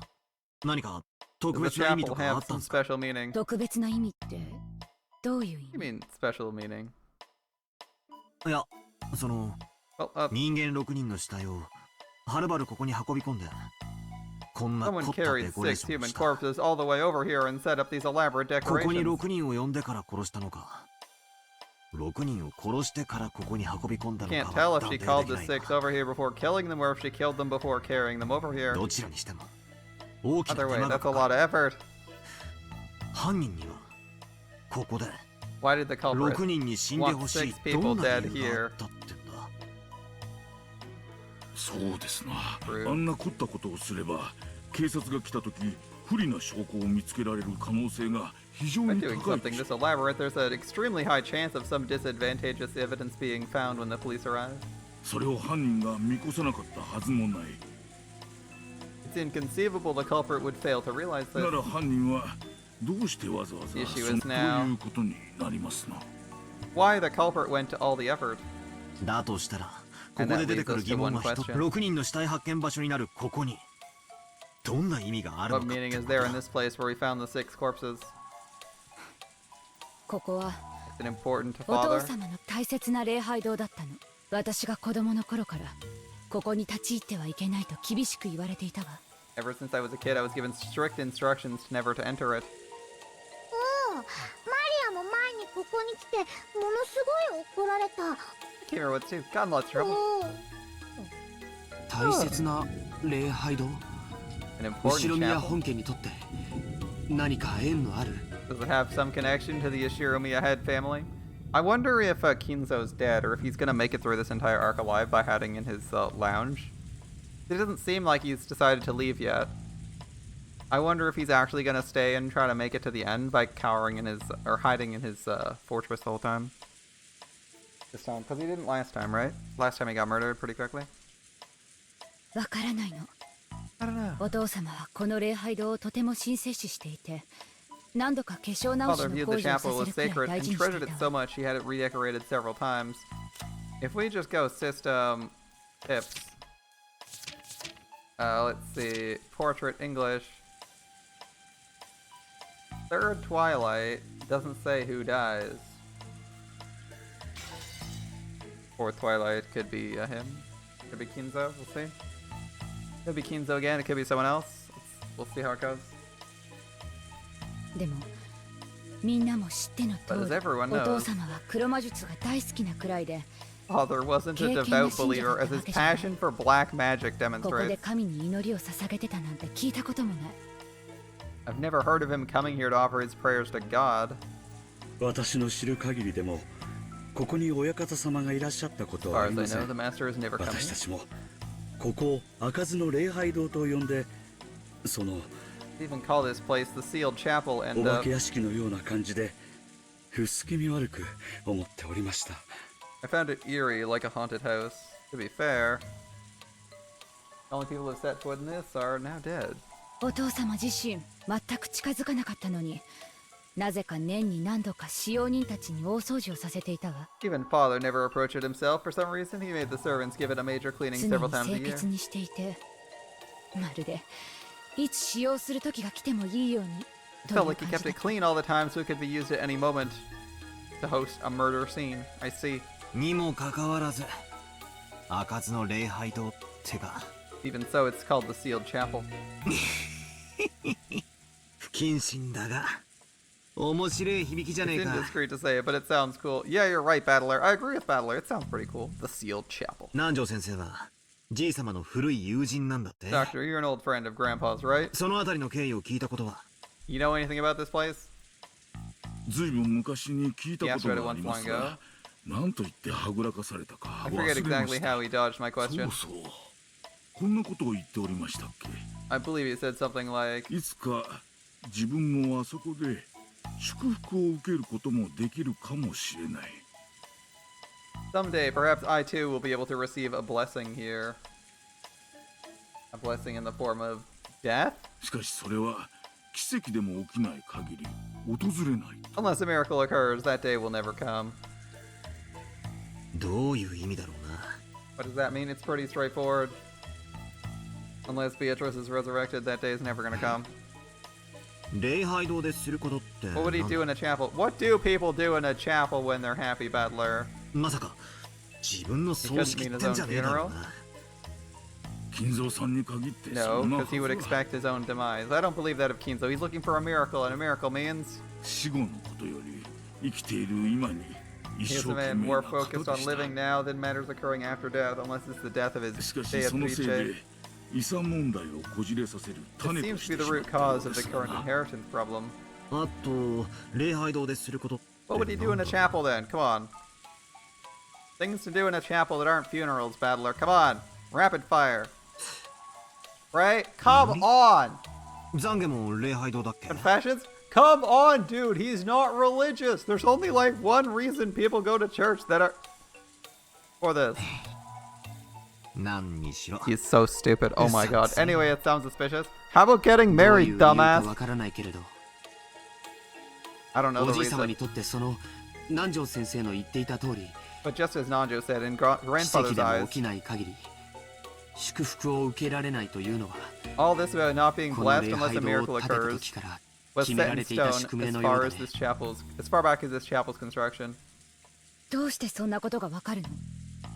何か特 Does 別 the な意味 chapel とかあ have ったん some ですか？ special meaning? 特別な意味ってどういう意 You 味？ mean special meaning? いや、その Well, 人間6人の死体をはるばるここに運び込んで、こんな凝 someone ったデ carried コレー 6ションを human した corpses all the way over here and set up these elaborate ここに decorations. 6人を呼んでから殺したのか、6人を殺してからここに運び込んだの Can't か tell は if 断 she 定 called で the きない six が、 over here before killing them or if she killed them before carrying them over here. どちらにしても大きな Either 手 way, 間が that's か a か lot る。 of effort. 犯人にはここで Why did the culprit 6人に死んで want ほし 6い people どんな dead 理由があ here? ったってんだ。そうですな。 True. あんな凝ったことをすれば警察が来た時不利な証拠を見つけられる可能性が非常 By に doing 高い something でし this ょう。 elaborate, there's an extremely high chance of some disadvantageous evidence being found when the police arrive. それを犯人が見越さなかったはずもない。 It's inconceivable the culprit would fail to realize な this. ら犯人はどうしてわざわざ The issue そ is う now- いうことになりますな。 Why the culprit went to all the effort. だとしたら、ここで出てくる疑問は一つ、6人の死体発見場所になるここにどんな意味があるの What かっ meaning て is こと there だ in this place where we found the 6 corpses? ここは It's an important to お父 father. 様の大切な礼拝堂だったの。私が子供の頃からここに立ち入ってはいけないと厳しく言われていたわ。 Ever since I was a kid, I was given strict instructions to never to enter it. マリアも前にここに来てものすごい怒られた。 I came here once too. Got in a lot of trouble. 大切な礼拝堂？ An 後 important 宮 chapel. 本家にとって何か縁のある？ Does it have some connection to the Ishiromiya head family? I wonder if Kinzo's dead, or if he's gonna make it through this entire arc alive by hiding in his lounge. It doesn't seem like he's decided to leave yet. I wonder if he's actually gonna stay and try to make it to the end by cowering in his, or hiding in his fortress the whole time. This time, because he didn't last time, right? Last time he got murdered pretty quickly. わからないの。 I don't know. お父様はこの礼拝堂をとても神聖視していて、何度か化粧直し Father の viewed 工 the 事をさ chapel せ as るくら sacred い大 and 事に treasured して it い so たわ。 much he had it redecorated several times. If we just go system tips, let's see, portrait English. Third Twilight doesn't say who dies. Fourth Twilight could be him. Could be Kinzo. We'll see. Could be Kinzo again. It could be someone else. We'll see how it goes. でもみんなも知っての But 通 as り、 everyone お父 knows, 様は黒魔術が大好きなくらいで、 Father wasn't a devout believer, as his passion for black magic ここで demonstrates. 神に祈りを捧げてたなんて聞いたこともない。 I've never heard of him coming here to offer his prayers to God. 私の知る限りでもここに親方様がいらっしゃったこ As とはあ far り as I ませ know, ん。 the master has never come 私た here. ちもここを開かずの礼拝堂と呼んで、その They even call this place the sealed chapel, お and 化け屋敷のような感じで薄気味悪く思っておりました。 I found it eerie, like a haunted house. To be fair, the only people who have set foot in this are now dead. お父様自身全く近づかなかったのに、なぜか年に何度か使用人たちに大掃除をさせていたわ。 Even Father never approached it himself. For some reason, he made the servants give it a major cleaning 常 several に times a 清 year. 潔にしていて、まるでいつ使用する時が来てもいいように It とい felt う like he 感じ kept だ it clean all the time so it could be used at any moment to host a murder scene. I see. にもかかわらず開かずの礼拝堂ってか。Even so, it's called the Sealed Chapel. 不謹慎だが面白い響きじゃねえ It's か indiscreet to say it, but it sounds cool. Yeah, you're right, Battler. I agree with Battler. It sounds pretty cool. The Sealed Chapel. 南條先生はじい様の古い友人なんだって Doctor, you're an old friend of Grandpa's, right? そのあたりの経緯を聞いたことは You know anything about this place? ずいぶん昔に聞いたこと He asked があります about it once long が、なんと言ってはぐらかされたか I 忘れ forget ま exactly した。 how he dodged my そ question. うそう。こんなことを言っておりましたっ I believe he said something like, け。いつか自分もあそこで祝福を受けることもできるかもしれない。 someday, perhaps I too will be able to receive a blessing here. A blessing in the form of death? しかしそれは奇跡でも起きない限り訪れない。 Unless a miracle occurs, that day will never come. どういう意味だろうな What does that mean? It's pretty straightforward. Unless Beatrice is resurrected, that day is never gonna come. 礼拝堂ですることって What would he do in a chapel? What do people do in a chapel when they're happy, Battler? まさか自分の He 葬 couldn't 式 mean っ his てん own じゃねえだろう funeral? な 金蔵さんに限ってそ No, んなは because he ず would は expect his own demise. I don't believe that of Kinzo. He's looking for a miracle, and a miracle means 死後のことより生きている今に he 一 is 生 a 懸 man 命 more な方 focused で on した living now than matters occurring after death, unless it's the death of his しかしそのせいで Beatrice. 遺産問題をこじれさせる It 種と seems し to be て the しまっ root たよ cause う of で the す current が inheritance problem. あと礼拝堂ですることって What would he do in a chapel then? Come on. Things to do in a chapel that aren't funerals, Battler. Come on. Rapid fire. Right? Come on! 懺悔も礼拝堂だっけ Confessions? Come on, dude. He's not religious. There's only like one reason people go to church that are... For this. 何にしろ He's so stupid. Oh my god. Anyway, it sounds suspicious. How about getting married, どういう理由か dumbass? わからないけれど I don't know お the じい様 reason. にとってその南條先生の言っていた通り But just as Nanjo said, in 奇跡 grandfather's でも eyes, 起きない限り祝福を受けられないというのは all this about not being この blessed 礼 unless 拝 a 堂を miracle 建てた occurs 時から was 決め set ら in れていた stone 宿命 as のよう far だ as ね this chapel's, as far back as this chapel's construction. どうしてそんなことがわかるの？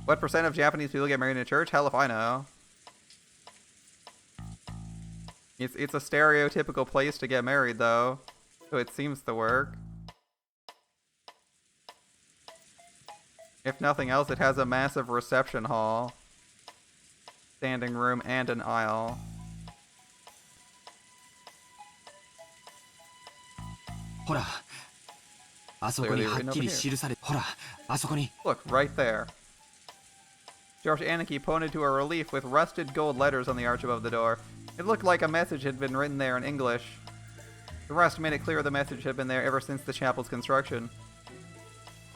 What percent of Japanese people get married in a church? Hell if I know. It's a stereotypical place to get married, though, so it seems to work. If nothing else, it has a massive reception hall, standing room, and an aisle. ほらあそこにはっきり記されほらあそこに Look, right there. George Aniki pointed to a relief with rusted gold letters on the arch above the door. It looked like a message had been written there in English. The rust made it clear the message had been there ever since the chapel's construction.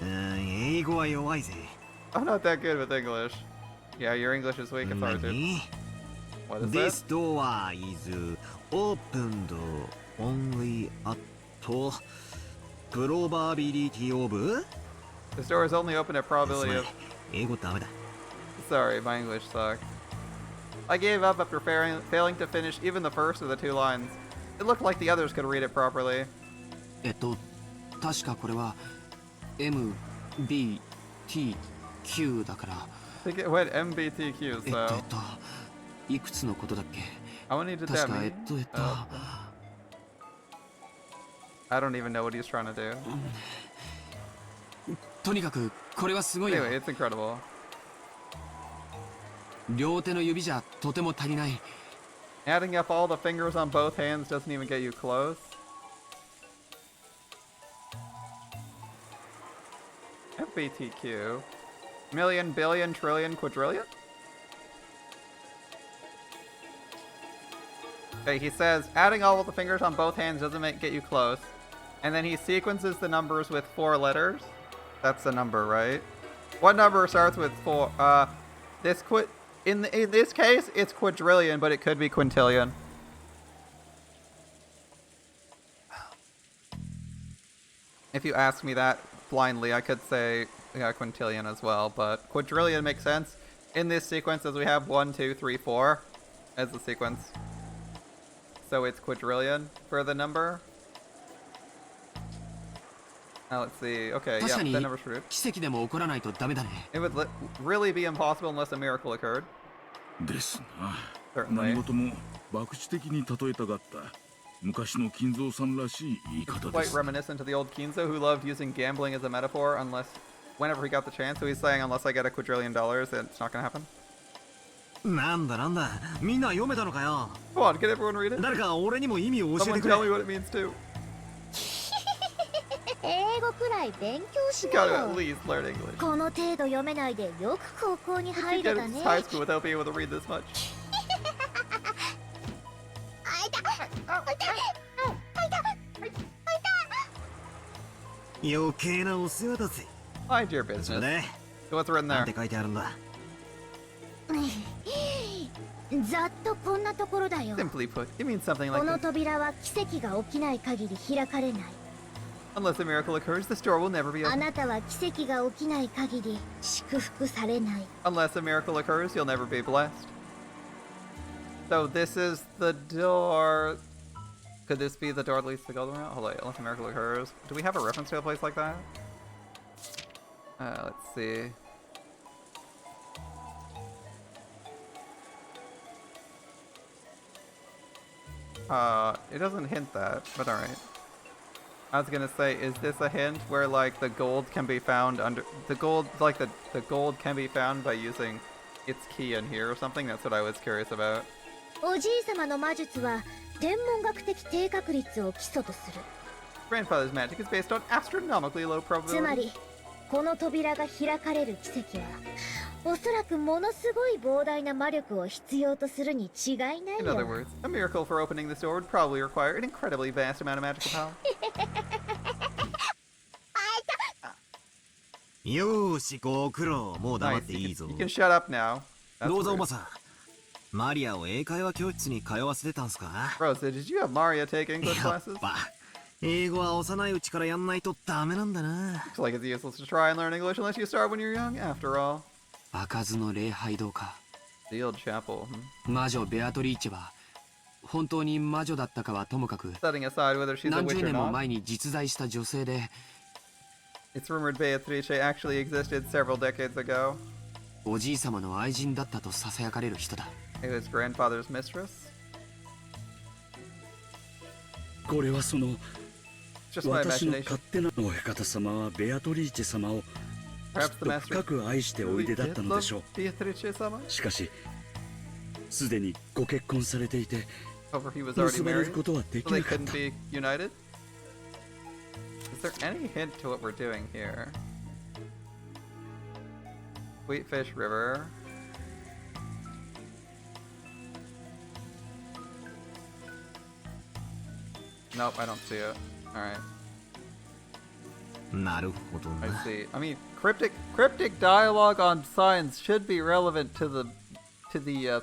英語は弱いぜ I'm not that good with English. Yeah, your English is weak. It's hard to. 何 What is This this? door is opened only at probability of This door is only open at probability of. 英語ダメだ Sorry, my English sucks. I gave up after failing to finish even the first of the two lines. It looked like the others could read it properly. 確かこれは MBTQ だから I think it went MBTQ, so. いくつのことだっけ How many did 確 that か mean? Oh. I don't even know what he's trying to do. とにかくこれはすごいよ Anyway, it's incredible. 両手の指じゃとても足りない Adding up all the fingers on both hands doesn't even get you close. MBTQ. Million, billion, trillion, quadrillion? Okay, he says, adding all of the fingers on both hands doesn't get you close. And then he sequences the numbers with 4 letters. That's the number, right? What number starts with 4? In this case, it's quadrillion, but it could be quintillion. If you ask me that blindly, I could say quintillion as well, but quadrillion makes sense in this sequence as we have 1, 2, 3, 4 as the sequence. So it's quadrillion for the number. Now let's see. Okay, 確 yeah, かに that number's true. 奇跡でも起こらないとダメだね It would really be impossible unless a miracle occurred. ですな。何 Certainly. 事も博打的に例えたがった昔の金蔵さんらしい言い方で Quite す。 reminiscent of the old Kinzo who loved using gambling as a metaphor whenever he got the chance. So he's saying, unless I get $1 quadrillion, it's not gonna happen. なんだみんな読めたのかよ。 Come on, can everyone read it? 誰か俺にも意味を教え Someone てく tell me れ。 what it means too. 英語くらい勉強し You な gotta よ at least learn English. この程度読めないでよく高校に You 入 get れた into ね high school without being able to read this much. 余計なお世話だぜ。 Mind your そ business. れで So what's written なん there? て書いてあるんだ。ざっとこんなところだよ Simply put, it means something こ like の this. 扉は奇跡が起きない限り開かれない Unless a miracle occurs, this door will never be あ open. なたは奇跡が起きない限り祝福されない Unless a miracle occurs, you'll never be blessed. So this is the door. Could this be the door that leads to the golden route? Hold on, unless a miracle occurs. Do we have a reference to a place like that? Let's see. It doesn't hint that, but alright. I was gonna say, is this a hint where like the gold can be found under the gold, like the gold can be found by using its key in here or something? That's what I was curious about. おじいさまの魔術は天文学的低確率を基礎とする Grandfather's magic is based on astronomically low つま probability. りこの扉が開かれる奇跡はおそらくものすごい膨大な魔力を必要とするに違いない In other よ words, a miracle for opening this door would probably require an incredibly vast amount of magical power. よーしご苦労。もう黙っ Nice. ていいぞ You can shut up now. That's ローザお rude. ばさん、マリアを英会話教室に通わせてたんすか。 Rosa, did you have Maria take English やっ classes? ぱ英語は幼いうちからやんないとダメなんだな。 Looks like it's useless to try and learn English unless you start when you're young, after all. 開かずの礼拝堂か。 Sealed chapel. 魔女ベアトリーチェは本当に魔女だったかはともかく Setting aside whether she's a 何 witch 十 or 年も not, 前に実在した女性で it's rumored Beatrice actually existed several decades ago. おじい様の愛人だったとささやかれる人だ。 It was grandfather's mistress. これはその Just my 私の imagination. 勝手な親方様はベアトリーチェ様をきっ Perhaps the と master 深く愛しておいでだったのでしょ Beatrice-sama? う。しかしすでにご結婚されていて However, he was already 結ばれ married, ることはで so き they なかっ couldn't た。 be united? Is there any hint to what we're doing here? Sweetfish River. Nope, I don't see it. Alright, なるほど I な。 see. I mean, cryptic dialogue on signs should be relevant to the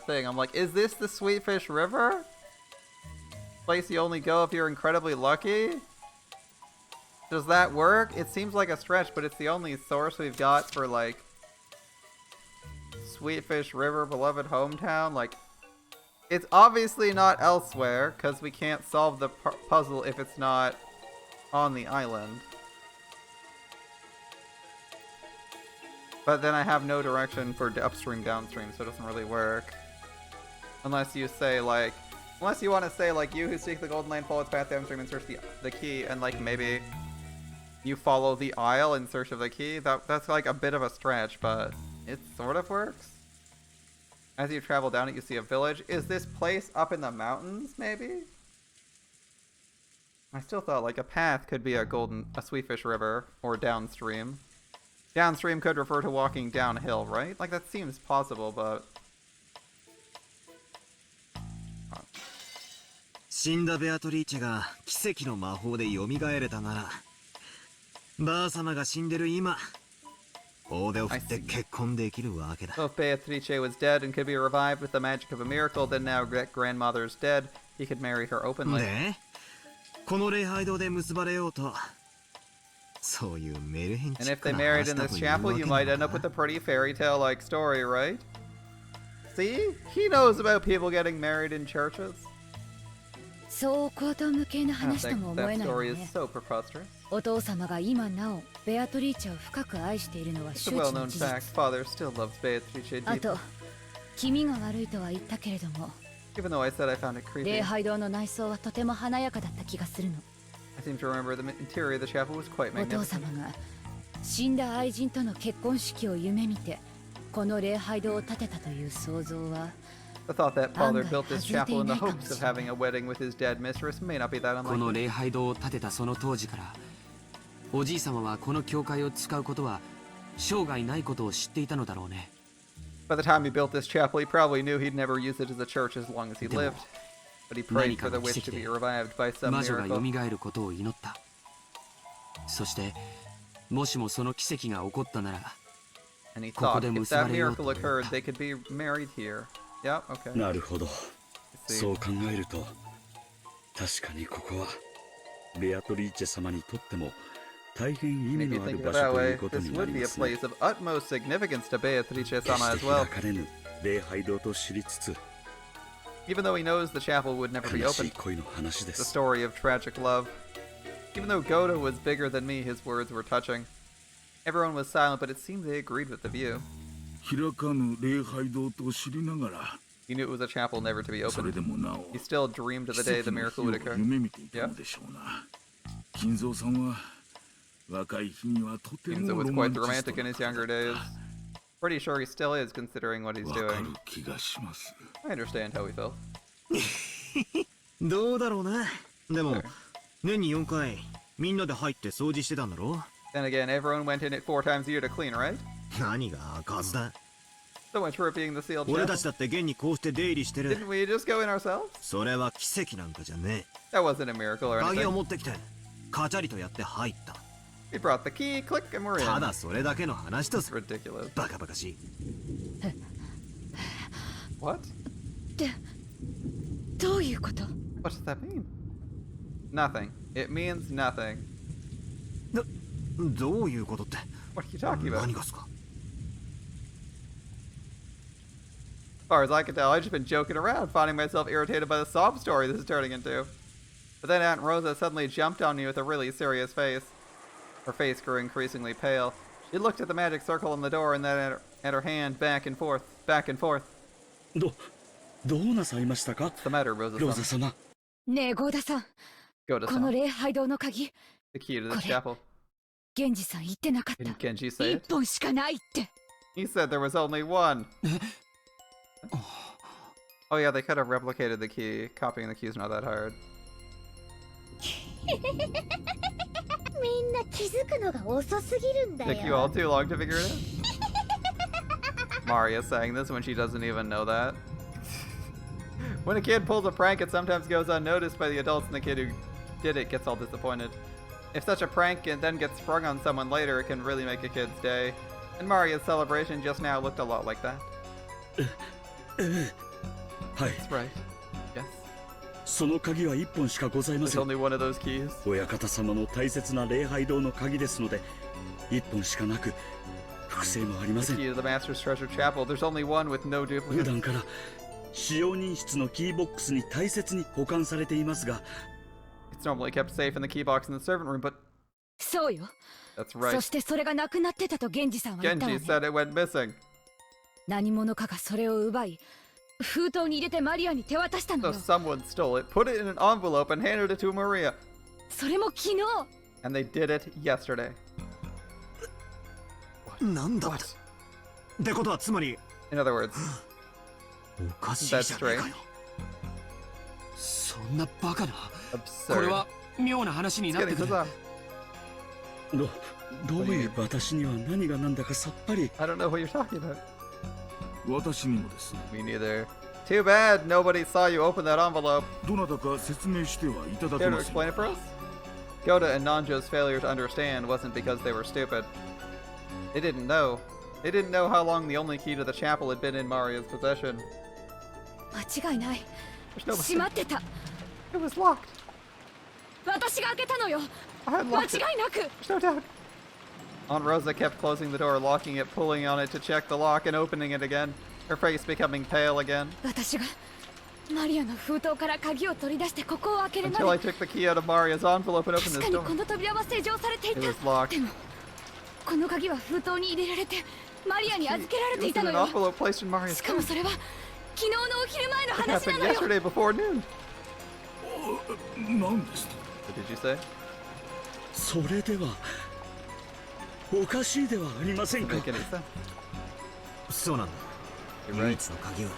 thing. I'm like, is this the Sweetfish River? Place you only go if you're incredibly lucky? Does that work? It seems like a stretch, but it's the only source we've got for like Sweetfish River, beloved hometown. Like, it's obviously not elsewhere because we can't solve the puzzle if it's not on the island. But then I have no direction for upstream, downstream, so it doesn't really work. Unless you say like, unless you want to say like, you who seek the golden land follow its path downstream and search the key, and like maybe you follow the isle in search of the key. That's like a bit of a stretch, but it sort of works. As you travel down it, you see a village. Is this place up in the mountains, maybe? I still thought like a path could be a Sweetfish River, or downstream. Downstream could refer to walking downhill, right? Like that seems possible, but... 死んだベアトリーチェが奇跡の魔法で蘇れたなら、ばあ様が死んでる今、大手を振って結婚できるわけだ。 So if Beatrice was dead and could be revived with the magic of a miracle, then now grandmother's dead, he could marry her openly. で、この礼拝堂で結ばれようと、そういうメルヘンチ And ッ if ク they な married 話 in だ this というわ chapel, け you な might の end up か with a pretty fairy tale-like story, right? See? He knows about people getting married in churches. そう高等無形な I don't 話と think も思え that ないわ story is ね。 so preposterous. お父様が今なおベアトリーチェを深く愛しているのは It's 周 a 知の well-known 事 fact. 実。 Father still loves Beatrice あ deeply. と気味が悪いとは言ったけれども、 Even though I said I found it 礼 creepy, 拝堂の内装はとても華やかだった気がするの。 I seem to remember the interior of the chapel was quite お父 magnificent. 様が死んだ愛人との結婚式を夢見てこの礼拝堂を建てたという想像は、 The thought that father built this Angai chapel in the hazarding hopes of having a wedding with his dead mistress may not be that この unlikely. 礼拝堂を建てたその当時から、おじい様はこの教会を使うことは生涯ないことを知っていたのだろうね。 By the time he built this chapel, he probably knew he'd never use it as a church as long as he lived. But he prayed for the witch to be revived by some 魔女が miracle. 蘇ることを祈った。そしてもしもその奇跡が起こったなら、 And he ここ thought で if 結ば that れようと miracle 思っ occurred, た。 they could be married here. Yeah, okay. なるほど。 See. そう考えると確かにここはベアトリーチェ様にとっても大変意 And 味 if you のある think 場 of it 所 that とい way, うこと this にな would り be a ますね。 place of utmost significance to Beatrice 決 sama して as well. 開かれぬ礼拝堂と知りつつ、 Even though he knows the chapel would never be 悲しい opened, 恋の話で the す。 story of tragic love. Even though Goda was bigger than me, his words were touching. Everyone was silent, but it seemed they agreed with the view. 開かぬ礼拝堂と知りながら、 He knew it was a chapel never to be それ opened. でもなお He still dreamed of the day 奇 the 跡の miracle 日 would を occur. 夢見ていたのでしょうな。金蔵さんは若い日にはとて Seems it も was ロマ quite ンチスト romantic in な his 方 younger だ days. った。 Pretty sure he still is, considering what he's わか doing. る気がします。 I understand how he felt. どうだろうな。でも年に4回みんなで入って掃除してたんだろ。 Then again, everyone went in it 4 times a year to clean, right? 何が数だ。 So much for it being the sealed 俺 chapel. たちだって現にこうして出入りしてる。 Didn't we just go in ourselves? それは奇跡なんかじゃね That wasn't a miracle え。 or 鍵を anything. 持ってきてカチャリとやって入った。 We brought the key, click, and we're た in. だそれだけの話と It's する。 ridiculous. バカバカしい。 What? どういうこと？ What does that mean? Nothing. It means nothing. どういうことって。 What are you talking about? 何がすか。 As far as I can tell, I've just been joking around, finding myself irritated by the sob story this is turning into. But then Aunt Rosa suddenly jumped on me with a really serious face. Her face grew increasingly pale. She looked at the magic circle on the door and then at her hand back and forth, back and forth. どうなさいましたか、 What's the matter, ロー Rosa-sama? ザ様。ねえゴーダさん、この Goda-sama. 礼拝堂の鍵、 The key to こ this れ chapel. 源氏さん言ってなかった。 Didn't Genji say 一 it? 本しかないって。 He said there was only one. Oh yeah, they could have replicated the key. Copying the key is not that hard. みんな気づくのが遅すぎるんだ Took you all よ。 too long to figure it out? Maria saying this when she doesn't even know that. When a kid pulls a prank, it sometimes goes unnoticed by the adults, and the kid who did it gets all disappointed. If such a prank then gets sprung on someone later, it can really make a kid's day. And Maria's celebration just now looked a lot like that. はい。 That's right. Yes. その鍵は一本しかございま There's せん。 only one of those keys. 親方様の大切な礼拝堂の鍵ですので、一本しかなく、複製もありま The せん。 key to the Master's Treasure Chapel. There's only one with no 普 duplicate. 段から使用人室のキーボックスに大切に保管されていますが、 It's normally kept safe in the key box in the servant room, but そうよ。 that's そ right. してそれがなくなってたと源氏さんは言ったわ Genji ね。 said it went missing. 何者かがそれを奪い、封筒に入れてマリアに手渡したの So よ。 someone stole it, put it in an envelope, and handed it to Maria. それも昨日。 And they did it yesterday. なんだ What? ってことはつまり In other words, おかしいじゃねえかよ。そんなバカな。 absurd. これは妙な話に It's なって getting く this る。 up. どういう私には何が何だかさっぱり。 I don't know what you're talking about. 私にもです。 Me neither. Too bad nobody saw you open that envelope. どなたか説明してはいただけ Care to ます explain it for us? Goda and Nanjo's failure to understand wasn't because they were stupid. They didn't know. They didn't know how long the only key to the chapel had been in Maria's possession. 間違いない。 There's no 閉ま mistake. ってた。 It was locked. 私が開けたのよ。 I had 間 locked it. 違いなく。 There's no doubt. Aunt Rosa kept closing the door, locking it, pulling on it to check the lock, and opening it again. Her face becoming pale again. 私がマリアの封筒から鍵を取り出してここを開けるま Until I で。 took the key out of Maria's envelope and opened 確 this かに door. この扉は施錠されてい It た。 was locked. でもこの鍵は封筒に入れられてマリアに預けられてい It た was の in an よ。 envelope placed in Maria's しかも room. それは昨日のお昼前の It 話な happened のよ。 yesterday before noon. 何ですと What did you say? それではおかしいではありません Doesn't か。 make any sense. そうなんだ。 You're 唯 right. 一の鍵は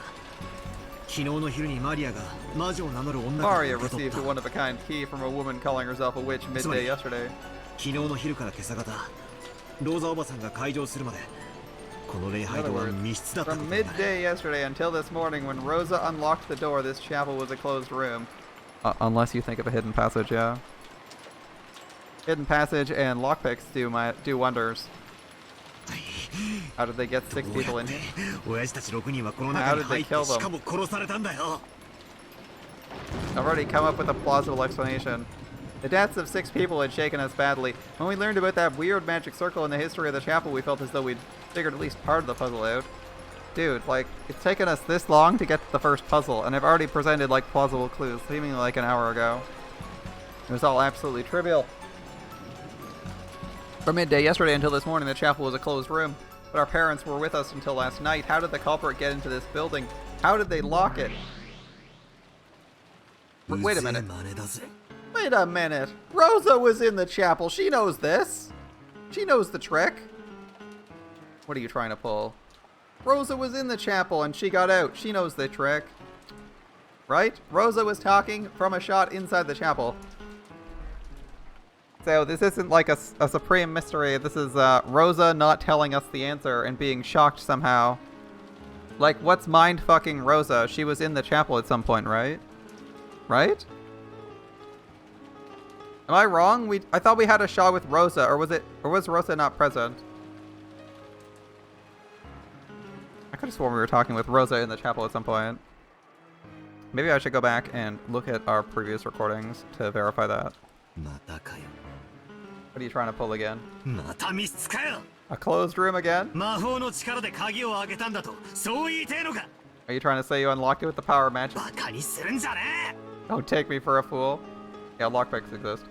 昨日の昼にマリアが魔女を名乗る女から Maria 受け取っ received た a one-of-a-kind key from a woman calling herself a witch midday yesterday. 昨日の昼から今朝方ローザおばさんが開場するまでこの礼拝堂は密室だったこ From とになる。 midday yesterday until this morning when Rosa unlocked the door, this chapel was a closed room. Unless you think of a hidden passage, yeah. Hidden passage and lockpicks do wonders. How did they get 6 people in here? 親父たち6人はこの中に入ってしかも殺されたんだよ。 I've already come up with a plausible explanation. The deaths of 6 people had shaken us badly. When we learned about that weird magic circle in the history of the chapel, we felt as though we'd figured at least part of the puzzle out. Dude, like, it's taken us this long to get to the first puzzle, and I've already presented, like, plausible clues, seemingly like an hour ago. It was all absolutely trivial. From midday yesterday until this morning, the chapel was a closed room, but our parents were with us until last night. How did the culprit get into this building? How did they lock it? Wait a minute. Wait a minute. Rosa was in the chapel. She knows this. She knows the trick. What are you trying to pull? Rosa was in the chapel and she got out. She knows the trick. Right? Rosa was talking from a shot inside the chapel. So this isn't like a supreme mystery. This is Rosa not telling us the answer and being shocked somehow. Like, what's mind-fucking Rosa? She was in the chapel at some point, right? Right? Am I wrong? I thought we had a shot with Rosa, or was Rosa not present? I could have sworn we were talking with Rosa in the chapel at some point. Maybe I should go back and look at our previous recordings to verify that. What are you trying to pull again? A closed room again? Are you trying to say you unlocked it with the power of magic? Don't take me for a fool. Yeah, lockpicks exist.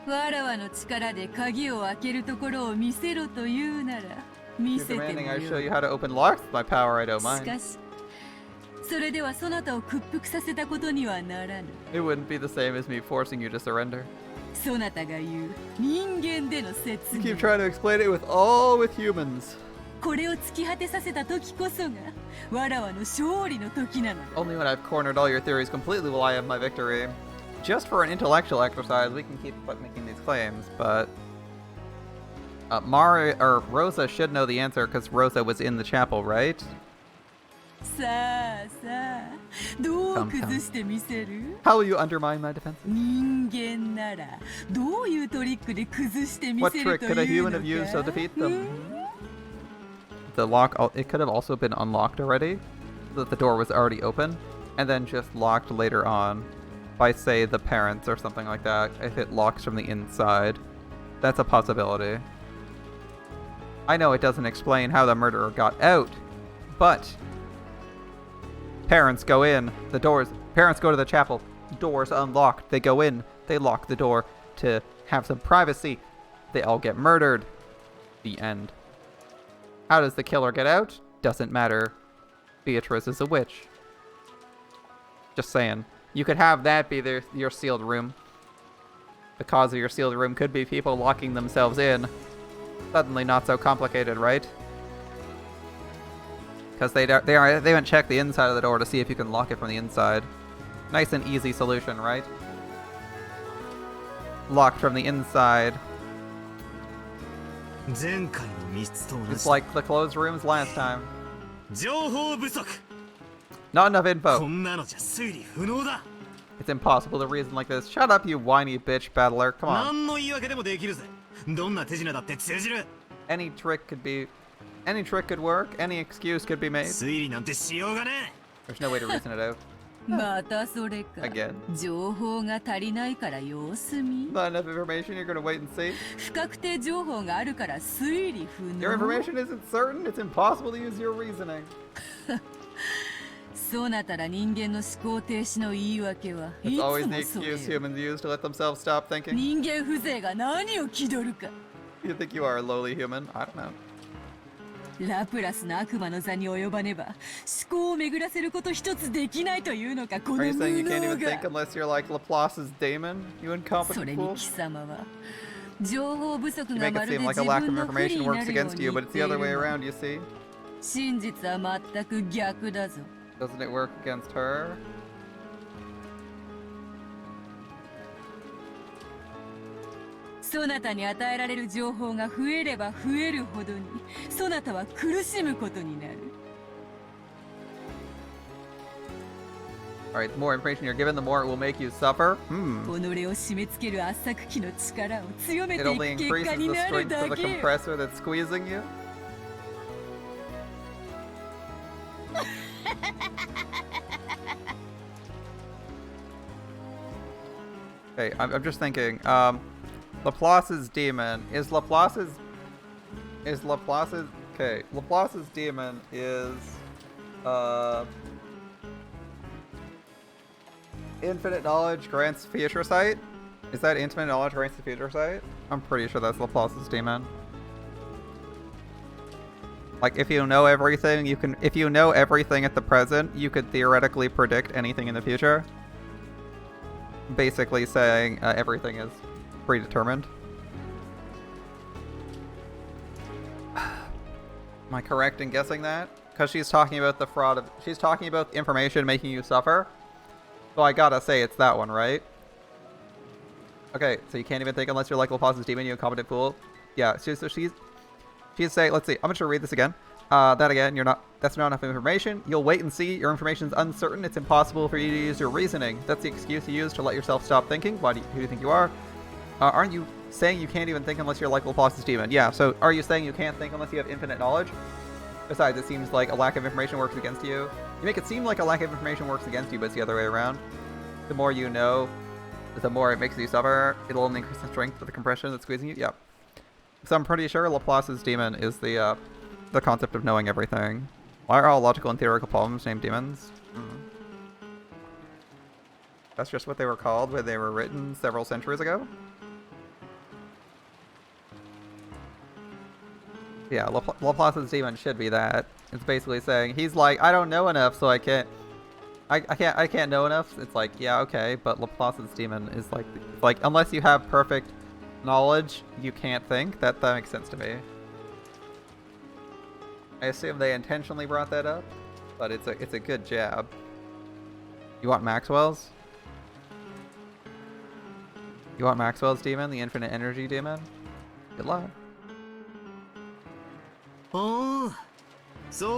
わらわの力で鍵を開けるところを見せろというなら見 You're せても demanding よ I い。 show you how to open locks with my power, I don't し mind. かしそれではそなたを屈服させたことにはならぬ。 It wouldn't be the same as me forcing you to surrender. そなたが言う人間での説 You 明 keep trying to explain it with humans. これを突き果てさせた時こそがわらわの勝利の時なのだ。 Only when I've cornered all your theories completely will I have my victory. Just for an intellectual exercise, we can keep making these claims, but Rosa should know the answer because Rosa was in the chapel, right? さあさあどう崩してみせる？ How will you undermine my defense? 人間ならどういうトリックで崩してみ What せ trick ると could a いう human の have used to か？ defeat them? The lock, it could have also been unlocked already, so that the door was already open, and then just locked later on by, say, the parents or something like that, if it locks from the inside. That's a possibility. I know it doesn't explain how the murderer got out, but parents go in, parents go to the chapel, doors unlocked, they go in, they lock the door to have some privacy, they all get murdered. The end. How does the killer get out? Doesn't matter. Beatrice is a witch. Just saying. You could have that be your sealed room. The cause of your sealed room could be people locking themselves in. Suddenly not so complicated, right? Because they haven't checked the inside of the door to see if you can lock it from the inside. Nice and easy solution, right? Locked from the inside. It's like the closed rooms last time. Not enough info. It's impossible to reason like this. Shut up, you whiny bitch battler. Come on. Any trick could work. Any excuse could be made. There's no way to reason it out. またそれか。 Again. 情報が足りないから様子見。 Not enough information, you're gonna wait and see. 不確定情報があるから推理不 Your 能。 information isn't certain, it's impossible to use your reasoning. そなたら人間の思考停止の言い訳はいつ It's も always the それ excuse よ。 humans use to let themselves stop thinking. 人間風情が何を気取るか。You think you are a lowly human? I don't know. ラプラスの悪魔の座に及ばねば思考を巡らせること一つできないというのかこの Are 無 you saying you can't 能 even think が unless you're like Laplace's daemon? You そ incompetent れに fool? 貴様は情報不足 You が make ま it るで seem like 自 a lack of 分の不利 information にな works るよう against に you, 言 but っ it's て the い other る way が around, you see? 真実は全く逆だぞ Doesn't it work against her? そなたに与えられる情報が増えれば増えるほどにそなたは苦しむことになる Alright, the more information you're given, the more it will make you suffer. 己を締め付ける圧搾機の力を強め It ていく only 結果 increases に the なる strength だ of the けよ compressor that's squeezing you. Okay, I'm just thinking, Laplace's demon, okay, Laplace's demon is, infinite knowledge grants future sight? Is that infinite knowledge grants the future sight? I'm pretty sure that's Laplace's demon. Like, if you know everything, if you know everything at the present, you could theoretically predict anything in the future. Basically saying everything is predetermined. Am I correct in guessing that? Because she's talking about the fraud of... She's talking about information making you suffer. So I gotta say it's that one, right? Okay, so you can't even think unless you're like Laplace's demon, you incompetent fool. Yeah, so she's saying... Let's see, I'm gonna read this again. That again, that's not enough information. You'll wait and see. Your information's uncertain. It's impossible for you to use your reasoning. That's the excuse you use to let yourself stop thinking. Who do you think you are? Aren't you saying you can't even think unless you're like Laplace's demon? Yeah, so are you saying you can't think unless you have infinite knowledge? Besides, it seems like a lack of information works against you. You make it seem like a lack of information works against you, but it's the other way around. The more you know, the more it makes you suffer. It'll only increase the strength of the compression that's squeezing you. Yep. So I'm pretty sure Laplace's demon is the concept of knowing everything. Why are all logical and theoretical problems named demons? That's just what they were called when they were written several centuries ago? Yeah, Laplace's demon should be that. It's basically saying, he's like, I don't know enough, so I can't know enough. It's like, yeah, okay, but Laplace's demon is like, unless you have perfect knowledge, you can't think. That makes sense to me. I assume they intentionally brought that up, but it's a good jab. You want Maxwell's? You want Maxwell's demon, the infinite energy demon? Good luck. Oh,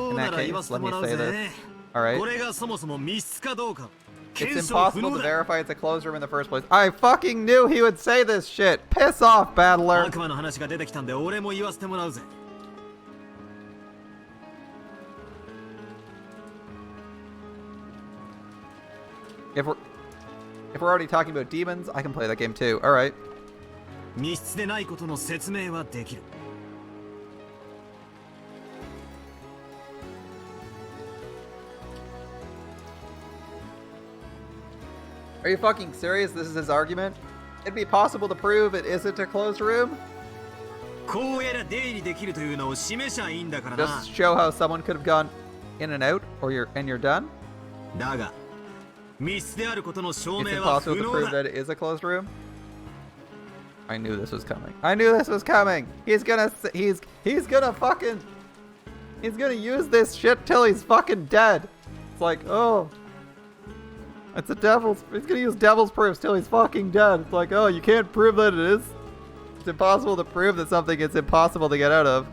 In that case, let me say this. Alright. It's impossible to verify it's a closed room in the first place. I fucking knew he would say this shit! Piss off, Battler! If we're already talking about demons, I can play that game too. Alright. Are you fucking serious? This is his argument? It'd be possible to prove it isn't a closed room? Just show how someone could have gone in and out, or you're done? It's impossible to prove that it is a closed room? I knew this was coming. I knew this was coming! He's gonna use this shit till he's fucking dead! It's like, oh... He's gonna use devil's proofs till he's fucking dead. It's like, oh, you can't prove that it is. It's impossible to prove that something is impossible to get out of.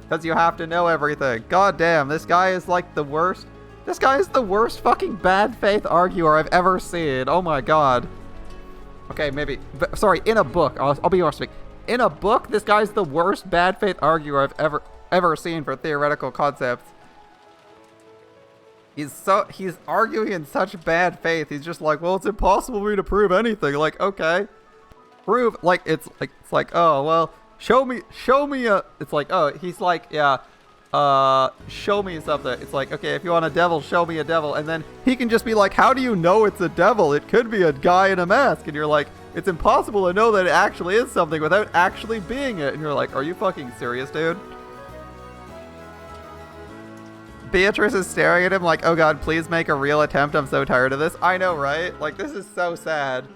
Because you have to know everything. God damn, this guy is like the worst. This guy is the worst fucking bad faith arguer I've ever seen. Oh my god. Okay, maybe. Sorry, in a book. I'll be more specific. In a book, this guy's the worst bad faith arguer I've ever seen for theoretical concepts. He's arguing in such bad faith. He's just like, well, it's impossible for me to prove anything. Like, okay, prove. Like, it's like, oh, well, show me it's like, oh, he's like, yeah, show me something. It's like, okay, if you want a devil, show me a devil. And then he can just be like, how do you know it's a devil? It could be a guy in a mask. And you're like, It's impossible to know that it actually is something without actually being it. And you're like, are you fucking serious, dude? Beatrice is staring at him like, oh god, please make a real attempt. I'm so tired of this. I know, right? Like, this is so sad.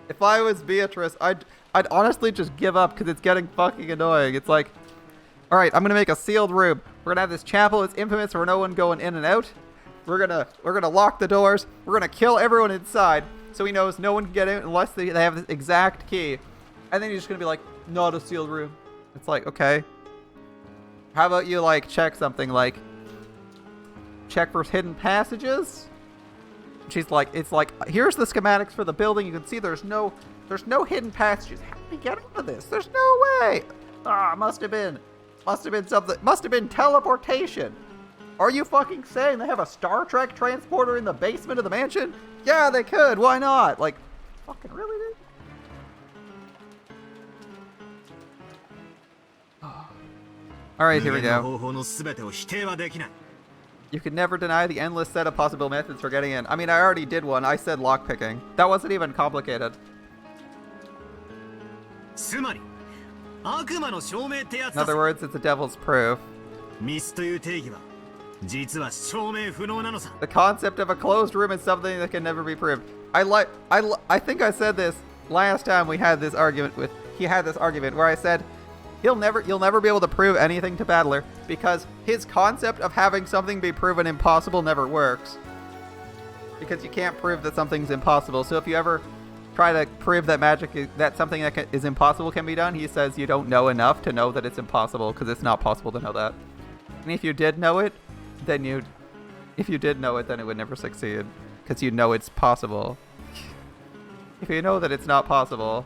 If I was Beatrice, I'd honestly just give up because it's getting fucking annoying. It's like, all right, I'm gonna make a sealed room. We're gonna have this chapel. It's infamous for no one going in and out. We're gonna lock the doors. We're gonna kill everyone inside, so he knows no one can get in unless they have this exact key. And then he's just gonna be like, not a sealed room. It's like, okay. How about you like check something like, check for hidden passages? She's like, it's like, here's the schematics for the building. You can see there's no hidden passages. How did we get into this? There's no way. Ah, must have been something. Must have been teleportation. Are you fucking saying they have a Star Trek transporter in the basement of the mansion? Yeah, they could. Why not? Like, fucking really, dude? Alright, here we go. You can never deny the endless set of possible methods for getting in. I mean, I already did one. I said lockpicking. That wasn't even complicated. In other words, it's the devil's proof. The concept of a closed room is something that can never be proved. I think I said this last time we had this argument with, he had this argument where I said, you'll never be able to prove anything to Battler because his concept of having something be proven impossible never works. Because you can't prove that something's impossible. So if you ever try to prove that that something that is impossible can be done, he says you don't know enough to know that it's impossible because it's not possible to know that. And if you did know it, then it would never succeed because you know it's possible. If you know that it's not possible,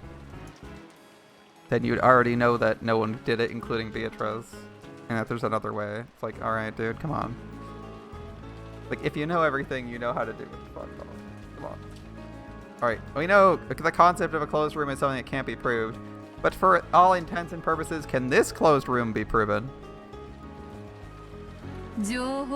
then you'd already know that no one did it, including Beatrice. And that there's another way. It's like, alright, dude, come on. Like, if you know everything, you know how to do it. Fuck off. Come on. Alright, we know the concept of a closed room is something that can't be proved. But for all intents and purposes, can this closed room be proven? So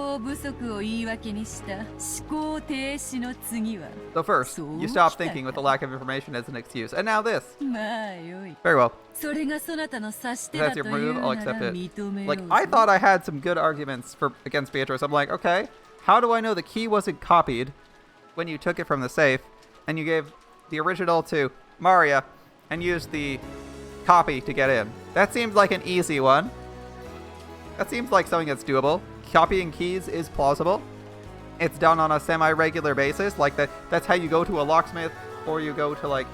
first, you stop thinking with the lack of information as an excuse. And now this. Very well. If that's your move, I'll accept it. Like, I thought I had some good arguments against Beatrice. I'm like, okay, how do I know the key wasn't copied when you took it from the safe and you gave the original to Maria and used the copy to get in? That seems like an easy one. That seems like something that's doable. Copying keys is plausible. It's done on a semi-regular basis. Like that's how you go to a locksmith, or you go to like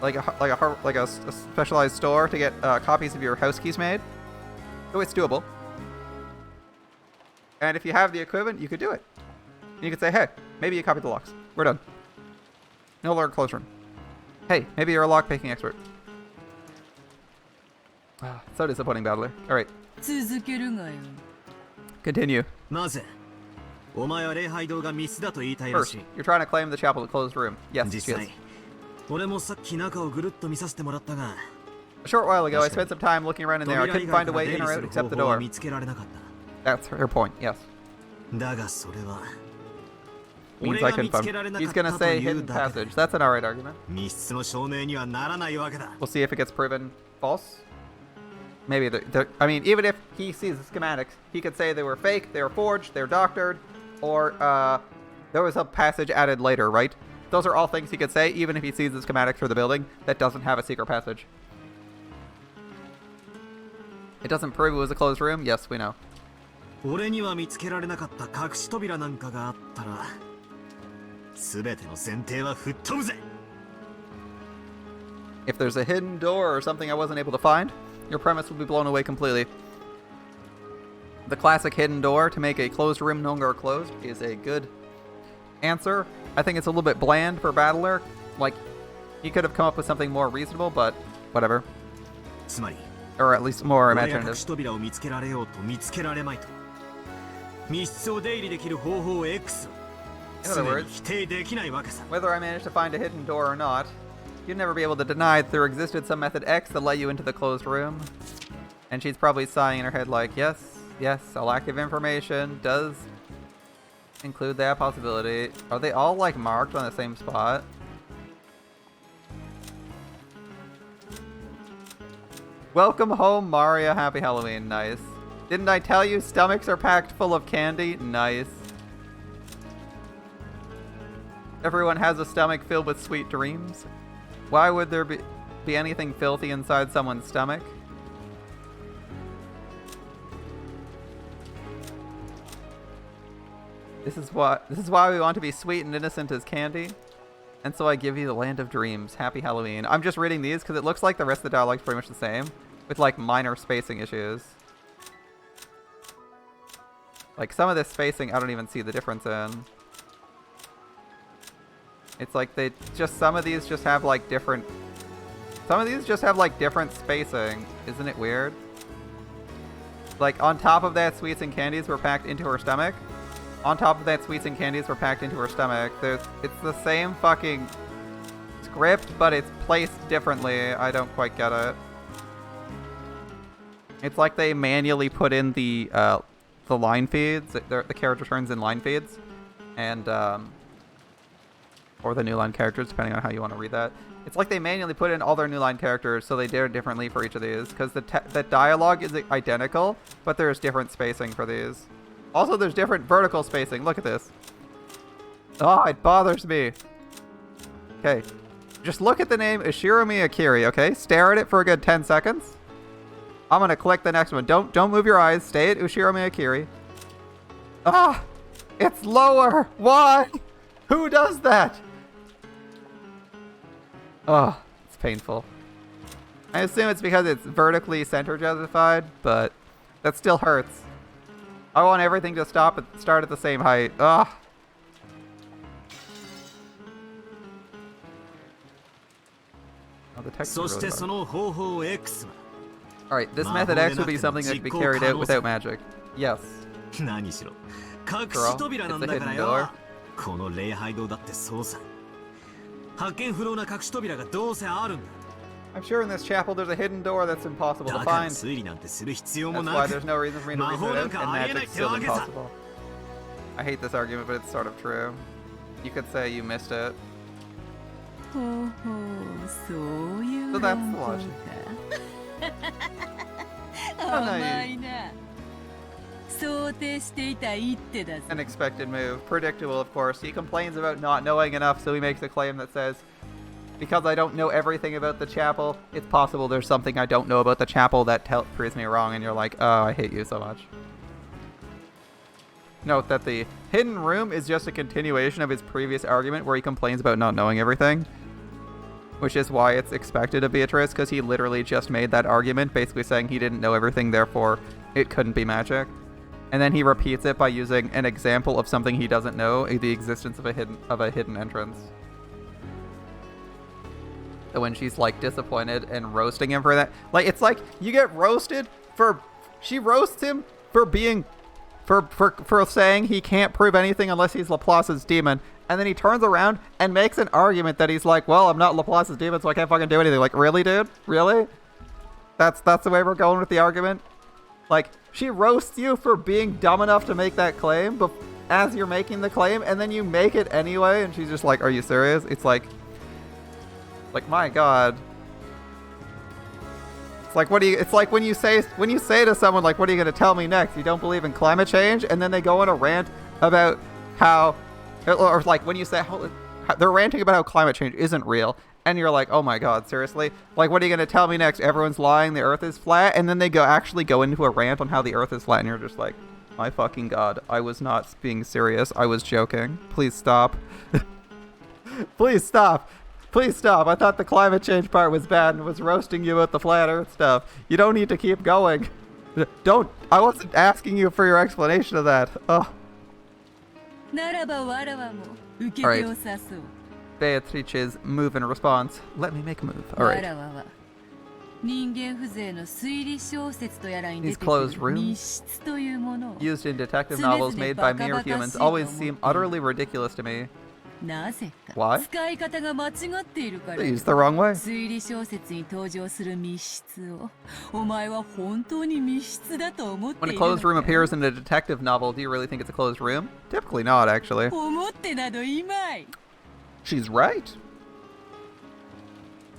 a specialized store to get copies of your house keys made. So it's doable. And if you have the equipment, you could do it. And you could say, hey, maybe you copied the locks. We're done. No longer close room. Hey, maybe you're a lockpicking expert. So disappointing, Battler. All right. Continue. First, you're trying to claim the chapel is a closed room. Yes, she is. A short while ago, I spent some time looking around in there. I couldn't find a way in or out except the door. That's her point, yes. Means I couldn't find. He's gonna say hidden passage. That's an alright argument. We'll see if it gets proven false. Maybe I mean, even if he sees the schematics, he could say they were fake, they were forged, they're doctored, or there was a passage added later, right? Those are all things he could say, even if he sees the schematics for the building that doesn't have a secret passage. It doesn't prove it was a closed room? Yes, we know. If there's a hidden door or something I wasn't able to find, your premise will be blown away completely. The classic hidden door to make a closed room no longer closed is a good answer. I think it's a little bit bland for Battler. Like, he could have come up with something more reasonable, but whatever. Or at least more imaginative. In other words, whether I managed to find a hidden door or not, you'd never be able to deny that there existed some method X that let you into the closed room. And she's probably sighing in her head like, yes, a lack of information does include that possibility. Are they all like marked on the same spot? Welcome home, Mario. Happy Halloween. Nice. Didn't I tell you stomachs are packed full of candy? Nice. Everyone has a stomach filled with sweet dreams. Why would there be anything filthy inside someone's stomach? This is why we want to be sweet and innocent as candy. And so I give you the land of dreams. Happy Halloween. I'm just reading these because it looks like the rest of the dialogue is pretty much the same, with like minor spacing issues. Like some of this spacing I don't even see the difference in. It's like some of these just have like different spacing. Isn't it weird? Like on top of that, sweets and candies were packed into her stomach. On top of that, sweets and candies were packed into her stomach. It's the same fucking script, but it's placed differently. I don't quite get it. It's like they manually put in the line feeds. The character turns in line feeds, and or the new line characters, depending on how you want to read that. It's like they manually put in all their new line characters, so they did it differently for each of these, because the dialogue is identical, but there's different spacing for these. Also, there's different vertical spacing. Look at this. Oh, it bothers me. Okay. Just look at the name Ishirumi Akiri, okay? Stare at it for a good 10 seconds. I'm going to click the next one. Don't move your eyes. Stay at Ishirumi Akiri. Ah! It's lower! Why? Who does that? Oh, it's painful. I assume it's because it's vertically center justified, but that still hurts. I want everything to start at the same height. Ugh. Oh, the text is really hard. Alright, this method X would be something that could be carried out without magic. Yes. Girl, it's a hidden door. I'm sure in this chapel there's a hidden door that's impossible to find. That's why there's no reason for me to reason it out, and magic's still impossible. I hate this argument, but it's sort of true. You could say you missed it. So that's the logic. Unexpected move. Predictable, of course. He complains about not knowing enough, so he makes a claim that says, because I don't know everything about the chapel, it's possible there's something I don't know about the chapel that proves me wrong, and you're like, oh, I hate you so much. Note that the hidden room is just a continuation of his previous argument where he complains about not knowing everything. Which is why it's expected of Beatrice, because he literally just made that argument, basically saying he didn't know everything, therefore it couldn't be magic. And then he repeats it by using an example of something he doesn't know, the existence of a hidden entrance. So when she's like disappointed and roasting him for that, like it's like you get roasted for, she roasts him for being, for saying he can't prove anything unless he's Laplace's demon, and then he turns around and makes an argument that he's like, well, I'm not Laplace's demon, so I can't fucking do anything. Like, really, dude? Really? That's the way we're going with the argument? Like, she roasts you for being dumb enough to make that claim, but as you're making the claim, and then you make it anyway, and she's just like, are you serious? It's like, my God. It's like, it's like when you say to someone, like, what are you going to tell me next? You don't believe in climate change? And then they go on a rant about how, or like when you say, they're ranting about how climate change isn't real. And you're like, oh my God, seriously? Like, what are you going to tell me next? Everyone's lying, the earth is flat? And then they actually go into a rant on how the earth is flat. And you're just like, my fucking God, I was not being serious. I was joking. Please stop. Please stop. Please stop. I thought the climate change part was bad and was roasting you about the flat earth stuff. You don't need to keep going. I wasn't asking you for your explanation of that. Oh. Alright. Beatrice's move in response. Let me make a move. Alright. These closed rooms, used in detective novels made by mere humans, always seem utterly ridiculous to me. Why? They used the wrong way. When a closed room appears in a detective novel, do you really think it's a closed room? Typically not, actually. She's right.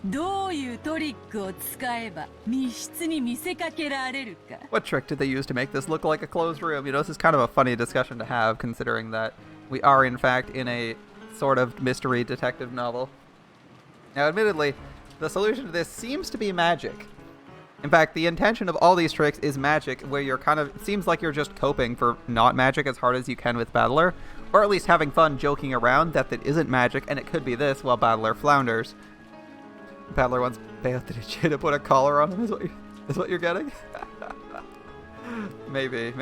どういうトリックを使えば密室に見せかけられるか。 What trick did they use to make this look like a closed room? You know, this is kind of a funny discussion to have, considering that we are, in fact, in a sort of mystery detective novel. Now, admittedly, the solution to this seems to be magic. In fact, the intention of all these tricks is magic, where you're kind of, it seems like you're just coping for not magic as hard as you can with Battler, or at least having fun joking around that isn't magic, and it could be this while Battler flounders. Battler wants Bayot to put a collar on him, is what you're getting? Maybe.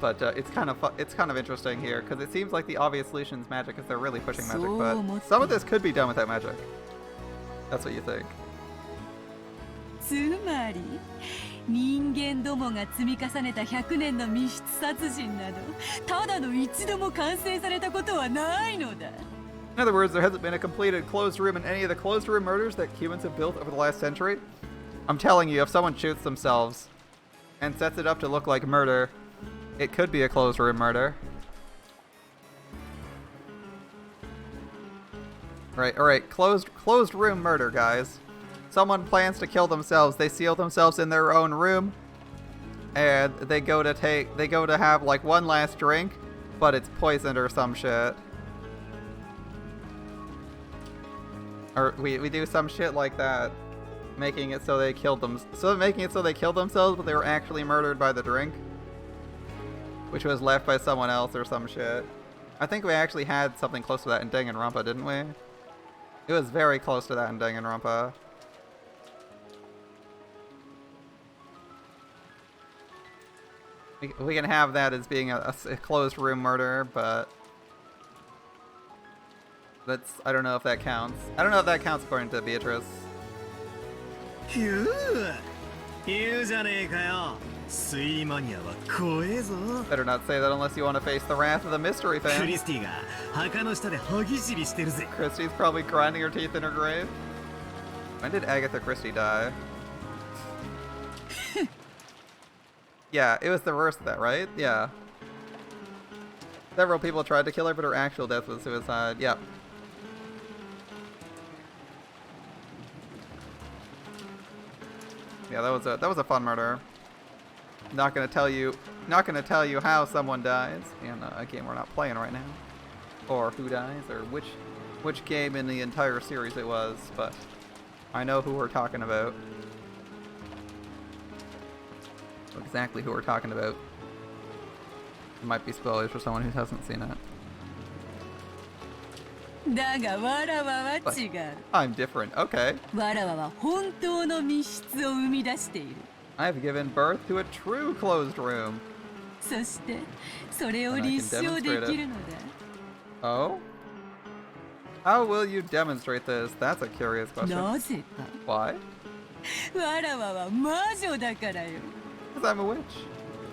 But it's kind of interesting here, because it seems like the obvious solution is magic, because they're really pushing magic, but some of this could be done without magic. That's what you think. つまり人間どもが積み重ねた100年の密室殺人などただの一度も完成されたことはないのだ。 In other words, there hasn't been a completed closed room in any of the closed room murders that humans have built over the last century. I'm telling you, if someone shoots themselves and sets it up to look like murder, it could be a closed room murder. Alright, closed room murder, guys. Someone plans to kill themselves, they seal themselves in their own room, and they go to have like one last drink, but it's poisoned or some shit. Or we do some shit like that, making it so they killed themselves, but they were actually murdered by the drink, which was left by someone else or some shit. I think we actually had something close to that in Danganronpa, didn't we? It was very close to that in Danganronpa. We can have that as being a closed room murder, but I don't know if that counts. I don't know if that counts according to Beatrice. Better not say that unless you want to face the wrath of the mystery fans. Christie's probably grinding her teeth in her grave. When did Agatha Christie die? Yeah, it was the reverse of that, right? Yeah. Several people tried to kill her, but her actual death was suicide. Yep. Yeah, that was a fun murder. Not gonna tell you how someone dies in a game we're not playing right now, or who dies, or which game in the entire series it was, but I know who we're talking about. Exactly who we're talking about. It might be spoilers for someone who hasn't seen it. But I'm different. Okay. I have given birth to a true closed room. And I can demonstrate it. Oh? How will you demonstrate this? That's a curious question. Why? Because I'm a witch.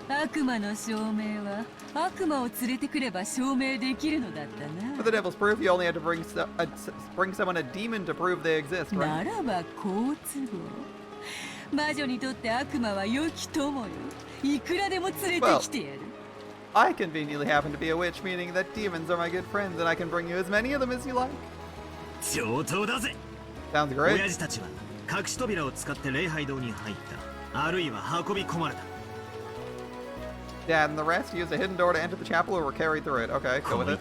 悪魔の証明は悪魔を連れてくれば証明できるのだったな。 For the devil's proof, you only had to bring someone a demon to prove they exist, right? ならば好都合。魔女にとって悪魔は良き友よ。いくらでも連れてきてやる。 I conveniently happen to be a witch, meaning that demons are my good friends, and I can bring you as many of them as you like. 上等だぜ。 Sounds great. 親父たちは隠し扉を使って礼拝堂に入った。あるいは運び込まれた。 Dad and the rest used a hidden door to enter the chapel or were carried through it. Okay, go with it.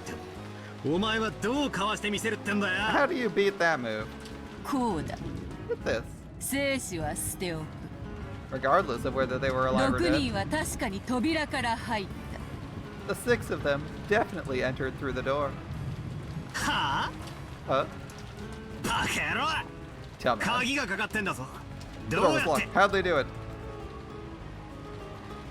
お前はどうかわしてみせるってんだよ。 How do you beat that move? こうだ。 Look at this. 生死は捨ておく。 Regardless of whether they were alive or 6 dead. 人は確かに扉から入った。 The 6 of them definitely entered through the door. はあ？ Huh? バカ野郎！ Tell me. 鍵がかかってんだぞ。 The ど door う was やっ locked. て？ How'd they do it?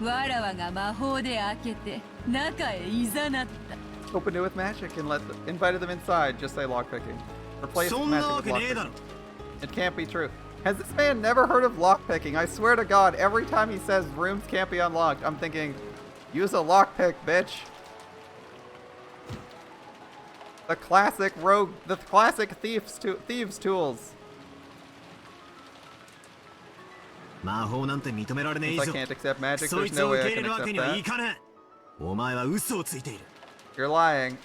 わらわが魔法で開けて中へいざなった。 Opened it with magic and invited them inside. Just say lockpicking. Replace そんな magic わ with けねえだろ。 lockpicking. It can't be true. Has this man never heard of lockpicking? I swear to God, every time he says rooms can't be unlocked, I'm thinking, use a lockpick, bitch. The classic thieves' tools. 魔法なんて認められねえ以 Since 上 I can't accept magic, そい there's つ no を way 受 I け入 can れるわけ accept にはい that. かねえ。お前は嘘をついている。 You're lying.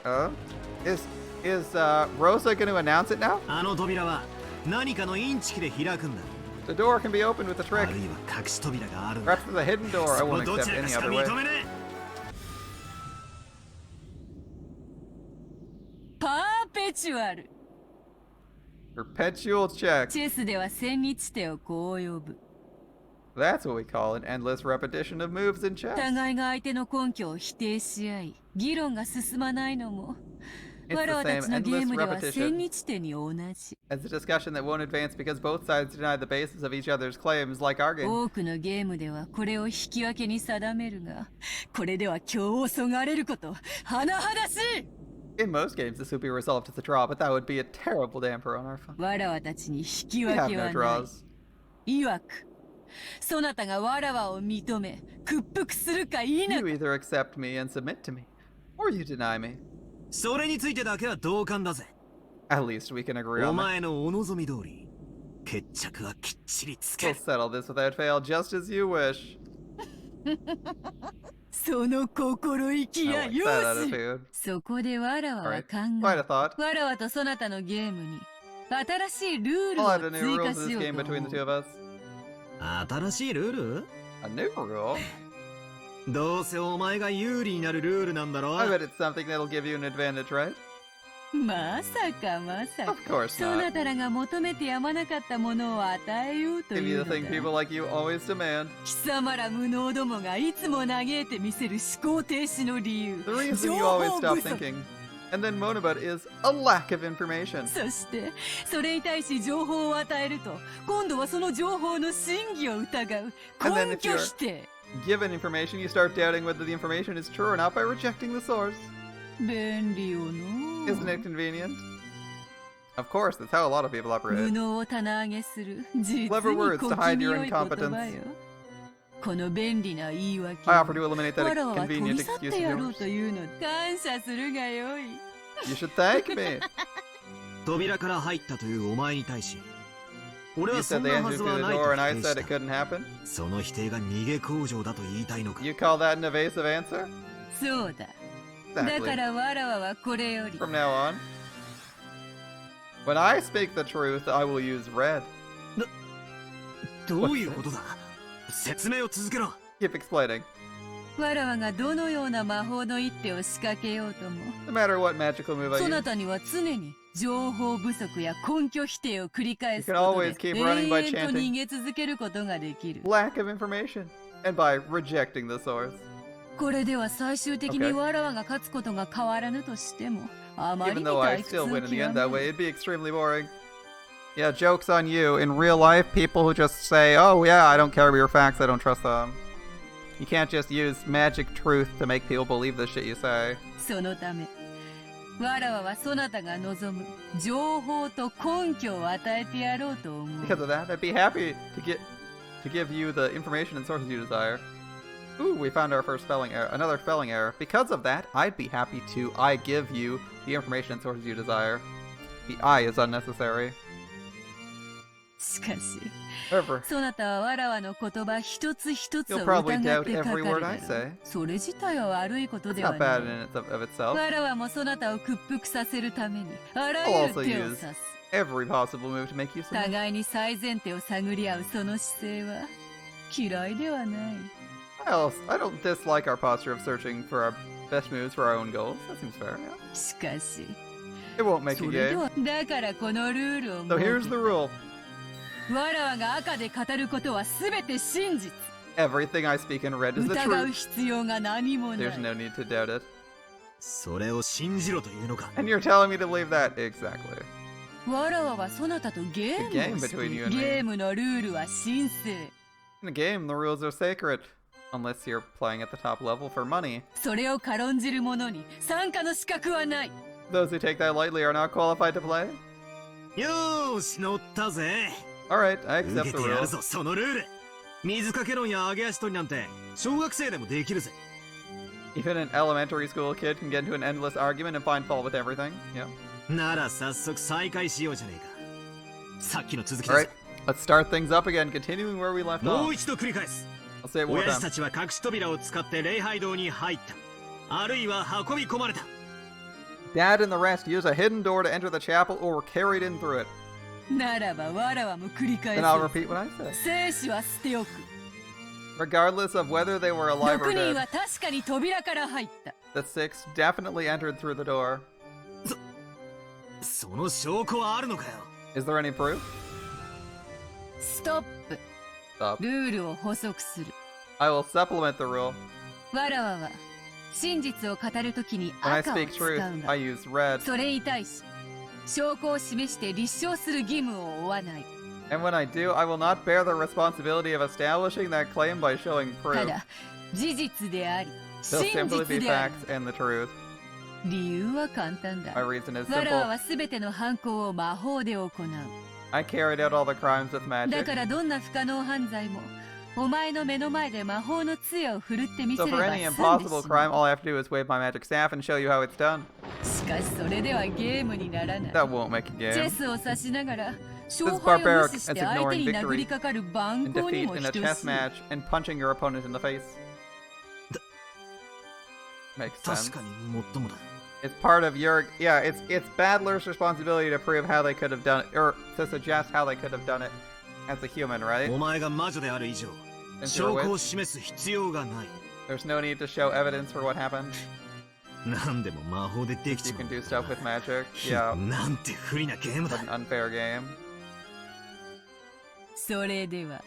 Is Rosa going to announce it now? あの扉は何かのインチキで開くんだ。 The door can be opened with a あ trick. るいは隠し扉があるんだ。 Perhaps there's a hidden door. I その won't どち accept らか any しか other way. 認めねパーペチュアル。 Perpetual check. チェスでは千日手をこう呼ぶ。 That's what we call an endless repetition of moves in chess. 互いが相手の根拠を否定し合い、議論が進まないのも、 It's わらわ the た same ちのゲー endless ムでは repetition 千日手に同じ。 as a discussion that won't advance because both sides deny the basis of each other's claims, like our game. 多くのゲームではこれを引き分けに定めるが、これでは今日をそがれること、甚だしい。 In most games, this would be resolved as a draw, but that would be a terrible damper on our fun. わらわたちに引き We 分 have け no はない。 draws. いわく、そなたがわらわを認め、屈服するか否 You か。 either accept me and submit to me, or you deny me. それについてだけは同感だぜ。 At least we can agree お on that. 前のお望み通り、決着はきっちりつけ We'll る。 settle this without fail, just as you wish. その心意気 I や like よ that し。 attitude. そこでわらわは Alright, 考 quite え a thought. わらわとそなたのゲームに新しいルール We'll を add a new 追 rule 加 to し this よう game と between 思 the う two of us. 新しいルール A new rule? どうせお前が有利になるルールなんだろ I bet it's something that'll give you an advantage, right? まさかまさか Of course そ not. なたらが求めてやまなかったものを与えようと Give い you う the の thing people だ like you always demand. 貴様ら無能どもがいつも嘆いてみせる思考停止の理由 The reason 情 you 報 always 不 stop 足 thinking. And then moan about is a lack of information. そしてそれに対し情報を与えると今度はその情報の真偽を疑う And then 根 if 拠 you're 否定 given information, you start doubting whether the information is true or not by rejecting the source. 便利よの Isn't it convenient? Of course, that's how a lot of people 無 operate. 能を棚上げする実に Clever 小 words to hide 気味 your 良い言葉 incompetence. よこの便利な言い訳 I offer to eliminate that わらわは取 convenient り去っ excuse て of やろう yours. というの感謝するがよい You should thank me. 扉から入ったというお前に対し、俺 You はそ said ん they なは entered ず through は the ない door と and I 否定 said し it た。 couldn't happen. その否定が逃げ工場だと言いたいのか。 You call that an evasive answer? そうだだか Exactly. らわらわはこれより From now on. When I speak the truth, I will use red. どういうことだ説明を続けろ。 Keep explaining. わらわがどのような魔法の一手を仕掛けようとも No matter what magical move I そな use. たには常に情報不足や根拠否定を繰り返す You こ can と always で keep 永 running by 遠と chanting. 逃げ続けることができる Lack of information. And by rejecting the source. これでは最終的に Okay. わらわが勝つことが変わらぬとしてもあまり Even に though I 退屈 still を win in the 極 end め that る way, it'd be extremely boring. Yeah, joke's on you. In real life, people who just say, oh yeah, I don't care about your facts, I don't trust them. You can't just use magic truth to make people believe the shit you say. そのためわらわはそなたが望む情報と根拠を与えてやろうと思う Because of that, I'd be happy to give you the information and sources you desire. Ooh, we found our first spelling error, another spelling error. Because of that, I'd be happy to I give you the information and sources you desire. The I is unnecessary. しかし However, そなたはわらわの言葉一つ一つを You'll 疑 probably って doubt かか every る word だ I ろ say. うそれ自体は悪いこと It's では not な bad い in of itself. わらわもそなたを屈服させるためにあら I'll ゆる also 手を use 指す every possible move to make you submit. 互いに最前提を探り合うその姿勢は嫌いではない I don't dislike our posture of searching for our best moves for our own goals. That seems fair, yeah. しかし It won't make そ a れで game. はだからこのルールを So here's 設 the rule. けわらわが赤で語ることは全て真実 Everything I speak in red is the 疑う truth. 必要が何もない There's no need to doubt it. それを信じろというのか。 And you're telling me to believe that? Exactly. わらわはそなたとゲー The ム game をして between い you る and me. ゲームのルールは神聖 In a game, the rules are sacred. Unless you're playing at the top level for money. それを軽んじる者に参加の資格はない Those who take that lightly are not qualified to play. よーし乗ったぜ。 Alright, I 受 accept け the てやる rules. ぞそのルール。水かけ論や揚げ足取りなんて小学生でもできるぜ。 Even an elementary school kid can get into an endless argument and find fault with everything. Yeah. なら早速再開しようじゃねえか。さっきの続きだ Alright, ぜ。 let's start things up again, continuing where we left もう off. 一度繰り返す。 I'll say it one 親 more 父た time. ちは隠し扉を使って礼拝堂に入った。あるいは運び込まれた。Dad and the rest use a hidden door to enter the chapel or were carried in through it. ならばわらわも繰り返 Then I'll そう repeat what I said. 生死は捨ておく Regardless of whether they were alive 6 or 人 dead, は確かに扉から入った the 6 definitely entered through the door. その証拠はあるのかよ。 Is there any proof? ストップ Stop. ルールを補足する I will supplement the rule. わらわは真実を語るときに When I 赤を speak 使 truth, うが I use red. それに対し証拠を示して立証する義務を負わない And when I do, I will not bear the responsibility of establishing that claim by showing た proof. だ事実であり They'll 真 simply 実 be である facts and the truth. 理由は簡単だ My reason is わらわ simple. は全ての犯行を魔法で行う I carried out all the crimes with だ magic. からどんな不可能犯罪もお前の目の前で魔法の杖を振るってみせ So れ for ば any 済んで impossible しま crime, all I have to do is wave my magic staff and show you how it's done. うしかしそれではゲームにならない That won't make a チェ game. スを指しながら is 勝敗を barbaric 無視して as 相手 ignoring に victory 殴りかかる蛮 And 行に defeat も in a 等 chess しい match and punching your opponent in the face. Makes 確 sense. かにもっともだ。 It's part of your it's Badler's responsibility to prove how they could have done it, or to suggest how they could have done it as a human, right? お前が魔女である以上、 Since 証 you're a 拠を witch, 示す必要がない。 there's no need to show evidence for what happened. 何でも魔法でできち You ま can う。 do stuff with magic. Yeah, なんて不利なゲームだ what。an unfair game. それでは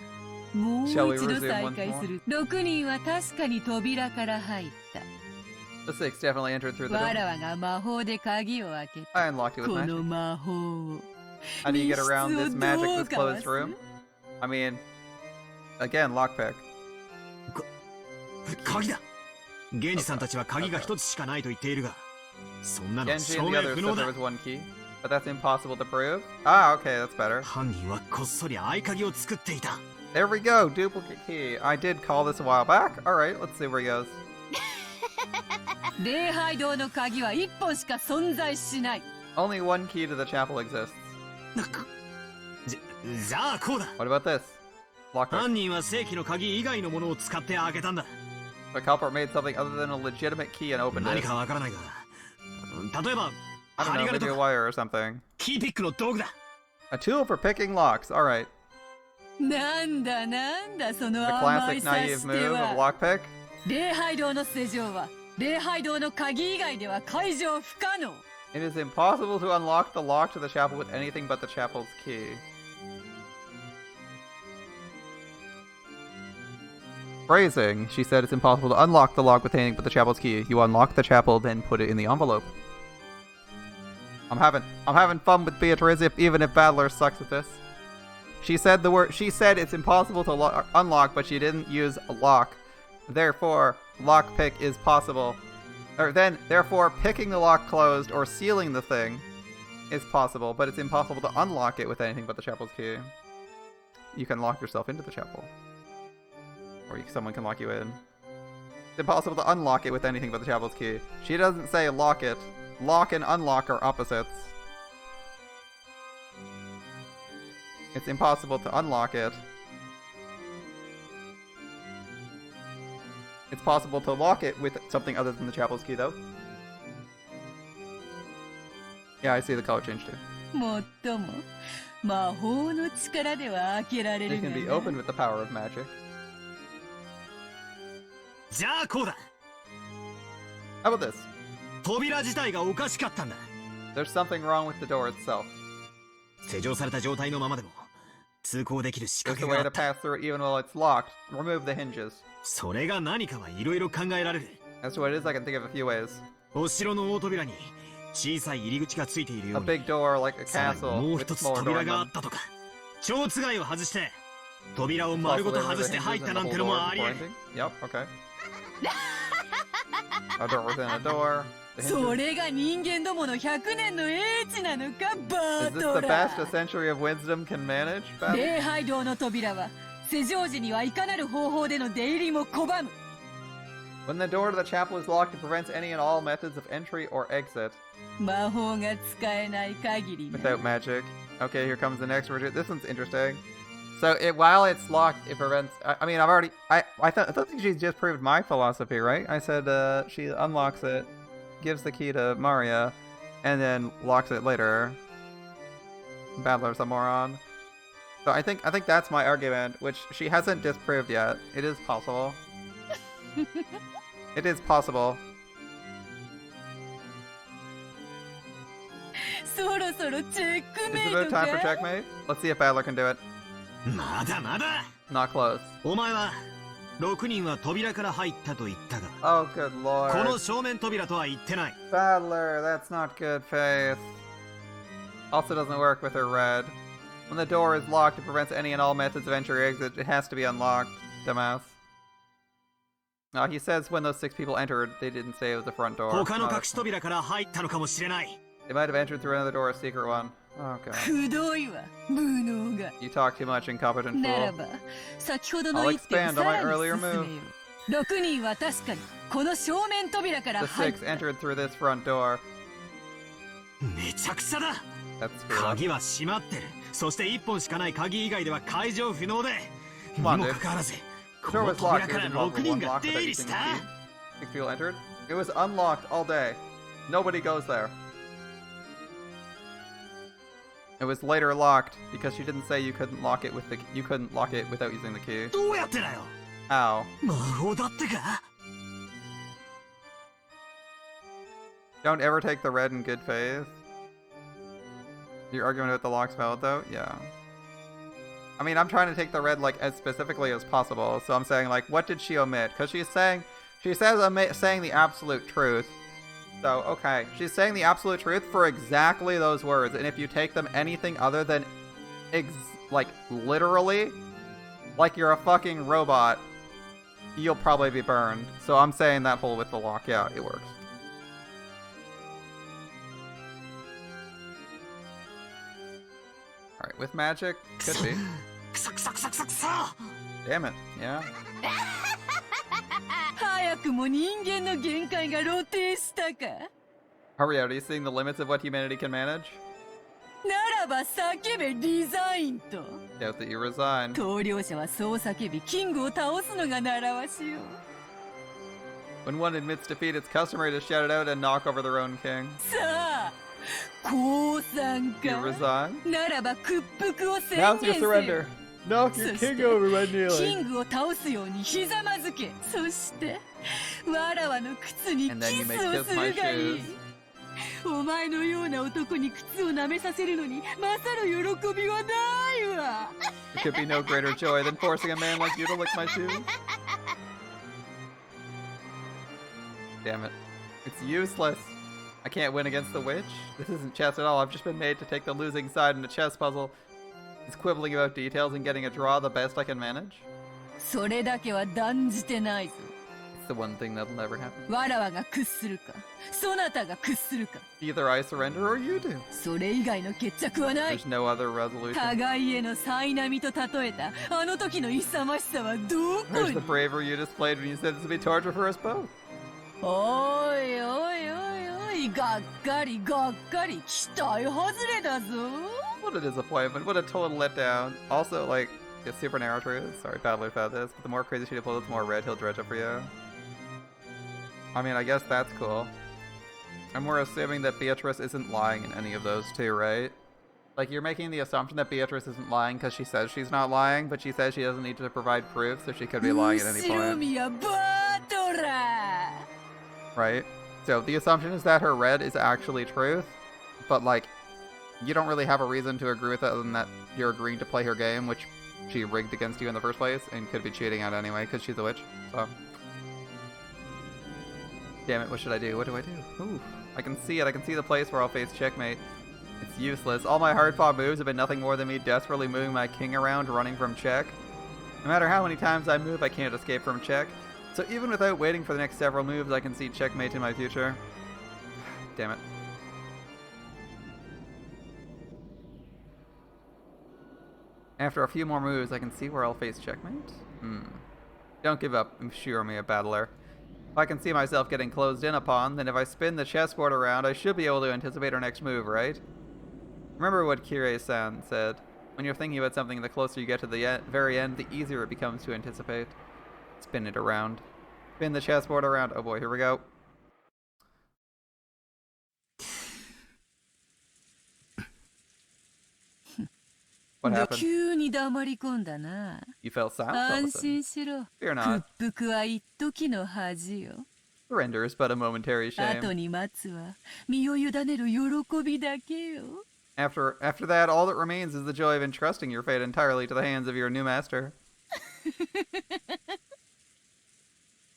もう一 Shall we 度 resume 再 once 開 more? する6人は確かに扉から入った The 6 definitely entered through the わ door. らわが魔法で鍵を開けた I unlocked it with こ magic. の魔法を How do you get around this 密室を magic どう this かは closed する room? I mean, again, lockpick. 鍵だ。源氏さんたちは鍵が一つしかないと言っているが、そんなの Genji 証 and the 明 others 不 said 能 there だ。 was one key, but that's impossible to prove. Ah, okay, that's better. 犯人はこっそり合鍵を作っていた。 There we go, duplicate key. I did call this a while back. Alright, let's see where he goes. 礼拝堂の鍵は1本しか存在しない Only one key to the chapel exists. じゃあこうだ。 What about this? Lockpick. 犯人は正規の鍵以外のものを使って開けたんだ。 The culprit made something other than a legitimate key and opened 何 it. かわからないが、例えば I don't 針 know, 金 maybe と a か wire or something. キーピックの道具だ。 A tool for picking locks. Alright. なんだなんだその The 甘い classic さ naive して move of は lockpick. 礼拝堂の施錠は礼拝堂の鍵以外では解錠不可能 It is impossible to unlock the lock to the chapel with anything but the chapel's key. Phrasing. She said it's impossible to unlock the lock with anything but the chapel's key. You unlock the chapel, then put it in the envelope. I'm having fun with Beatrice, even if Battler sucks at this. She said it's impossible to unlock, but she didn't use a lock. Therefore, lockpick is possible. Therefore, picking the lock closed or sealing the thing is possible, but it's impossible to unlock it with anything but the chapel's key. You can lock yourself into the chapel. Or someone can lock you in. It's impossible to unlock it with anything but the chapel's key. She doesn't say lock it. Lock and unlock are opposites. It's impossible to unlock it. It's possible to lock it with something other than the chapel's key, though. Yeah, I see the color change too. もっとも魔法の力では開けられ It るが can be な opened with the power of magic. じゃあこうだ。 How about this? 扉自体がおかしかったんだ。 There's something wrong with the door itself. 施錠された状態のままでも通行できる仕 There's 掛 a け way があ to った。 pass through it even while it's locked. Remove the hinges. それが何かはいろいろ考えられる。 As to what it is, I can think of a few ways. お城の大扉に小さい入り口がついているよ A うに、 big door like a さらに castle もう with 一つ smaller 扉 door があ in ったとか、蝶つがいを外して扉を丸ごと Possibly 外 remove して the 入 hinges った and な the んて whole の door もあり before える。 ending. Yep, okay. A door within a door. The そ hinges. れが人間どもの100年の英知なのかバ Is ー this ト the ラ best a century of wisdom can manage? Beth? 礼拝堂の扉は施錠時にはいかなる方法での出入りも拒む When the door to the chapel is locked, it prevents any and all methods of entry or exit 魔法が使えない限りな without magic. Okay, here comes the next version. This one's interesting. So while it's locked, it prevents. I mean, I thought she just proved my philosophy, right? I said she unlocks it, gives the key to Maria, and then locks it later. Battler's a moron. So I think that's my argument, which she hasn't disproved yet. It is possible. It is possible. Is it about time for checkmate? Let's see if Battler can do it. まだまだ Not close. お前は6人は扉から入ったと言ったが Oh, good この lord. 正面扉とは言ってない Battler, that's not good faith. Also doesn't work with her red. When the door is locked, it prevents any and all methods of entry or exit. It has to be unlocked. Dumbass. No, he says when those 6 people entered, they didn't say it was the front door. 他の隠し扉から入ったのかもしれない They might have entered through another door, a secret one. Oh god. くどいわ無能が You talk too much, incompetent なら fool. ば先ほどの一手を I'll expand on さ my らに earlier 進めよう6人は確かにこの正面扉から The 入っ 6た entered through this front door. めちゃくちゃだ That's screwed up. 鍵は閉まってるそして1本しかない鍵以外では解浄不能でに Come on, も dude. かかわらず The こ door の was locked. 扉 It から was 6人 one が lock 出 without 入り using し the た key. 6 people entered. It was unlocked all day. Nobody goes there. It was later locked because she didn't say you couldn't lock it with the you couldn't lock it without using the key. どうやってだよ How? 魔法だってか Don't ever take the red in good faith. You're arguing about the lock's valid though? Yeah. I mean, I'm trying to take the red like as specifically as possible. So I'm saying like, what did she omit? Because she says saying the absolute truth. So okay, she's saying the absolute truth for exactly those words. And if you take them anything other than like literally, like you're a fucking robot, you'll probably be burned. So I'm saying that whole with the lock. Yeah, it works. Alright, with magic, could be. くそくそくそくそくそ Damn it, yeah. 早くも人間の限界が露呈したか Hurry out, are you seeing the limits of what humanity can manage? ならば叫べリザインと Doubt that you resign. 統領者はそう叫びキングを倒すのが習わしよ When one admits defeat, it's customary to shout it out and knock over their own king. さあ降参 You か resign? ならば屈服を宣 Now's 言 your せよ surrender. Knock your king over by キ kneeling. ングを倒すようにひざまずけそしてわらわの靴に And then キ you ス may を kiss す my るがいい shoes. お前のような男に靴を舐めさせるのに勝る喜びはないわ There could be no greater joy than forcing a man like you to lick my shoes. Damn it. It's useless. I can't win against the witch. This isn't chess at all. I've just been made to take the losing side in a chess puzzle. Is quibbling about details and getting a draw the best I can manage? それだけは断じてないぞ It's the one thing that'll never happen. わらわが屈するかそなたが屈するか Either I surrender or you do. それ以外の決着はない There's no other resolution. 互いへの災難と例えたあの時の勇ましさはどこ There's に the bravery you displayed when you said this would be torture for us both. おいおいおいおいがっかりがっかり期待外れだぞ What a disappointment. What a total letdown. Also, like, it's super narrow truth. Sorry, Battler found this. But the more crazy she pulls, the more red he'll dredge up for you. I mean, I guess that's cool. And we're assuming that Beatrice isn't lying in any of those two, right? Like, you're making the assumption that Beatrice isn't lying because she says she's not lying, but she says she doesn't need to provide proof, so she could be lying at any 後ろ point. 見やバトラ Right? So the assumption is that her red is actually truth, but like, you don't really have a reason to agree with it other than that you're agreeing to play her game, which she rigged against you in the first place, and could be cheating at anyway, because she's a witch, so. Damn it, what should I do? What do I do? Ooh, I can see it, I can see the place where I'll face checkmate. It's useless. All my hard-fought moves have been nothing more than me desperately moving my king around, running from check. No matter how many times I move, I can't escape from check. So even without waiting for the next several moves, I can see checkmate in my future. Damn it. After a few more moves, I can see where I'll face checkmate? Don't give up, assure me, a battler. If I can see myself getting closed in upon, then if I spin the chessboard around, I should be able to anticipate our next move, right? Remember what Kirei-san said. When you're thinking about something, the closer you get to the very end, the easier it becomes to anticipate. Spin it around. Spin the chessboard around. Oh boy, here we go. What happened? 急に黙り込んだな。 You felt silent all of a 安 sudden. 心しろ。 Fear not. 屈服は一時の恥よ。 Surrender is but a momentary 後 shame. に待つは身を委ねる喜びだけよ。 After that, all that remains is the joy of entrusting your fate entirely to the hands of your new master.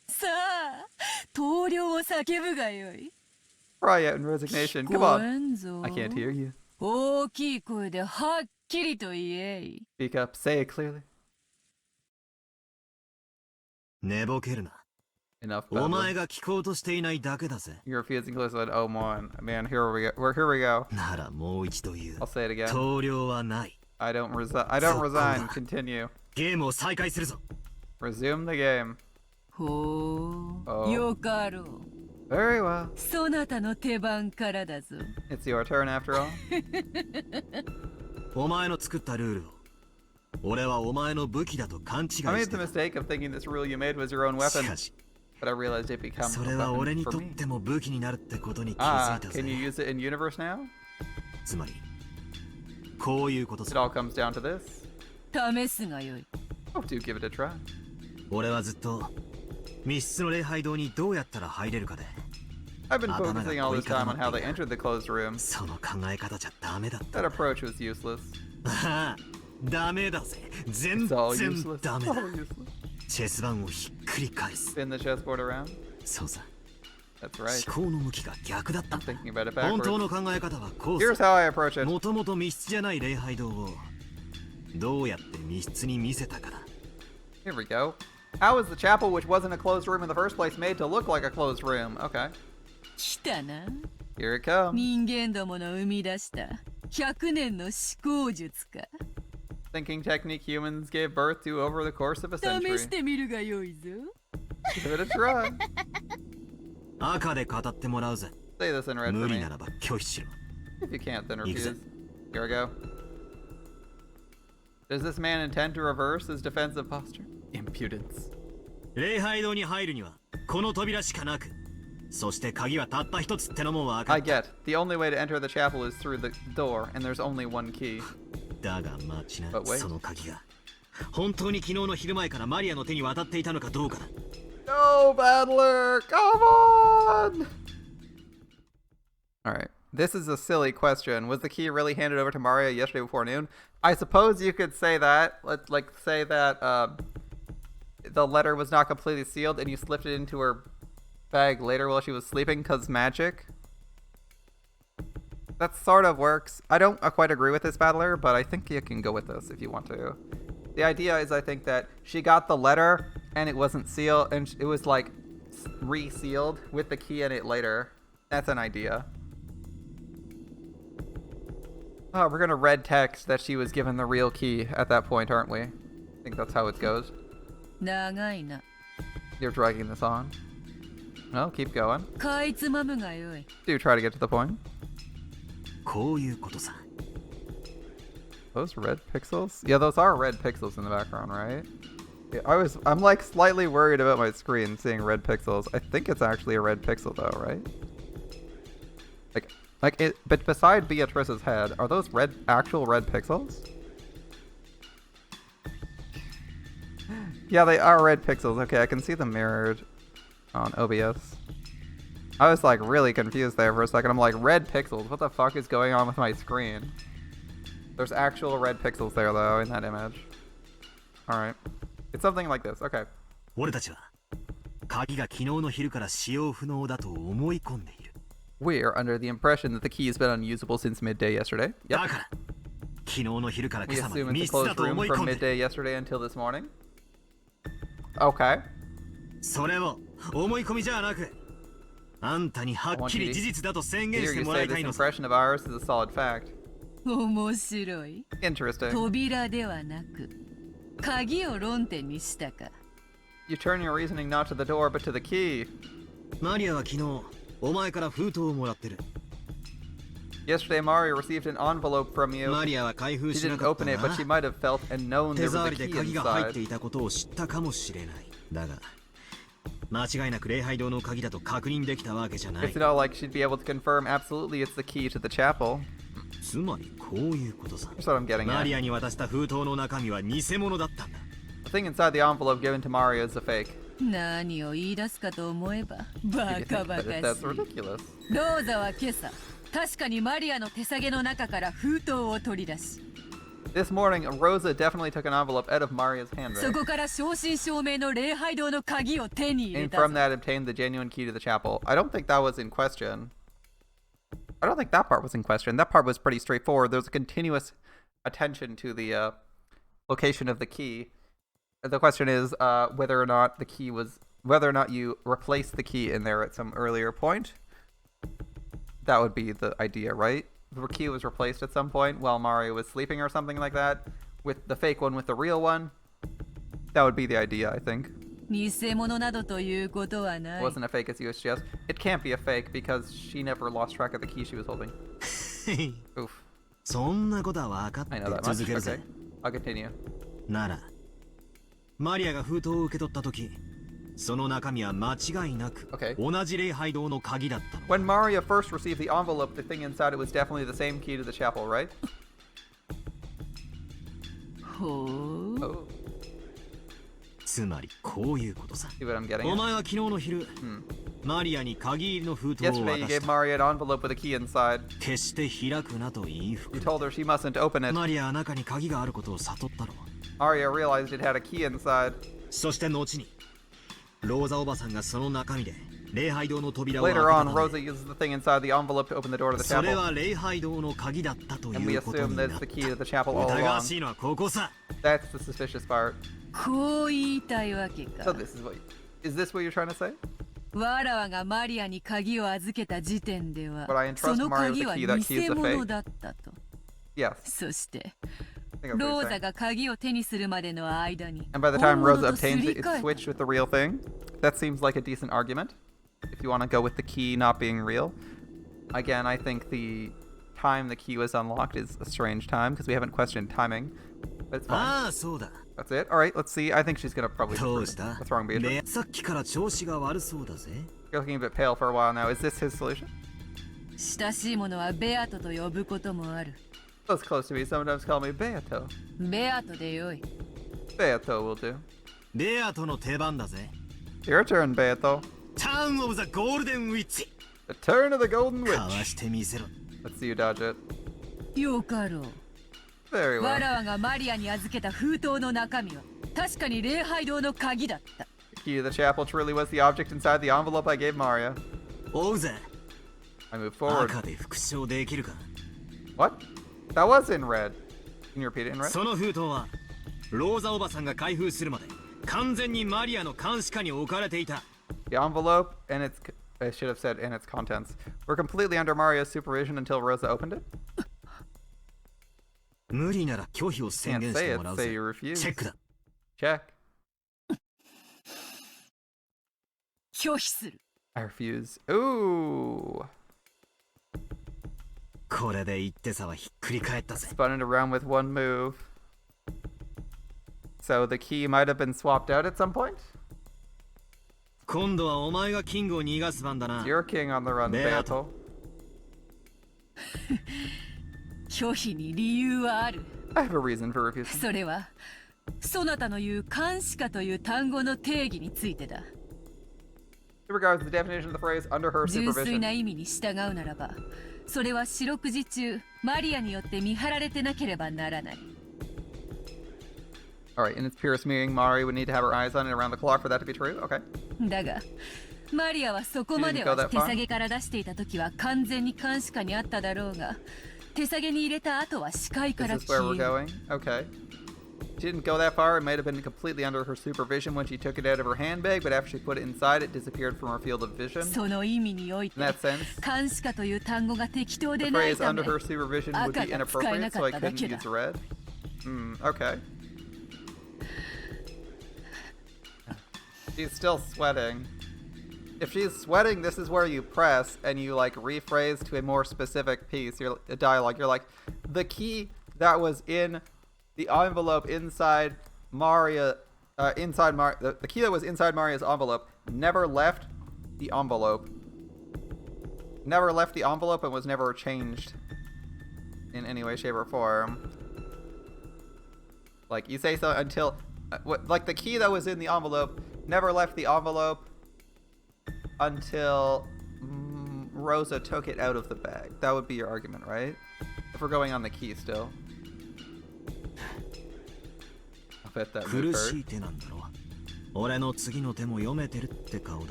さあ、投了を叫ぶがよい。 Cry out in resignation. 聞 Come こ on. えんぞ。 I can't hear you. 大きい声ではっきりと言えい。 Speak up. Say it clearly. 寝ぼけるな。 Enough. お前 Babbling. が聞こうとしていないだけだぜ。 You're refusing to listen. Oh, man. Here we go. Here we go. ならもう一度言う I'll。say it again. 投了はない。 I don't resign. Continue. ゲームを再開するぞ。 Resume the game. ほう、 Oh. よかろう。 Very well. そなたの手番からだぞ。 It's your turn after all. お前の作ったルールを俺はお前の武器だと勘違いし I て made た。 the mistake of thinking this rule you made was your own し weapon, かし but I realized it becomes そ a れは俺 weapon に for とっ me. ても武器になるってことに気づ Ah, いた can you ぜ。 use it in universe now? つまりこういうこと It さ。 all comes down to this. 試すがよい。 Oh, do give it a try. 俺はずっと密室の礼拝堂にどうやったら入れるかで I've been focusing all this time on how they entered the closed room. その考え方じゃダメだった That approach was useless. ああダメだぜ。全 It's all 然 useless. ダ It's メだ all。useless. チェス盤をひっくり返す。 Spin the chessboard around. そうさ。 That's right. 思考の向きが逆だったん I'm だ。 thinking about it 本当の backwards. 考え方はこう Here's さ。 how I approach it. もともと密室じゃない礼拝堂をどうやって密室に見せたかだ。 Here we go. How was the chapel, which wasn't a closed room in the first place, made to look like a closed room? Okay. 来たな。 Here it comes. 人間どもの生み出した100年の思考術か。 Thinking technique humans gave birth to over the course of a 試 century. してみるがよいぞ。 Give it a try. 赤で語ってもらうぜ。 Say this in red 無 for 理 me. ならば拒否しろ。 If you can't, then 行くぜ。 refuse. Here we go. Does this man intend to reverse his defensive posture? Impudence. 礼拝堂に入るにはこの扉しかなく、そして鍵はたった一つってのも分か I った。 get. The only way to enter the chapel is through the door, and there's only one key. だが待ちな But wait. その鍵が本当に昨日の昼前からマリアの手に渡っていたのかどうかだ。 No, Battler! Come on! Alright. This is a silly question. Was the key really handed over to Maria yesterday before noon? I suppose you could say that. Let's say that the letter was not completely sealed and you slipped it into her bag later while she was sleeping because magic. That sort of works. I don't quite agree with this, Battler, but I think you can go with this if you want to. The idea is, I think that she got the letter and it wasn't sealed, and it was like resealed with the key in it later. That's an idea. Oh, we're gonna red text that she was given the real key at that point, aren't we? I think that's how it goes. 長いな。 You're dragging this on. No, keep going. かいつまむがよい。 Do try to get to the point. こういうことさ。 Those red pixels? Yeah, those are red pixels in the background, right? Yeah, I'm like slightly worried about my screen seeing red pixels. I think it's actually a red pixel though, right? But beside Beatrice's head, are those actual red pixels? Yeah, they are red pixels. Okay, I can see them mirrored on OBS. I was like really confused there for a second. I'm like, red pixels? What the fuck is going on with my screen? There's actual red pixels there though in that image. Alright. It's something like this. Okay. 俺たちは鍵が昨日の昼から使用不能だと思い込んでいる。 We're under the impression that the key has been unusable since midday yesterday. だ Yep. から昨日の昼から今 We 朝まで assume 密 it's a 室だ closed と room 思い from 込んでいる。 midday yesterday until this morning. Okay. それを思い込みじゃなく、あんたにはっきり事実だと宣言 Here して you もら say いた this いのさ。 impression of ours is a solid fact. 面白い。 Interesting. 扉ではなく、鍵を論点にしたか。 You turn your reasoning not to the door but to the key. マリアは昨日お前から封筒をもらってる。 Yesterday, Mario received an envelope from you. マリアは開封 She しな didn't かった open it, but she な。 might have felt and known 手 there was 触 a りで key 鍵が入って inside. いたことを知ったかもしれない。だが間違いなく礼拝堂の鍵だと確認できたわけじゃない It's。not like she'd be able to confirm absolutely it's the key to the chapel. つまりこういうことさ。 That's what I'm getting マ at. リアに渡した封筒の中身は偽物だったんだ。 The thing inside the envelope given to Mario is a fake. 何を言い出すかと思えばバカバカしい。 That's ridiculous. ローザは今朝確かにマリアの手提げの中から封筒を取り出し、 This morning, Rosa definitely took an envelope out of Maria's hand, そ right? こから正真正銘の礼拝堂の鍵を手に入れ And た from ぞ。 that obtained the genuine key to the chapel. I don't think that was in question. I don't think that part was in question. That part was pretty straightforward. There's a continuous attention to the location of the key. The question is whether or not you replaced the key in there at some earlier point. That would be the idea, right? The key was replaced at some point while Mario was sleeping or something like that, with the fake one with the real one. That would be the idea, I think. 偽物などということはな It い。 wasn't a fake as you suggest. It can't be a fake because she never lost track of the key she was holding. Oof. そんなことは分かって I know that 続 much. けるぜ。 Okay. I'll continue. なら、マリアが封筒を受け取った時、その中身は間違いなく Okay. 同じ礼拝堂の鍵だったの。 When Mario first received the envelope, the thing inside it was definitely the same key to the chapel, right? ほう。 Oh. つまりこういうことさ。 See what I'm getting お at? 前は昨日の昼、マリアに鍵入りの封筒を Yesterday, you 渡 gave した。 Mario an envelope with a key inside. 決して開くなと言い You 含 told her she mustn't open め it. マリアは中に鍵があることを悟ったろ。 Mario realized it had a key inside. そして後に、ローザおばさんがその中身で礼拝堂の扉を開け Later た on, た Rosa め、 uses the thing inside the envelope to open the door to the それ chapel. は礼拝堂の鍵だったと And い we うこと assume にな that's っ the た。 key to the chapel all 疑わ along. しいのはここさ。 That's the suspicious part. こう言いたいわけ So か。 is this what you're trying to say? わらわがマリアに鍵を預けた時点では But I entrust その Mario with 鍵 the は key. That key is 偽 a 物 fake. だったと。 Yes. そして I think that's ロ what ー you're ザ saying. が鍵を手にするまでの間に And by the 本 time 物 Rosa とす obtains り it, 替 it's え switched with the real thing. That seems like a decent argument. If you want to go with the key not being real. Again, I think the time the key was unlocked is a strange time because we haven't questioned timing. But it's fine. ああ、そうだ。 That's it. All right, let's see. I think she's gonna probably. どうした What's wrong, Beatrice? レアさっきから調子が悪そうだぜ。 You're looking a bit pale for a while now. Is this his solution? 親しい者はベアトと呼ぶこともある。 Those close to me sometimes call me Beato. ベアトでよい。 Beato will do. ベアトの出番だぜ。 Your turn, Beato. ターンオブザゴールデンウィッチ。 The turn of the Golden かわ Witch. してみせろ。 Let's see you dodge it. よかろう。 Very わ well. らわがマリアに預けた封筒の中身は確かに礼拝堂の鍵だった。 The key to the chapel truly was the object inside the envelope I gave Mario. 追うぜ。 I move forward. 赤で復唱できるか。 What? That was in red. Can you repeat it in red? その封筒はローザおばさんが開封するまで完全にマリアの監視下に置かれていた。 The envelope and its I should have said and its contents were completely under Mario's supervision until Rosa opened it. 無理なら拒否を宣 Can't 言し say て it. もらう Say ぜ。 you refuse. チェックだ。 Check. 拒否する。 I refuse. Ooh. これで一手差はひっくり返ったぜ。 Spun it around with one move. So the key might have been swapped out at some point? 今度はお前がキングを逃がす番だな。 You're king on the run, Beato. 拒否に理由はある。 I have a reason for refusing. それはそなたの言う監視下という単語の定義についてだ。 In regards to the definition of the phrase under her 純粋 supervision. な意味に従うならば、それは四六時中マリアによって見張られてなければならない。 Alright, in its purest meaning, Mari would need to have her eyes on it around the clock for that to be true. Okay. だがマリアはそこまで She didn't go は that 手 far? 提げから出していた時は完全に監視下にあっただろうが、手提げに入れた後は視界か Is ら this where 消 we're える。 going? Okay. She didn't go that far. It might have been completely under her supervision when she took it out of her handbag, but after she put it inside, it disappeared from her field of vision. その意味において In that sense, 監視下という単語が適当 the でない phrase ため under her supervision would be 赤が使えな inappropriate, か so っ I ただ couldn't けだ。 use red. Okay. She's still sweating. If she's sweating, this is where you press and you like rephrase to a more specific piece. You're a dialogue. You're like, the key that was in the envelope inside Maria, the key that was inside Maria's envelope never left the envelope. Never left the envelope and was never changed in any way, shape, or form. Like, you say so until... like, the key that was in the envelope never left the envelope until Rosa took it out of the bag. That would be your argument, right? If we're going on the key still. I'll bet that move hurt.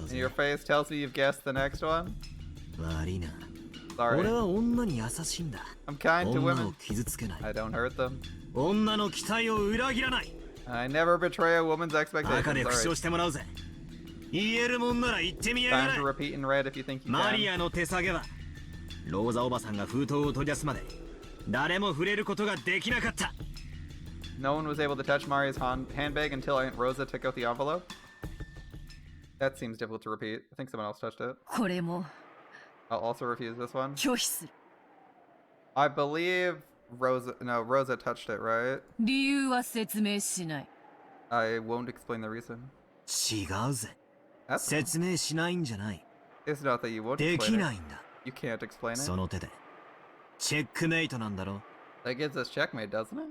And your face tells me you've guessed the next one? Sorry. I'm kind to women. I don't hurt them. I never betray a woman's expectations. Sorry. Time to repeat in red if you think you can. No one was able to touch Maria's handbag until Aunt Rosa took out the envelope. That seems difficult to repeat. I think someone else touched it. I'll also refuse this one. I believe Rosa touched it, right? I won't explain the reason. It's not that you won't explain it. You can't explain it. That gives us checkmate, doesn't it?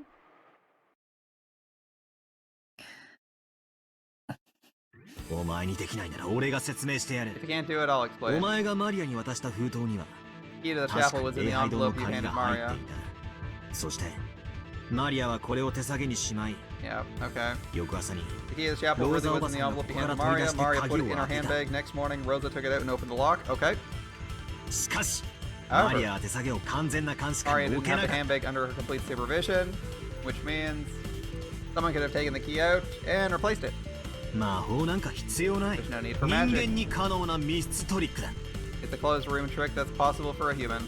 If you can't do it, I'll explain. Key to the chapel was in the envelope you handed Maria. Yeah, okay. The key to the chapel really was in the envelope you handed Maria. Maria put it in her handbag. Next morning, Rosa took it out and opened the lock. Okay. However, Maria didn't have the handbag under her complete supervision, which means someone could have taken the key out and replaced it. There's no need for magic. It's a closed room trick that's possible for a human.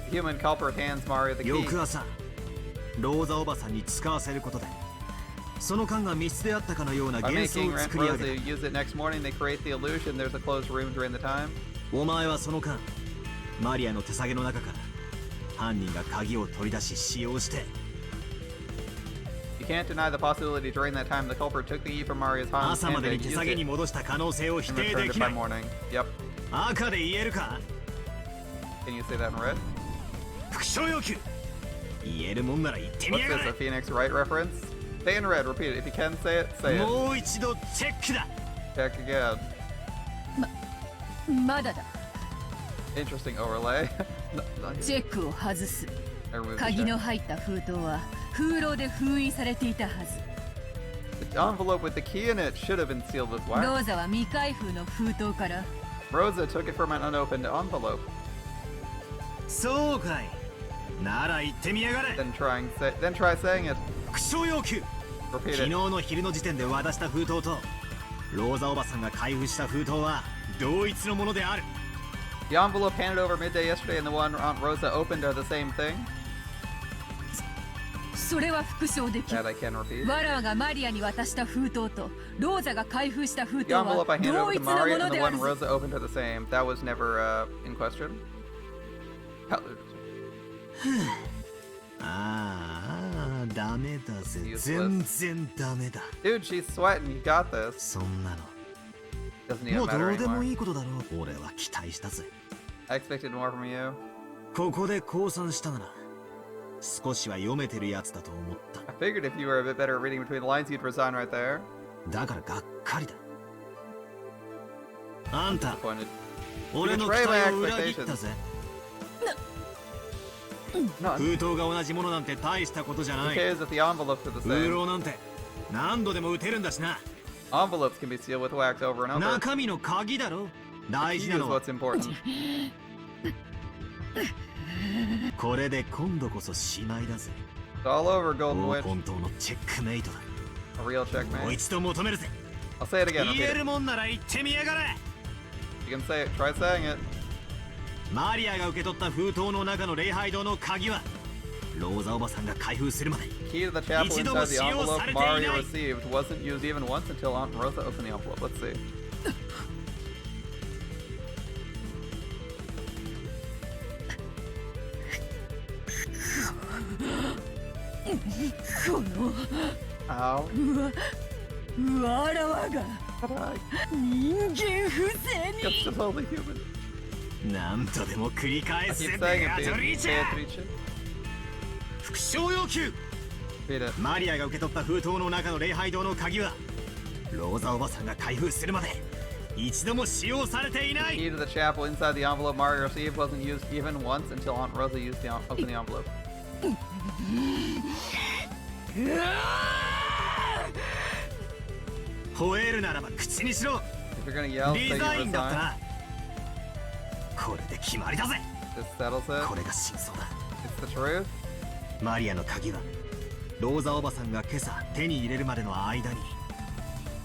The human culprit hands Maria the key. By making Rosa use it next morning, they create the illusion there's a closed room during the time. You can't deny the possibility during that time the culprit took the key from Maria's handbag, used it, and returned it by morning. Yep. Can you say that in red? What's this, a Phoenix Wright reference? Say in red, repeat it. If you can say it, say it. Check again. Interesting overlay. The envelope with the key in it should have been sealed with wax. Rosa took it from an unopened envelope. Then try saying it. Repeat it. The envelope handed over midday yesterday and the one Aunt Rosa opened are the same thing. That I can repeat. The envelope I handed over to Maria and the one Rosa opened are the same. That was never in question. Dude, she's sweating. You got this. Doesn't even matter anymore. I expected more from you. I figured if you were a bit better at reading between the lines, you'd resign right there. Disappointed. You betray my expectations. No. Who cares if the envelopes are the same? Envelopes can be sealed with wax over and over. The key is what's important. It's all over, Golden Witch. A real checkmate. I'll say it again. You can say it. Try saying it. Key to the chapel inside the envelope Maria received wasn't used even once until Aunt Rosa opened the envelope. Let's see. Ow. That's just only human. なんとでも繰り返 I す keep ベ saying ア it, トリーチェ Beatrice. 副将要求 Read it. マリアが受け取った封筒の中の礼拝堂の鍵はローザおばさんが開封するまで一度も使用されていな The い key to the chapel inside the envelope Mario received wasn't used even once until Aunt Rosa used to open the envelope. 吠えるならば口にしろ If you're gonna yell, リ say ザ you インだった resign. なこれで決まりだぜ This settles こ it. れが真相だ It's the truth. マリアの鍵はローザおばさんが今朝手に入れるまでの間に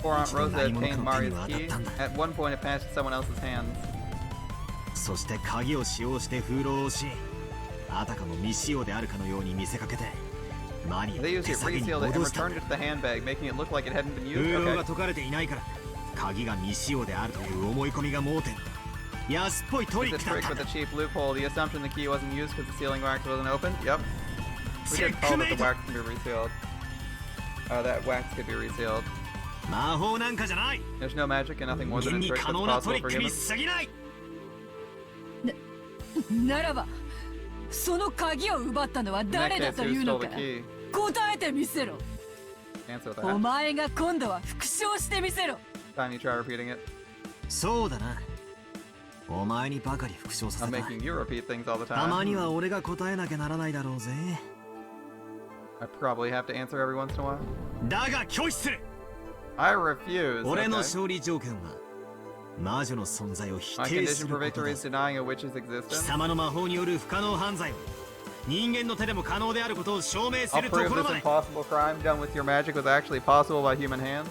Poor Aunt Rosa Ichigo obtained Naimonoko no Mario's pen key. wa adattanda. At one point, it passed to someone else's hands. そして鍵を使用して封筒をしあたかも未使用であるかのように見せかけてマリアを They 手 used it, 下げに resealed it, and 戻したん returned だ it to the handbag, making it look like it hadn't been 封 used. 筒 Okay. が解かれていないから鍵が未使用であるという思い込みが盲点安っぽいトリッ It's ク a だっ trick た with ん a だ cheap loophole. The assumption the key wasn't used because the sealing wax wasn't opened. Yep. We didn't call that the wax can be resealed. That wax could be resealed. 魔法なんかじゃない There's no magic and nothing more 人 than a に trick 可 that's 能なト possible リッ for クに humans. 過ぎないならばその鍵を奪ったのは In that 誰だ case, と who いうの stole the か key? 答えてみせろ Answer お that. 前が今度は復唱してみせろ Time you try repeating it. そうだなお前にばかり復唱さ I'm せた making you repeat things all the たまに time. は俺が答えなきゃならないだろうぜ I probably have to answer every once in a while. だが拒否する I refuse. 俺の Okay. 勝利条件は魔女の存在を否 My 定す condition る for こと victory だ is denying a witch's 貴 existence. 様の魔法による不可能犯罪を人間の手でも可能であることを証明す I'll ると prove ころ this まで impossible crime done with your magic was actually possible by human hand.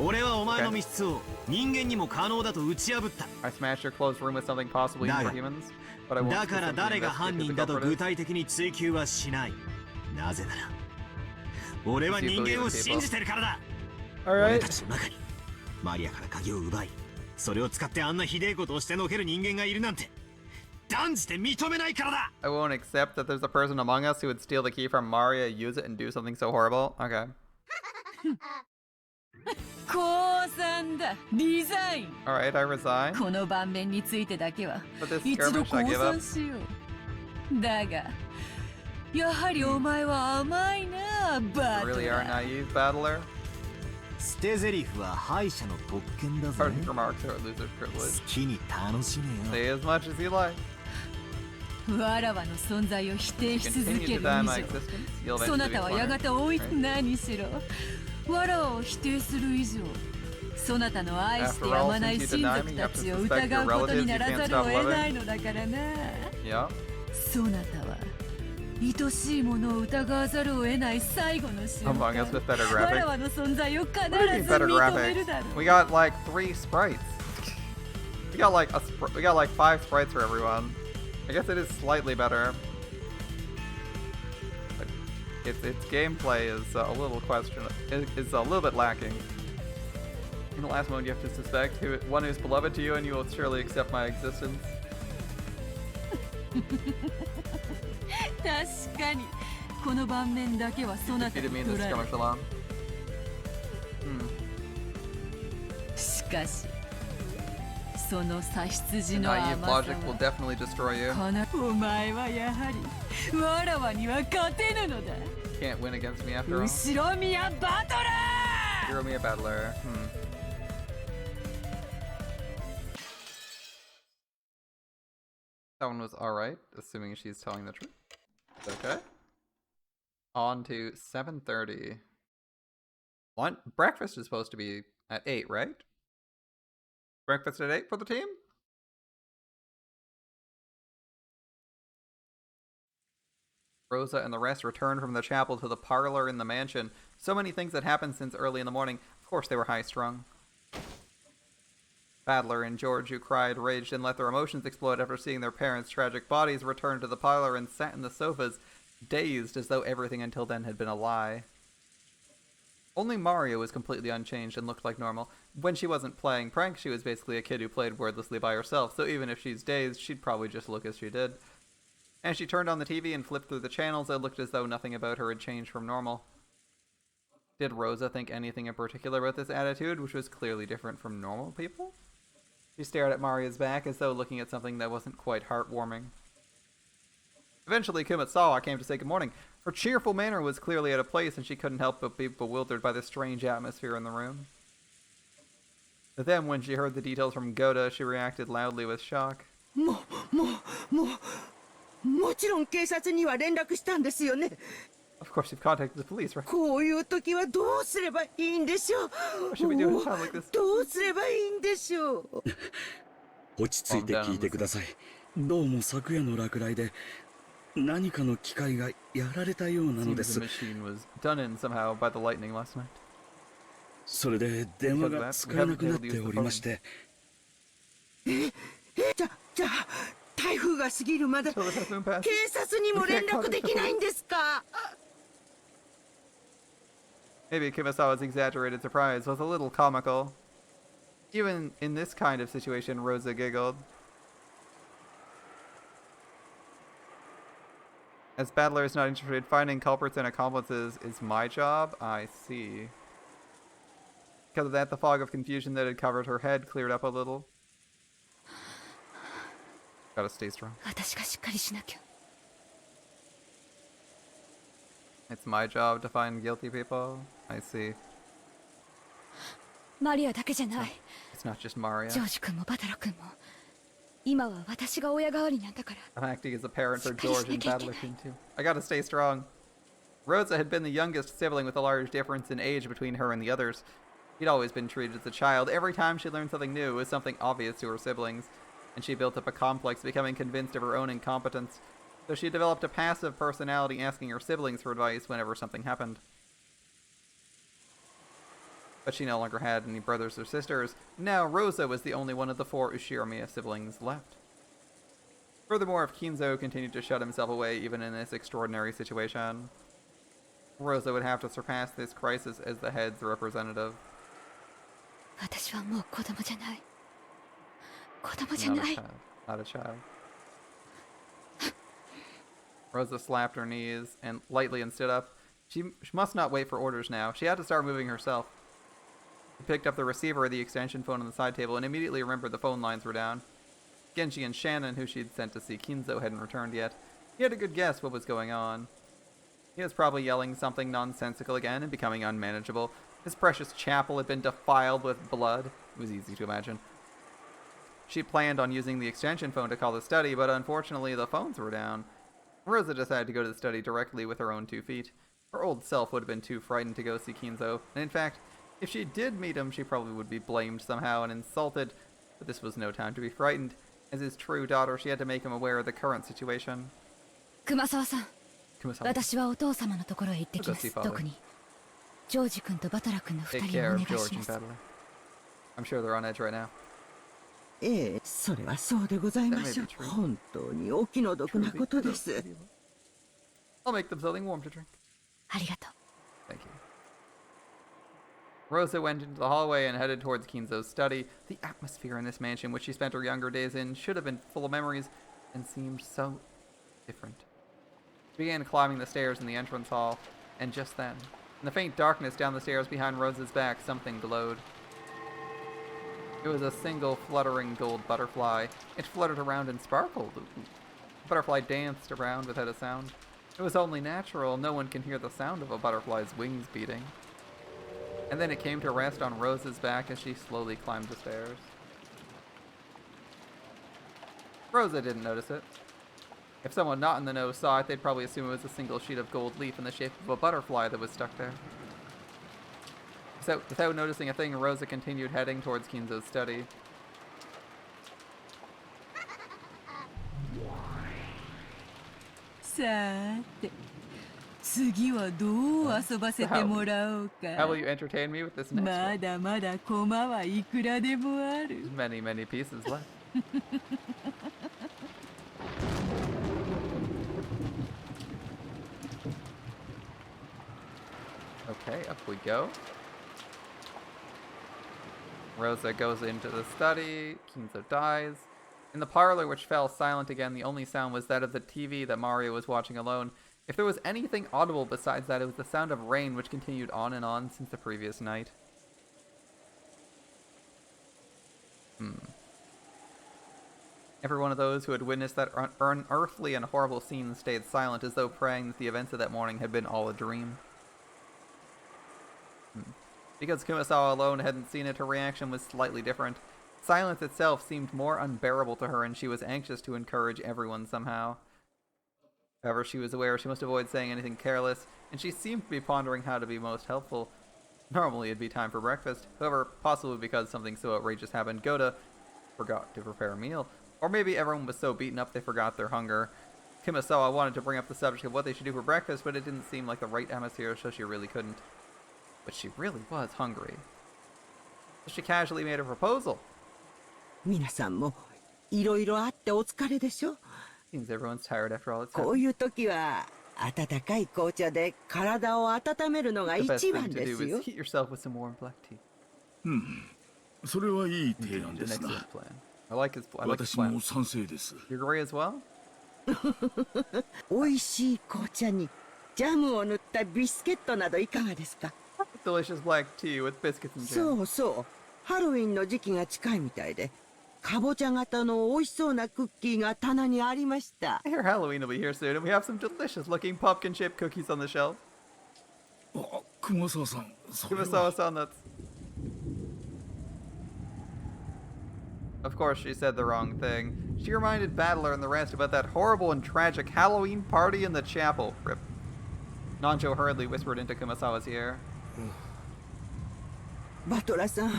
俺はお前の密室を人間にも可能だと打ち破った I smashed your closed room with something possible even for humans, but I won't だから specifically 誰が investigate 犯 who 人 the だと culprit 具 is. 体的に追及はしないなぜなら俺は人間を信じてるからだ Alright. 俺たちの中にマリアから鍵を奪いそれを使ってあんなひでえことをしてのける人間がいるなんて断じて認めないからだ I won't accept that there's a person among us who would steal the key from Maria, use it, and do something so horrible. Okay. 降参だリザイン Alright, I resign. この盤面についてだけは But this 一度 skirmish, I 降 give 参 up. しようだがやはりお前は甘いなバ You ト really are ラ naive, battler. 捨て台詞は敗者の特権だぜ Parting remarks are a loser's privilege. 好きに楽しめよ Say as much as you like. わらわの存在を否定し続 Continue け to る deny 以 my 上 existence. You'll そ eventually な be たはやが cornered. て追い Right? 何しろわらわを否定する以上そなたの愛してやまない親族たちを疑うことにならざるを得ないのだからな Yeah. そなたは愛しいものを疑わざるを得ない最後の瞬 Among us 間 with better わら graphics. わの存在を必 What do you mean ず better 認める graphics? だろう We got like 3 sprites. We got like we got like 5 sprites for everyone. I guess it is slightly better. But its gameplay is a little is a little bit lacking. In the last moment, you have to suspect one who's beloved to you, and you will surely accept my existence. 確かにこの盤面だけはそなた Defeated に me in this 取られ skirmish alone. しかしその差出 The の naive 甘さ logic will は definitely destroy you. お前はやはりわらわには勝てぬのだ Can't win against me after all. 後ろ宮バトラー Hero me a battler. That one was alright, assuming she's telling the truth. Okay. On to 7:30. Breakfast is supposed to be at 8, right? Breakfast at 8 for the team? Rosa and the rest returned from the chapel to the parlor in the mansion. So many things had happened since early in the morning. Of course they were high-strung. Battler and George, who cried, raged, and let their emotions explode after seeing their parents' tragic bodies, returned to the parlor and sat in the sofas, dazed as though everything until then had been a lie. Only Mario was completely unchanged and looked like normal. When she wasn't playing pranks, she was basically a kid who played wordlessly by herself, so even if she's dazed, she'd probably just look as she did. As she turned on the TV and flipped through the channels, it looked as though nothing about her had changed from normal. Did Rosa think anything in particular about this attitude, which was clearly different from normal people? She stared at Maria's back as though looking at something that wasn't quite heartwarming. Eventually, Kumatsawa came to say good morning. Her cheerful manner was clearly out of place, and she couldn't help but be bewildered by the strange atmosphere in the room. But then, when she heard the details from Goda, she reacted loudly with shock. もちろん警察には連絡したんですよね。Of course, you've contacted the police, right? こういう時はどうすればいいんでしょう。 What should we do in a time like this? どうすればいいんでしょう。落ち着いて聞いてください。どうも昨夜の落雷で何かの機械がやられたようなのです。 The machine was done in somehow by the lightning last night. それで電話が使えなくなっておりまして。じゃあ台風が過ぎるまで警察にも連絡できないんですか。 Maybe Kumasawa's exaggerated surprise was a little comical. Even in this kind of situation, Rosa giggled. As Battler is not interested, finding culprits and accomplices is my job? I see. Because of that, the fog of confusion that had covered her head cleared up a little. Gotta stay strong. 私がしっかりしなきゃ。 It's my job to find guilty people? I see. マリアだけじゃない。 It's not just Maria. ジョージ君もバタラ君も。今は私が親代わりなんだから。 I'm acting as a parent for George and Battler King too. I gotta stay strong. Rosa had been the youngest sibling with a large difference in age between her and the others. She'd always been treated as a child. Every time she learned something new, it was something obvious to her siblings, and she built up a complex, becoming convinced of her own incompetence. So she developed a passive personality, asking her siblings for advice whenever something happened. But she no longer had any brothers or sisters. Now Rosa was the only one of the 4 Ushiramiya siblings left. Furthermore, if Kinzo continued to shut himself away even in this extraordinary situation, Rosa would have to surpass this crisis as the head's representative. 私はもう子供じゃない。子供じゃない。 Not a child. Rosa slapped her knees and lightly and stood up. She must not wait for orders now. She had to start moving herself. She picked up the receiver of the extension phone on the side table and immediately remembered the phone lines were down. Genji and Shannon, who she'd sent to see Kinzo, hadn't returned yet. He had a good guess what was going on. He was probably yelling something nonsensical again and becoming unmanageable. His precious chapel had been defiled with blood. It was easy to imagine. She planned on using the extension phone to call the study, but unfortunately the phones were down. Rosa decided to go to the study directly with her own 2 feet. Her old self would have been too frightened to go see Kinzo, and in fact, if she did meet him, she probably would be blamed somehow and insulted, but this was no time to be frightened. As his true daughter, she had to make him aware of the current situation. 熊沢さん、私はお父様のところへ行ってきます。 Father. 特にジョージ君とバトラ君の2 Take 人を care お of 願い George しま and す。 Battler. I'm sure they're on edge right now. ええ、それはそうでございましょう。本当にお気の毒なことです。 I'll make them something warm to drink. ありがとう。 Thank you. Rosa went into the hallway and headed towards Kinzo's study. The atmosphere in this mansion, which she spent her younger days in, should have been full of memories and seemed so different. She began climbing the stairs in the entrance hall, and just then, in the faint darkness down the stairs behind Rosa's back, something glowed. It was a single fluttering gold butterfly. It fluttered around and sparkled. Ooh. The butterfly danced around without a sound. It was only natural. No one can hear the sound of a butterfly's wings beating. And then it came to rest on Rosa's back as she slowly climbed the stairs. Rosa didn't notice it. If someone not in the know saw it, they'd probably assume it was a single sheet of gold leaf in the shape of a butterfly that was stuck there. So, without noticing a thing, Rosa continued heading towards Kinzo's study. How will you entertain me with this next one? Many, many pieces left. Okay, up we go. Rosa goes into the study. Kinzo dies. In the parlor, which fell silent again, the only sound was that of the TV that Mario was watching alone. If there was anything audible besides that, it was the sound of rain, which continued on and on since the previous night. Every one of those who had witnessed that unearthly and horrible scene stayed silent, as though praying that the events of that morning had been all a dream. Because Kumasawa alone hadn't seen it, her reaction was slightly different. Silence itself seemed more unbearable to her, and she was anxious to encourage everyone somehow. However, she was aware she must avoid saying anything careless, and she seemed to be pondering how to be most helpful. Normally it'd be time for breakfast. However, possibly because something so outrageous happened, Goda forgot to prepare a meal. Or maybe everyone was so beaten up they forgot their hunger. Kumasawa wanted to bring up the subject of what they should do for breakfast, but it didn't seem like the right atmosphere, so she really couldn't. But she really was hungry. So she casually made a proposal. 皆さんもいろいろあってお疲れでしょ。 Seems everyone's tired after all it's こういう時は温かい紅茶で体を温めるのが The best 一 thing 番 to で do す is よ。 heat yourself with some warm black tea. それはいい提案 An ですな。 excellent plan. I like his私 plan. も賛成です。 You agree as well? 美味しい紅茶にジャムを塗ったビスケットなどいかがですか。 Delicious black tea with biscuits and そ jam. うそう、ハロウィンの時期が近いみたいで、かぼちゃ型の美味しそうなクッキーが棚にありました。 I hear Halloween will be here soon, and we have some delicious looking pumpkin chip cookies on the shelf. あ、熊沢さん、それは。 Kumasawa-san, that's... Of course, she said the wrong thing. She reminded Battler and the rest about that horrible and tragic Halloween party in the chapel. Rip. Nanjo hurriedly whispered into Kumasawa's ear. バトラさん、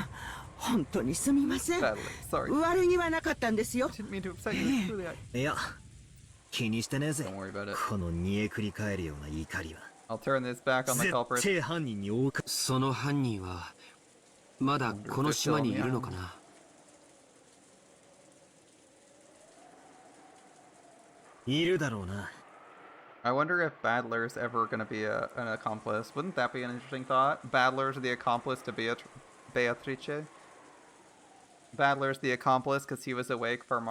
本当にすみません。 Battler, sorry. 悪気はなかったんですよ。 Didn't mean to upset you. Truly, いや、気にしてねえぜ。 don't worry about it. この煮えくり返るような怒りは。 I'll turn this back on the 絶 culprit. 対犯人に多く。その犯人はまだこの島にいるのかな。いるだろうな。 I wonder if Battler's ever going to be an accomplice. Wouldn't that be an interesting thought? Battler's the accomplice to Beatrice? Battler's the accomplice because he was awake for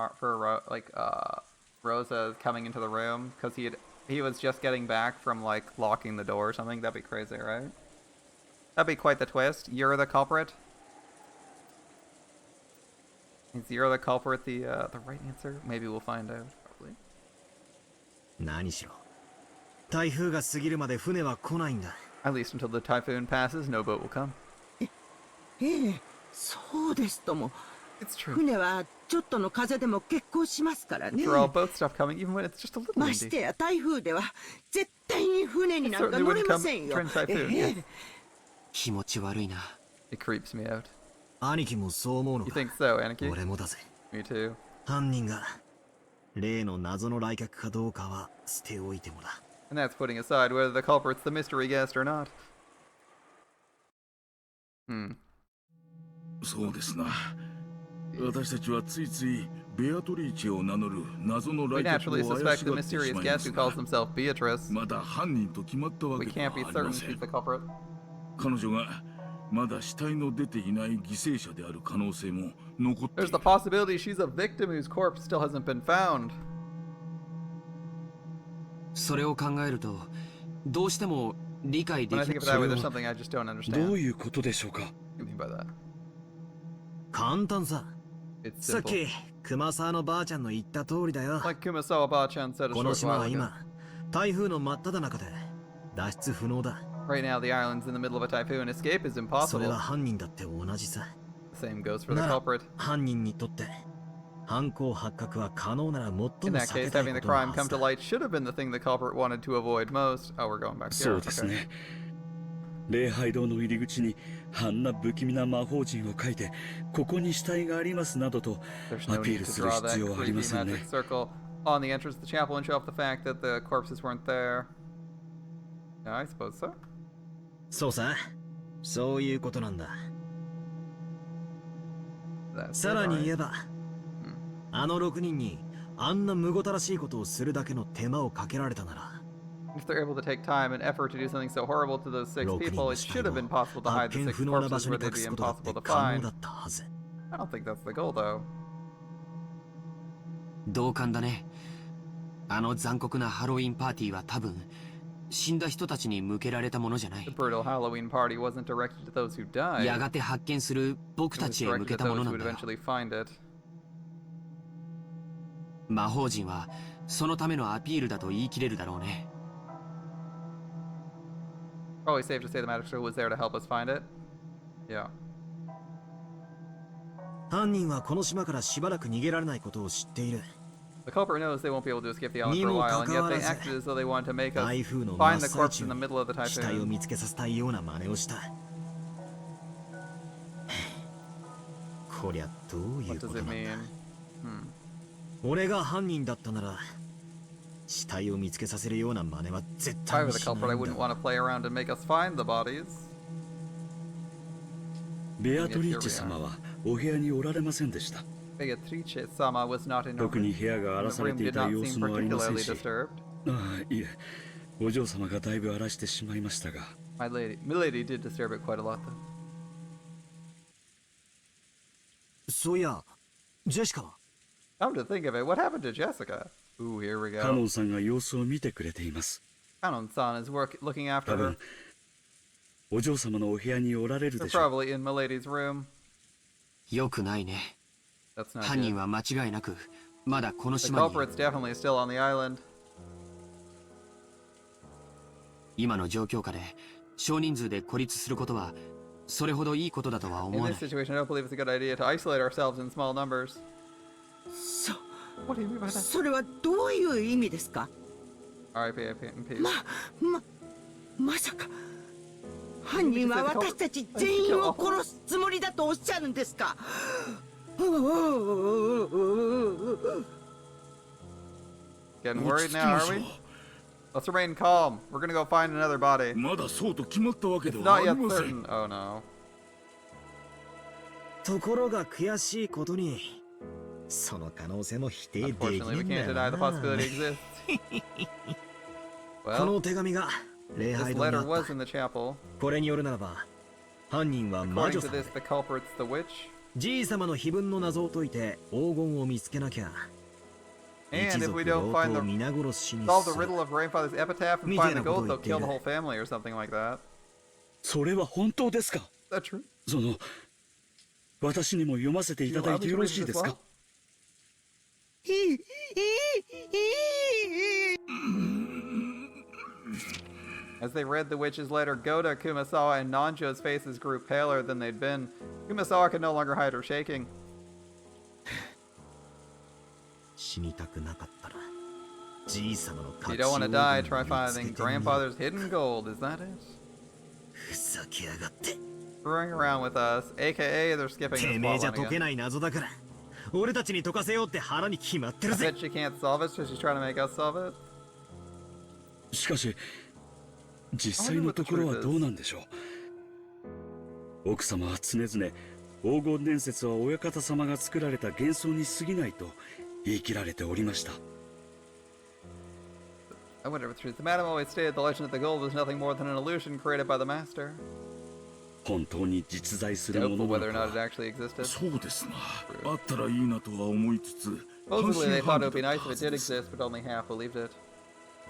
Rosa coming into the room because he was just getting back from like locking the door or something. That'd be crazy, right? That'd be quite the twist. You're the culprit. Is you're the culprit the right answer? Maybe we'll find out. Probably. 何しろ。台風が過ぎるまで船は来ないんだ。 At least until the typhoon passes, no boat will come. ええ、そうですとも。 It's true. 船はちょっとの風でも欠航しますからね。 For all boats stop coming, even when it's just a little まし windy. てや台風では絶対に船になんか乗れませんよ。 Certainly wouldn't come during typhoon, ええ、気持ち悪いな。 It creeps me out. 兄貴もそう思うの You か。 think so, Aniki? 俺もだぜ。 Me too. 犯人が例の謎の来客かどうかは捨ておいてもだ。 And that's putting aside whether the culprit's the mystery guest or not. そうですな。私たちはついついベアトリーチェを名乗る謎の We 来客 naturally を怪 suspect し the がってし mysterious まいま guest す who が calls himself Beatrice. まだ犯人と決まったわ We けでは can't be あり certain ませ she's ん。 the culprit. 彼女がまだ死体の出ていない犠牲者である可能性も残ってい There's る the。possibility she's a victim whose corpse still hasn't been found. それを考えるとどうしても理解で When I き think な of い。 it that way, there's something I just don't ど understand. ういうことでしょうか。 What do you mean by that? 簡単さ。 It's さっ simple. き熊沢のばあちゃんの言った通りだよ。 Like Kumasawa Ba-chan said a この short 島 while は ago. 今台風の真っ只中で脱出不能だ。 Right now, the island's in the middle of a typhoon. Escape is それ impossible. は犯人だって同じさ。 The same goes for the なら culprit. 犯人にとって犯行発覚は可能なら最も In 避 that け case, たい having こ the との crime は come ず to だ。 light should have been the thing the culprit wanted to avoid most. Oh, we're going back そ here. うです Okay. ね。礼拝堂の入り口にあんな不気味な魔法陣を書いてここに死体がありますなどと There's ア no ピー need ル to する draw that 必要はあり creepy ませんね magic。circle on the entrance of the chapel and show off the fact that the corpses weren't there. Yeah, I suppose so. そうさ。そういうことなんだ。 That's さ it, らに alright. 言えば、あの6人にあんなむごたらしいことをするだけの手間をかけられたなら、 If they're able to take time and effort to do something so horrible to those 6 people, it should have been possible to hide 発 the 見 6 不能な場 corpses 所 where に they'd 隠 be すことだって impossible to 可能 find. だったはず。 I don't think that's the goal, though. 同感だね。あの残酷なハロウィンパーティーは多分死んだ人たちに向けられたものじゃな The い。 brutal Halloween party wasn't directed to those who died. やがて発見する僕 It た was ちへ向 directed け at たも those の who なん would だよ。 eventually find it. 魔法陣はそのためのアピールだと言い切れるだろうね。Probably safe to say the Magic Circle was there to help us find it. Yeah. 犯人はこの島からしばらく逃げられないことを知っている。The culprit knows they won't be able to escape the island for a while, and yet they acted as though they wanted to make us find the corpse in the middle of the 死体を typhoon. 見つけさせたいような真似をした。こりゃどういう What こ does と it なんだ。 mean? 俺が犯人だったなら、死体を見つけさせるような真似は絶 If I 対 were に the しない culprit, I ん wouldn't だ。 want to play around and make us find the bodies. ベアトリーチェ様はお部屋におられませんでした。 Beatrice-sama was not in her 特 room. に部屋が荒ら The され room てい did た not 様 seem 子もありません particularly し、 disturbed. ああ、いえ、お嬢様がだいぶ荒らしてしまいましたが。Milady did disturb it quite a lot, though. そういや、ジェシカは Come to think of it, what happened to Jessica? Ooh, here we カノ go. ンさんが様子を見てくれています。 Kanon-san is looking 多 after 分 her. お嬢様のお部屋におられる They're でしょう。 probably in Milady's room. よくないね。 That's not 犯人 good. は間違いなくまだこの The 島にいる。 culprit's definitely still on the island. 今の状況下で少人数で孤立することはそれほどいいことだとは In 思わな this い。 situation, I don't believe it's a good idea to isolate ourselves in small numbers. What do you mean by that? それはどういう意味ですか？ R.I.P. in peace. まさか犯人は私たち全員を殺すつもりだとおっしゃるんですか？ Getting worried now, are we? Let's remain calm. We're gonna go find another body. まだそうと決まったわけ It's ではあ not り yet ません。 certain. Oh no. ところが悔しいことに、その可能性も否定でき Unfortunately, ん we だ can't よ deny な。 the possibility exists. こ Well, の手紙が礼 this 拝堂にあ letter っ was た。 in the chapel. これによるならば、犯人は魔 According 女 to さんで this, the culprit's the witch. じい様の碑文の謎を解いて黄金を見つけなきゃ。 And 一 if we 族 don't 同 find 等 the 皆殺しに solve す the る。 riddle of grandfather's epitaph and みた find い the なこと gold, を言 they'll ってい kill る。 the whole family or something like that. それは本当ですか？ Is that true? その、私にも読ませてい Do た you だ allow い me て to よ read ろ it しい as ですか？ well? ？As they read the witch's letter, Goda, Kumasawa, and Nanjo's faces grew paler than they'd been. Kumasawa could no longer hide her shaking. 死にたくなかったら、じい様の If you 隠し don't 黄 want to 金 die, を try 見つけ finding てみる。 grandfather's hidden gold. Is that it? ふざけやがって。 Screwing around with us, aka they're skipping て this めえ plot じゃ line 解け again. ない謎だから。俺たちに解かせようって腹に決まってる I ぜ。 bet she can't solve it, so she's trying to make us solve it. しかし、実際のところはどうなんでしょう。奥様は常々、黄金伝説は親方様が作られた幻想に過ぎないと言い切られておりました。I wonder if it's true. The madam always stated the legend of the gold was nothing more than an illusion created by the master. 本当に実在するも Doubtful の whether な or の not か it actually existed. そうですな。あったらいいなとは思いつつ、 Supposedly, they 半 thought it 信 would be 半 nice 疑 if だ it ったはず did です。 exist, but only half believed it.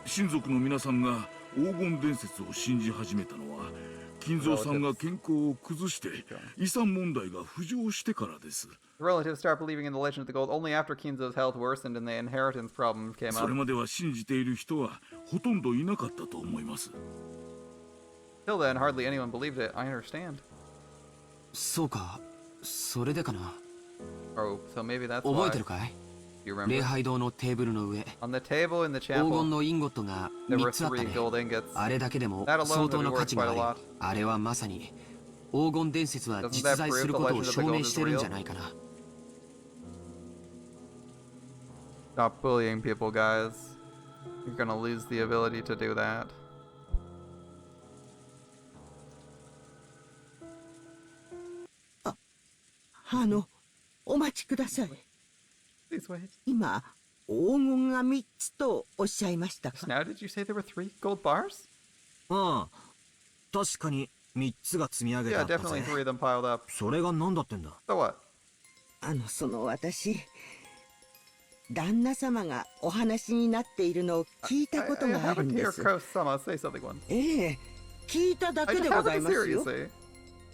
親族の皆さんが黄金伝説を信じ始めたのは、金蔵さんが健康を崩して遺産問題が浮上してからです。 The relatives start believing in the legend of the gold only after Kinzo's health worsened and the inheritance problem came そ up. れまでは信じている人はほとんどいなかったと思います。 Till then, hardly anyone believed it. I understand. そうか、それでかな。 Oh, so maybe that's 覚え why. てるかい？ You 礼 remember? 拝堂のテーブルの上、 On the table in the 黄金 chapel, のインゴットが there 3 were つあった 3ね。 gold ingots. あれだけでも That alone 相 would 当 be の価 worth 値が quite あ a り、 lot. あれはまさに黄金伝説は Doesn't 実 that 在 prove す the ることを legend of the 証 gold 明 is してるん real? じゃないかな。 Stop bullying people, guys. You're gonna lose the ability to do that. お待ちください。 Please wait. 今、黄金が3つとおっしゃいましたか？ Now, did you say there were 3 gold bars? ああ、確かに3つが積み上げてあ Yeah, ったぜ。 definitely 3 of them piled up. それが何だってんだ。 So what? 私、旦那様がお話になっているのを聞いたことがある haven't んで heard す。 Kros-sama say something once. ええ、聞いただ I け just でござい haven't ますよ。 seriously.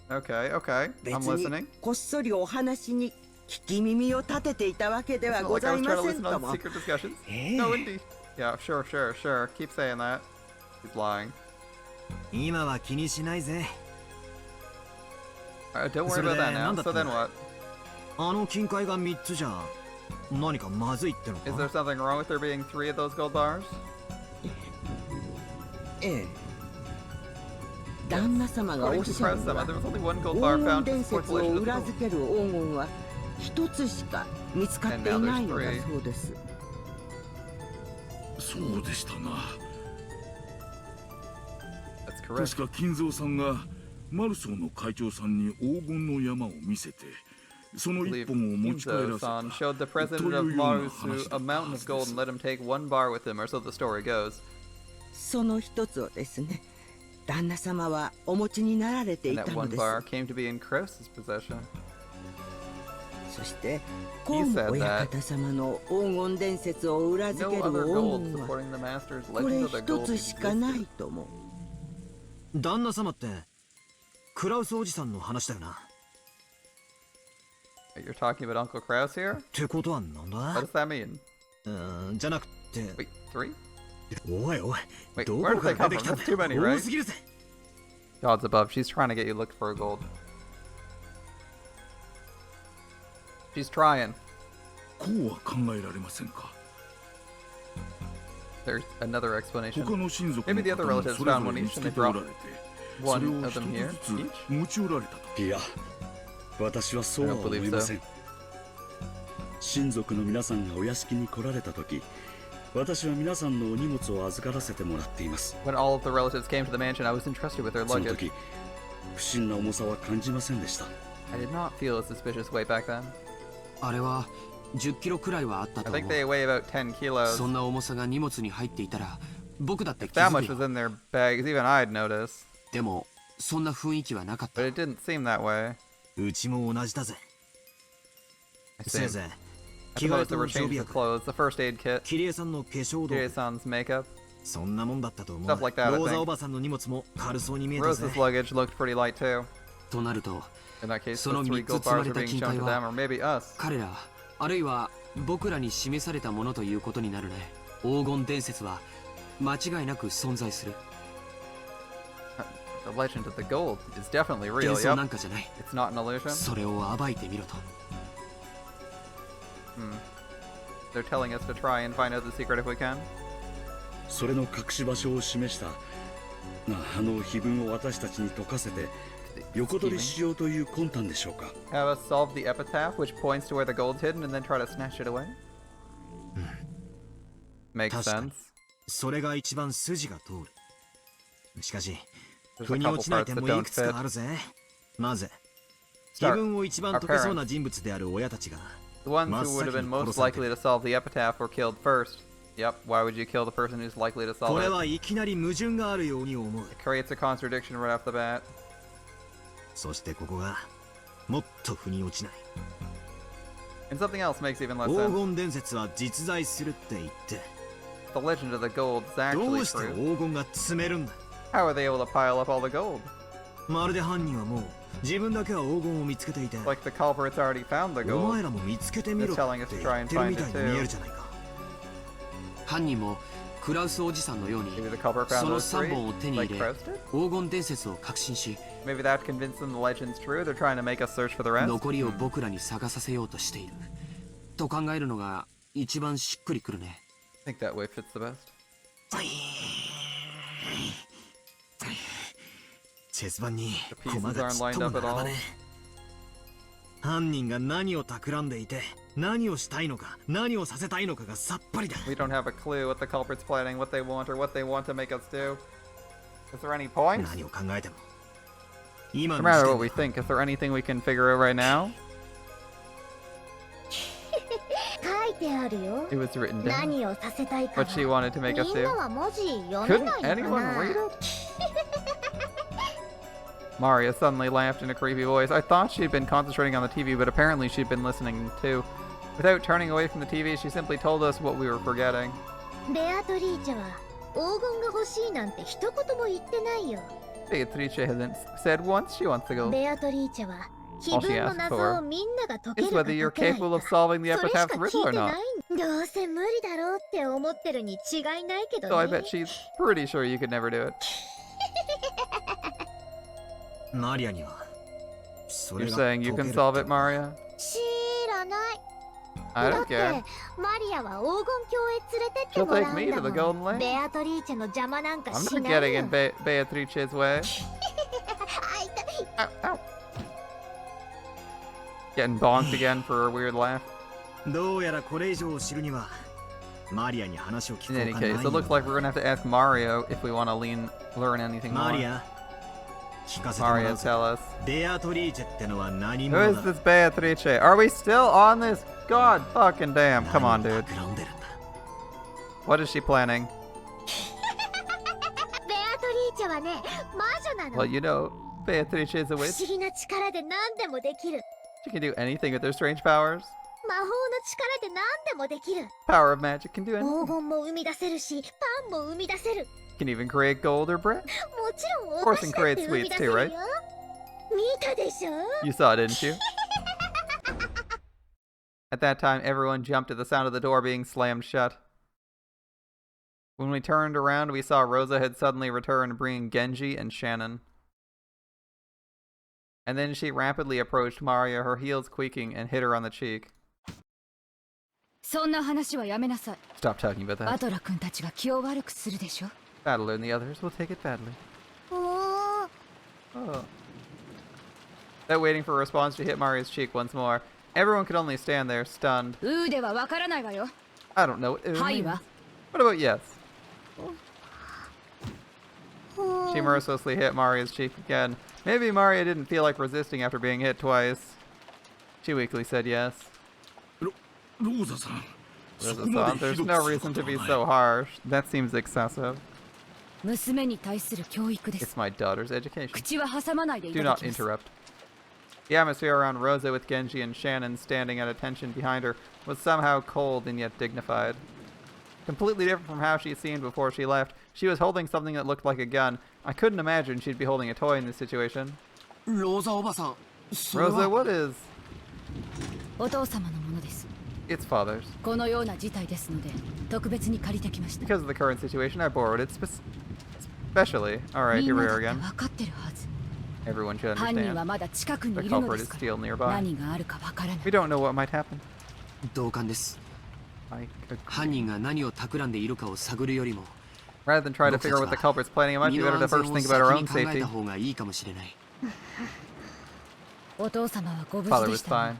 Okay, okay. 別 I'm に listening. こっそりお話に聞き耳を立てていたわけでは It's not ご like I ざい was ま trying to せん listen と on も。 secret discussions. No, indeed. Yeah, sure. Keep saying that. He's lying. 今は気にしないぜ。 Don't worry about that now. So then what? あの金塊が3つじゃ何かまずいっての Is there か？ something wrong with there being 3 of those gold bars? ええ。旦那様がおっ According to しゃる Press の Summit, は there was only one 黄 gold bar 金 found 伝 to support 説 the を legend of 裏 the 付 gold. ける黄金は一つしか見つかっていないのだそうです。そうでしたな。 That's correct. 確か金蔵さんがマルソーの会長さんに黄金の山を見せて、その一本を持ち帰らせた Kinzo-san showed the president of Marusu a mountain of gold and let him take 1 bar with him, or so the story goes. その一つをですね、旦那様はお持ちになられてい And た that の 1です。 bar came to be in Krause's possession. そしてこうも親方様の黄金伝説を裏付 No ける other 黄 gold 金は supporting the master's これ legend of the 一 gold つしかない existed. とも。旦那様ってクラウスおじさんの話だよな。 You're talking about Uncle Krause here? ってことはなんだ？ What does that mean? じゃなくて。 Wait, 3? おいおい。 Wait, ど where こ did か they ら come 出てきた from? ん That's だ too many, right? 多すぎるぜ。 God's above. She's trying to get you looked for gold. She's trying. こうは考えられませんか。 There's another explanation. 他の親族 Maybe の the 方 other も relatives それ found ぞ one れ見 each つ and け they ておら dropped れて、そ one れを of 一 them here つず each. つ持ちおられたと。いや、私はそうは思いません。親族の皆さんがお屋敷に来られた時、私は皆さんのお荷物を預からせてもらっています。 When all of the relatives came to the mansion, I was entrusted with their その luggage. 時、不審な重さは感じませんでした。 I did not feel a suspicious weight back then. あれは10キロくらいはあった I と think 思 they う。 weigh about 10 kilos. そんな重さが荷物に入っていたら僕だって If 気 that づ much く was よ。 in their bags, even I'd notice. でもそんな雰囲気はなかった。 But it didn't seem that way. うちも同じだぜ。 I せい think. ぜい I 着替え suppose there と were 常 changes 備 of 薬、 clothes, the first aid kit, キリエさんの化粧道具、 Jiri-san's makeup. そんなもんだったと思う。 Stuff like that, I ローザ think. おばさんの荷物も軽そうに見えたぜ。 Rose's luggage looked pretty light too. となると In that case, そ the の 3 3 gold つ積ま bars れ are た being 金 shown 塊 to them, は or maybe us. 彼らあるいは僕らに示されたものということになるね。黄金伝説は間違いなく存在する。 The legend of the gold is definitely real. 幻想な Yep. んかじゃない。 It's not an illusion. それを暴いてみろと。They're telling us to try and find out the secret if we can. それの隠し場所を示したあの碑文を私たちに解かせて横取りしようという魂胆でしょうか。 Have us solve the epitaph, which points to where the gold's hidden, and then try to snatch it away? Makes 確かに sense. それが一番筋が通る。しかし、 There's 腑 a に couple 落ちない parts 点 that もい don't くつか fit. あるぜ。まず、 Start. 自分を一番解けそうな人物である親たちが、 The ones 真っ who would have 先 been に most 殺されて likely る。 to solve the epitaph were killed first. Yep, why would you kill the person who's likely to こ solve れ it? はいきなり矛盾があるように思う。 It creates a contradiction right off the bat. そしてここが、もっと腑に落ちない。 And something else makes even less 黄 sense. 金伝説は実在するって言って、 The legend of the gold is ど actually うして true. 黄金が積めるんだ。 How are they able to pile up all the gold? まるで犯人はもう自分だけは黄金を見つけていて、 Like the culprit's already found the お gold. 前らも見つけてみろ They're っ telling us て to 言 try っ and てる find みたい it に見え too. るじゃないか。犯人もクラウスおじさんのように Maybe the culprit そ found の those 3 three, 本を手に like 入れ Krause did? 黄金伝説を確信し Maybe that convinced them the legend's true. They're trying to make us search for the rest. 残りを僕らに探させようとしていると考えるのが一番しっくりくるね。 I think that way fits the best. チェス盤に The pieces 駒が aren't ちっ lined とも up at 並ば all. ねえ。犯人が何を企んでいて、何をしたいのか、何をさせたいのかがさっぱりだ。 We don't have a clue what the culprit's planning, what they want, or what they want to make us do. Is there any point? 何を考えても。今 No の時 matter 点 what we で think, is there anything we can figure out right now? 書いてあるよ。 It was written down. 何をさせたいか What she wanted to make us みんな do. は文字読め Couldn't ないのか anyone な read it? Maria suddenly laughed in a creepy voice. I thought she'd been concentrating on the TV, but apparently she'd been listening too. Without turning away from the TV, she simply told us what we were forgetting. ベアトリーチェは黄金が欲しいなんて一言も言ってないよ。 Beatrice hasn't said once she wants to go. ベアトリーチェは気 All she 分の asks 謎 for をみんなが解け is るか whether you're 解けない capable of か solving the それし epitaph's か聞 riddle い or てな not. い。どうせ無理だろうって思ってるに違いないけ So ど I ね bet she's pretty sure you could never do it. マリアにはそ You're れが saying you 解け can る solve って it, Maria? 知らない I だ don't って care. マリアは黄金鏡へ連れてって She'll もら take う me ん to だ the も Golden ん Lake. ベアトリーチェの邪魔なんか I'm し not ない getting よ in Beatrice's way. あ痛い Ow, ow. Getting bonked again for a weird laugh. どうやらこれ以上知るにはマリアに話を聞 In こ any うか case, な it looks like we're gonna have to ask Mario if we want to learn anything マリ more. ア聞かせてもら Mario, うぜ tell us. ベアトリーチェってのは何 Who 者 is だ this Beatrice? Are we still on this? God fucking damn. Come on, dude. 企んでるんだ What is she planning? ベアトリーチェはね魔女なの Well, you know, Beatrice is a 不 witch. 思議な力で何でもできる She can do anything with her strange powers. 魔法の力で何でもできる Power of magic can do 黄 anything. 金も生み出せるしパンも生み出せる Can even create gold or bread. もちろんお Of course 菓 and 子だって create 生み sweets 出せ too, るよ right? 見たでしょ You saw it, didn't you? At that time, everyone jumped at the sound of the door being slammed shut. When we turned around, we saw Rosa had suddenly returned, bringing Genji and Shannon. And then she rapidly approached Maria, her heels squeaking, and hit her on the cheek. そんな話はやめなさい。 Stop talking about バ that. トラ君たちが気を悪くするでしょ。 Battler and the others will take it badly. おー Oh. Without waiting for a response, she hit Maria's cheek once more. Everyone could only stand there, stunned. うーではわからないわよ。 I don't know what it はい means. わ。 What about yes? She mercilessly hit Maria's cheek again. Maybe Maria didn't feel like resisting after being hit twice. She weakly said yes. ローザさん、そこ Rosa ま thought で there's ひどく no する reason こ to と be は so ない harsh. That seems excessive. 娘に対する教育で It's す。 my daughter's education. 口は挟まないでい Do ただ not きます。 interrupt. The atmosphere around Rosa with Genji and Shannon standing at attention behind her was somehow cold and yet dignified. Completely different from how she seemed before she left, she was holding something that looked like a gun. I couldn't imagine she'd be holding a toy in this situation. ローザおばさんそれ Rosa, は what is... お父様のものです。 It's father's. このような事態ですので、特別に借りてきました。 Because of the current situation, I borrowed it especially. Alright, み here ん we な are だって again. 分かってるはず。 Everyone should 犯人は understand. まだ近くに The いるの culprit で is すか still ら。 nearby. 何があるか分からない。 We don't know what might happen. 同感です I agree. 犯人が何を企んでいるかを探るよりも Rather than try to figure out what the culprit's planning, it might 身 be の better to 安全 first を think 先 about our に own 考え safety. た方がいいかもしれないお父様はご無 Father 事で was したね。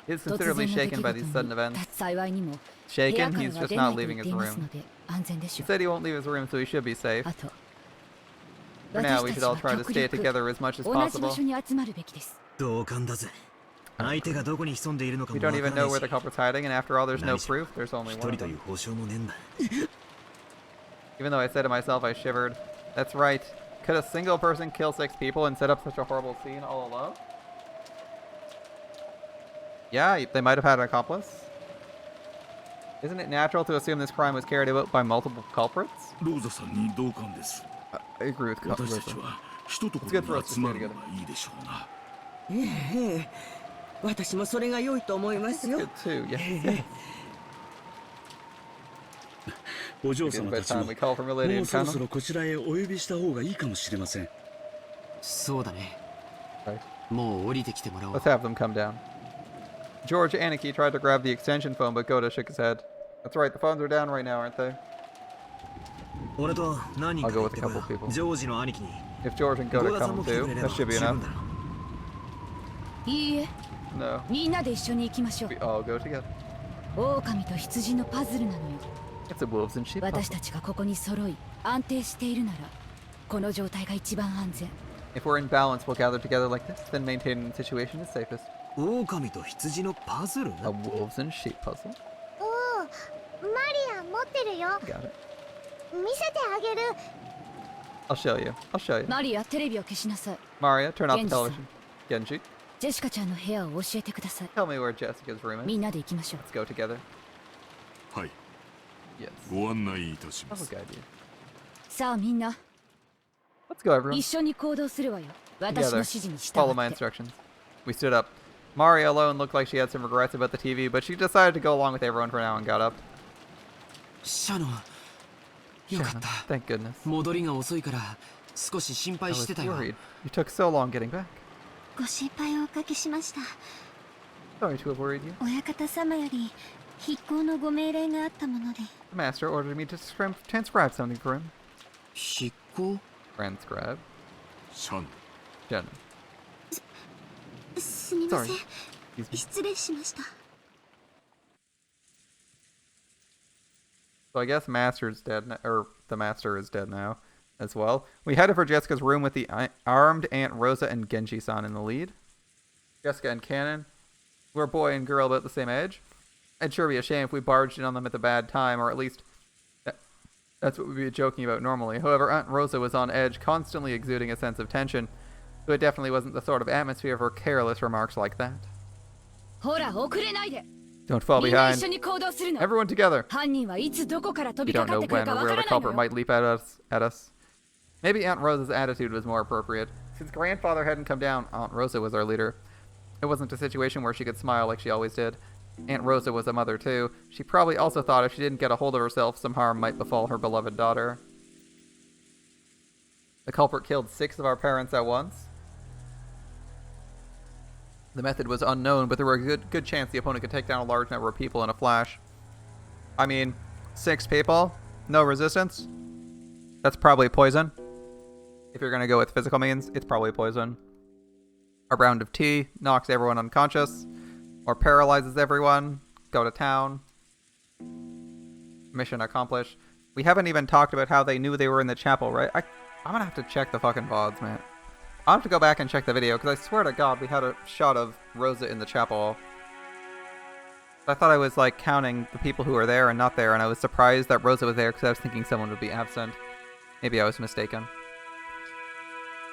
fine. He's 突然 considerably の出来 shaken 事 by に these sudden events. 幸いにも部 Shaken? 屋から He's は just 出ない not と言 leaving っ his ています room. ので安全でし He ょう。 said he won't leave his room, so he should be safe. あと、 For now, 私 we た should ち all は try to 極 stay 力 together as much as 同じ場 possible. 所に集まるべきです。同感だぜ相手がどこに潜んでいるのか We もわ don't か even ら know ない where し the culprit's hiding, and after all, there's no 何しろ proof. There's only 一 one 人 of とい them. う保証もねえんだ Even though I said to myself, I shivered. That's right. Could a single person kill 6 people and set up such a horrible scene all alone? Yeah, they might have had an accomplice. Isn't it natural to assume this crime was carried out by multiple culprits? ローザさんに同感です I agree with 私たち Rosa. は一とこ It's ろ good for に us to 集ま stay るの together. がいいでしょうなええ私もそれが良いと思いますよ Good too, yes. お嬢 Maybe 様 by た the ちも time we call for Milady も and うそろそ Connell. ろこちらへお呼びした方がいいかもしれません。そうだね Right. もう降りてきてもらおう Let's have them come down. George Aniki tried to grab the extension phone, but Goda shook his head. That's right, the phones are down right now, aren't they? 俺と何人か I'll go で with 行 a ってこ couple よ people. ジョージの兄貴に If George and ゴ Goda ーダさん come も来て too, くれれば that 十 should be 分 enough. だろいいえ、 No, みんなで一緒に行きましょう we。all go together. 狼と羊のパズルなのよ。 It's a wolves and sheep 私 puzzle. たちがここに揃い安定しているなら、この状態が一番安全。 If we're in balance, we'll gather together like this, then maintaining the situation is safest. 狼と羊のパズル A wolves and sheep puzzle. おおマリア持ってるよ Got it. 見せてあげる I'll show you. I'll show you. マリア、テレビを消しなさい。 Maria, turn off the Genji-san. television. Genji, ジェシカちゃんの部屋を教えてください。 tell me where Jessica's room み is. んなで行きましょう。 Let's go together. はい Yes. ご案内いたしま That'll す guide you. さあみんな、 Let's go, everyone. 一緒に行動するわよ。私の Together. 指示に従 Follow my って。 instructions. We stood up. Maria alone looked like she had some regrets about the TV, but she decided to go along with everyone for now and got up. Shannon. Shannon, thank goodness. I was worried. You took so long getting back. ご心配をおかけしました。 Sorry to have worried you. 親方様より筆行のご命令があったもので。 The master ordered me to transcribe something for him. 筆行? Transcribe. Shannon. Shannon. すみません。 Sorry. 失礼しました。 So I guess Master's dead, or the Master is dead now, as well. We headed for Jessica's room with the armed Aunt Rosa and Genji-san in the lead. Jessica and Cannon were boy and girl about the same age. It'd sure be a shame if we barged in on them at the bad time, or at least that's what we'd be joking about normally. However, Aunt Rosa was on edge, constantly exuding a sense of tension, so it definitely wasn't the sort of atmosphere for careless remarks like that. Don't fall behind. Everyone together. You don't know when or where the culprit might leap at us. Maybe Aunt Rosa's attitude was more appropriate. Since grandfather hadn't come down, Aunt Rosa was our leader. It wasn't a situation where she could smile like she always did. Aunt Rosa was a mother too. She probably also thought if she didn't get a hold of herself, some harm might befall her beloved daughter. The culprit killed 6 of our parents at once. The method was unknown, but there were a good chance the opponent could take down a large number of people in a flash. I mean, 6 people? No resistance? That's probably poison. If you're gonna go with physical means, it's probably poison. A round of tea knocks everyone unconscious, or paralyzes everyone. Go to town. Mission accomplished. We haven't even talked about how they knew they were in the chapel, right? I'm gonna have to check the fucking VODs, man. I'll have to go back and check the video, because I swear to God we had a shot of Rosa in the chapel. I thought I was, like, counting the people who were there and not there, and I was surprised that Rosa was there because I was thinking someone would be absent. Maybe I was mistaken.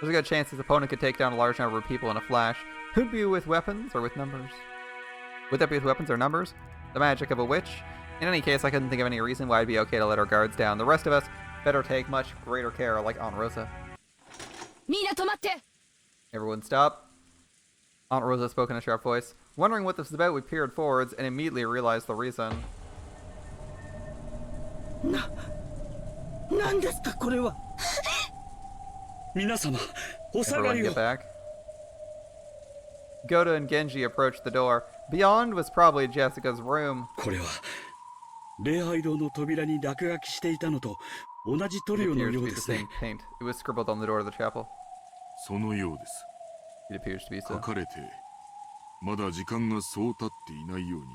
There's a good chance his opponent could take down a large number of people in a flash. Could be with weapons or with numbers. Would that be with weapons or numbers? The magic of a witch? In any case, I couldn't think of any reason why it'd be okay to let our guards down. The rest of us better take much greater care, like Aunt Rosa. Everyone stop. Aunt Rosa spoke in a sharp voice. Wondering what this was about, we peered forwards and immediately realized the reason. Everyone get back. Goda and Genji approached the door. Beyond was probably Jessica's room. It appears to be the same paint. It was scribbled on the door of the chapel. It appears to be so.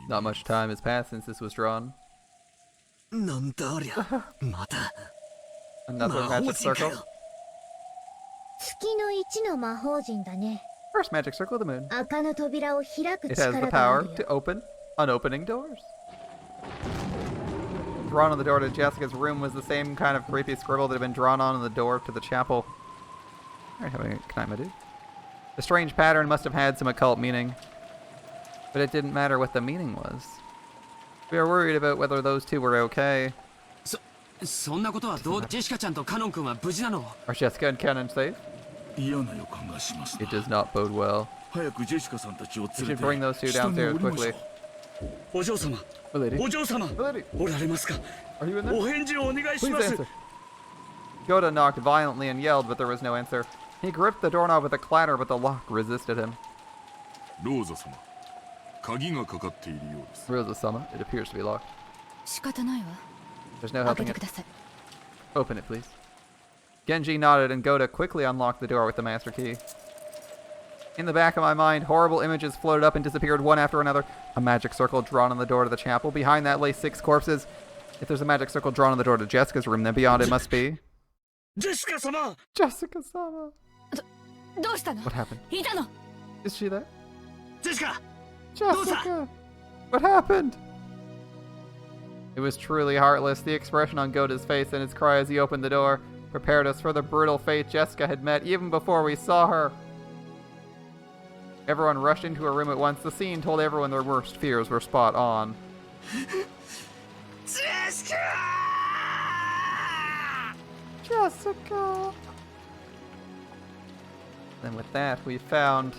Not much time has passed since this was drawn. Another magic circle. 月の1の魔法陣だね。 First magic circle of the moon. 赤の扉を開く It has 力 the があ power るよ。 to open unopening doors. Drawn on the door to Jessica's room was the same kind of creepy scribble that had been drawn on the door to the chapel. Alright, how can I do? The strange pattern must have had some occult meaning. But it didn't matter what the meaning was. We were worried about whether those two were okay. そんなことはどうジェシカちゃんとカノン君は無事なの Are Jessica and Cannon safe? 嫌な予感がしますな。 It does not bode well. 早くジェシカさんたちを We 連れ should て bring those two 下に downstairs 降りましょ quickly. う。お嬢様 Milady. お嬢様 Milady. おられますか Are you in there? お返事をお願いし Please ます answer. Goda knocked violently and yelled, but there was no answer. He gripped the doorknob with a clatter, but the lock resisted him. ローザ様、鍵がかかっているようです。 Rosa-sama, it appears to be locked. 仕方ないわ。 There's no 開け helping て it. ください。 Open it, please. Genji nodded and Goda quickly unlocked the door with the master key. In the back of my mind, horrible images floated up and disappeared one after another. A magic circle drawn on the door to the chapel. Behind that lay 6 corpses. If there's a magic circle drawn on the door to Jessica's room, then beyond it must be... ジェシカ様 Jessica-sama! どうしたの What happened? いたの Is she there? ジェシカ Jessica! What happened? It was truly heartless. The expression on Goda's face and his cry as he opened the door prepared us for the brutal fate Jessica had met even before we saw her. Everyone rushed into her room at once. The scene told everyone their worst fears were spot on. Jessica! And with that, we found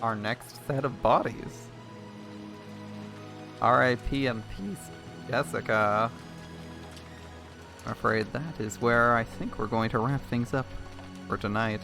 our next set of bodies. R.I.P. and peace, Jessica. I'm afraid that is where I think we're going to wrap things up for tonight.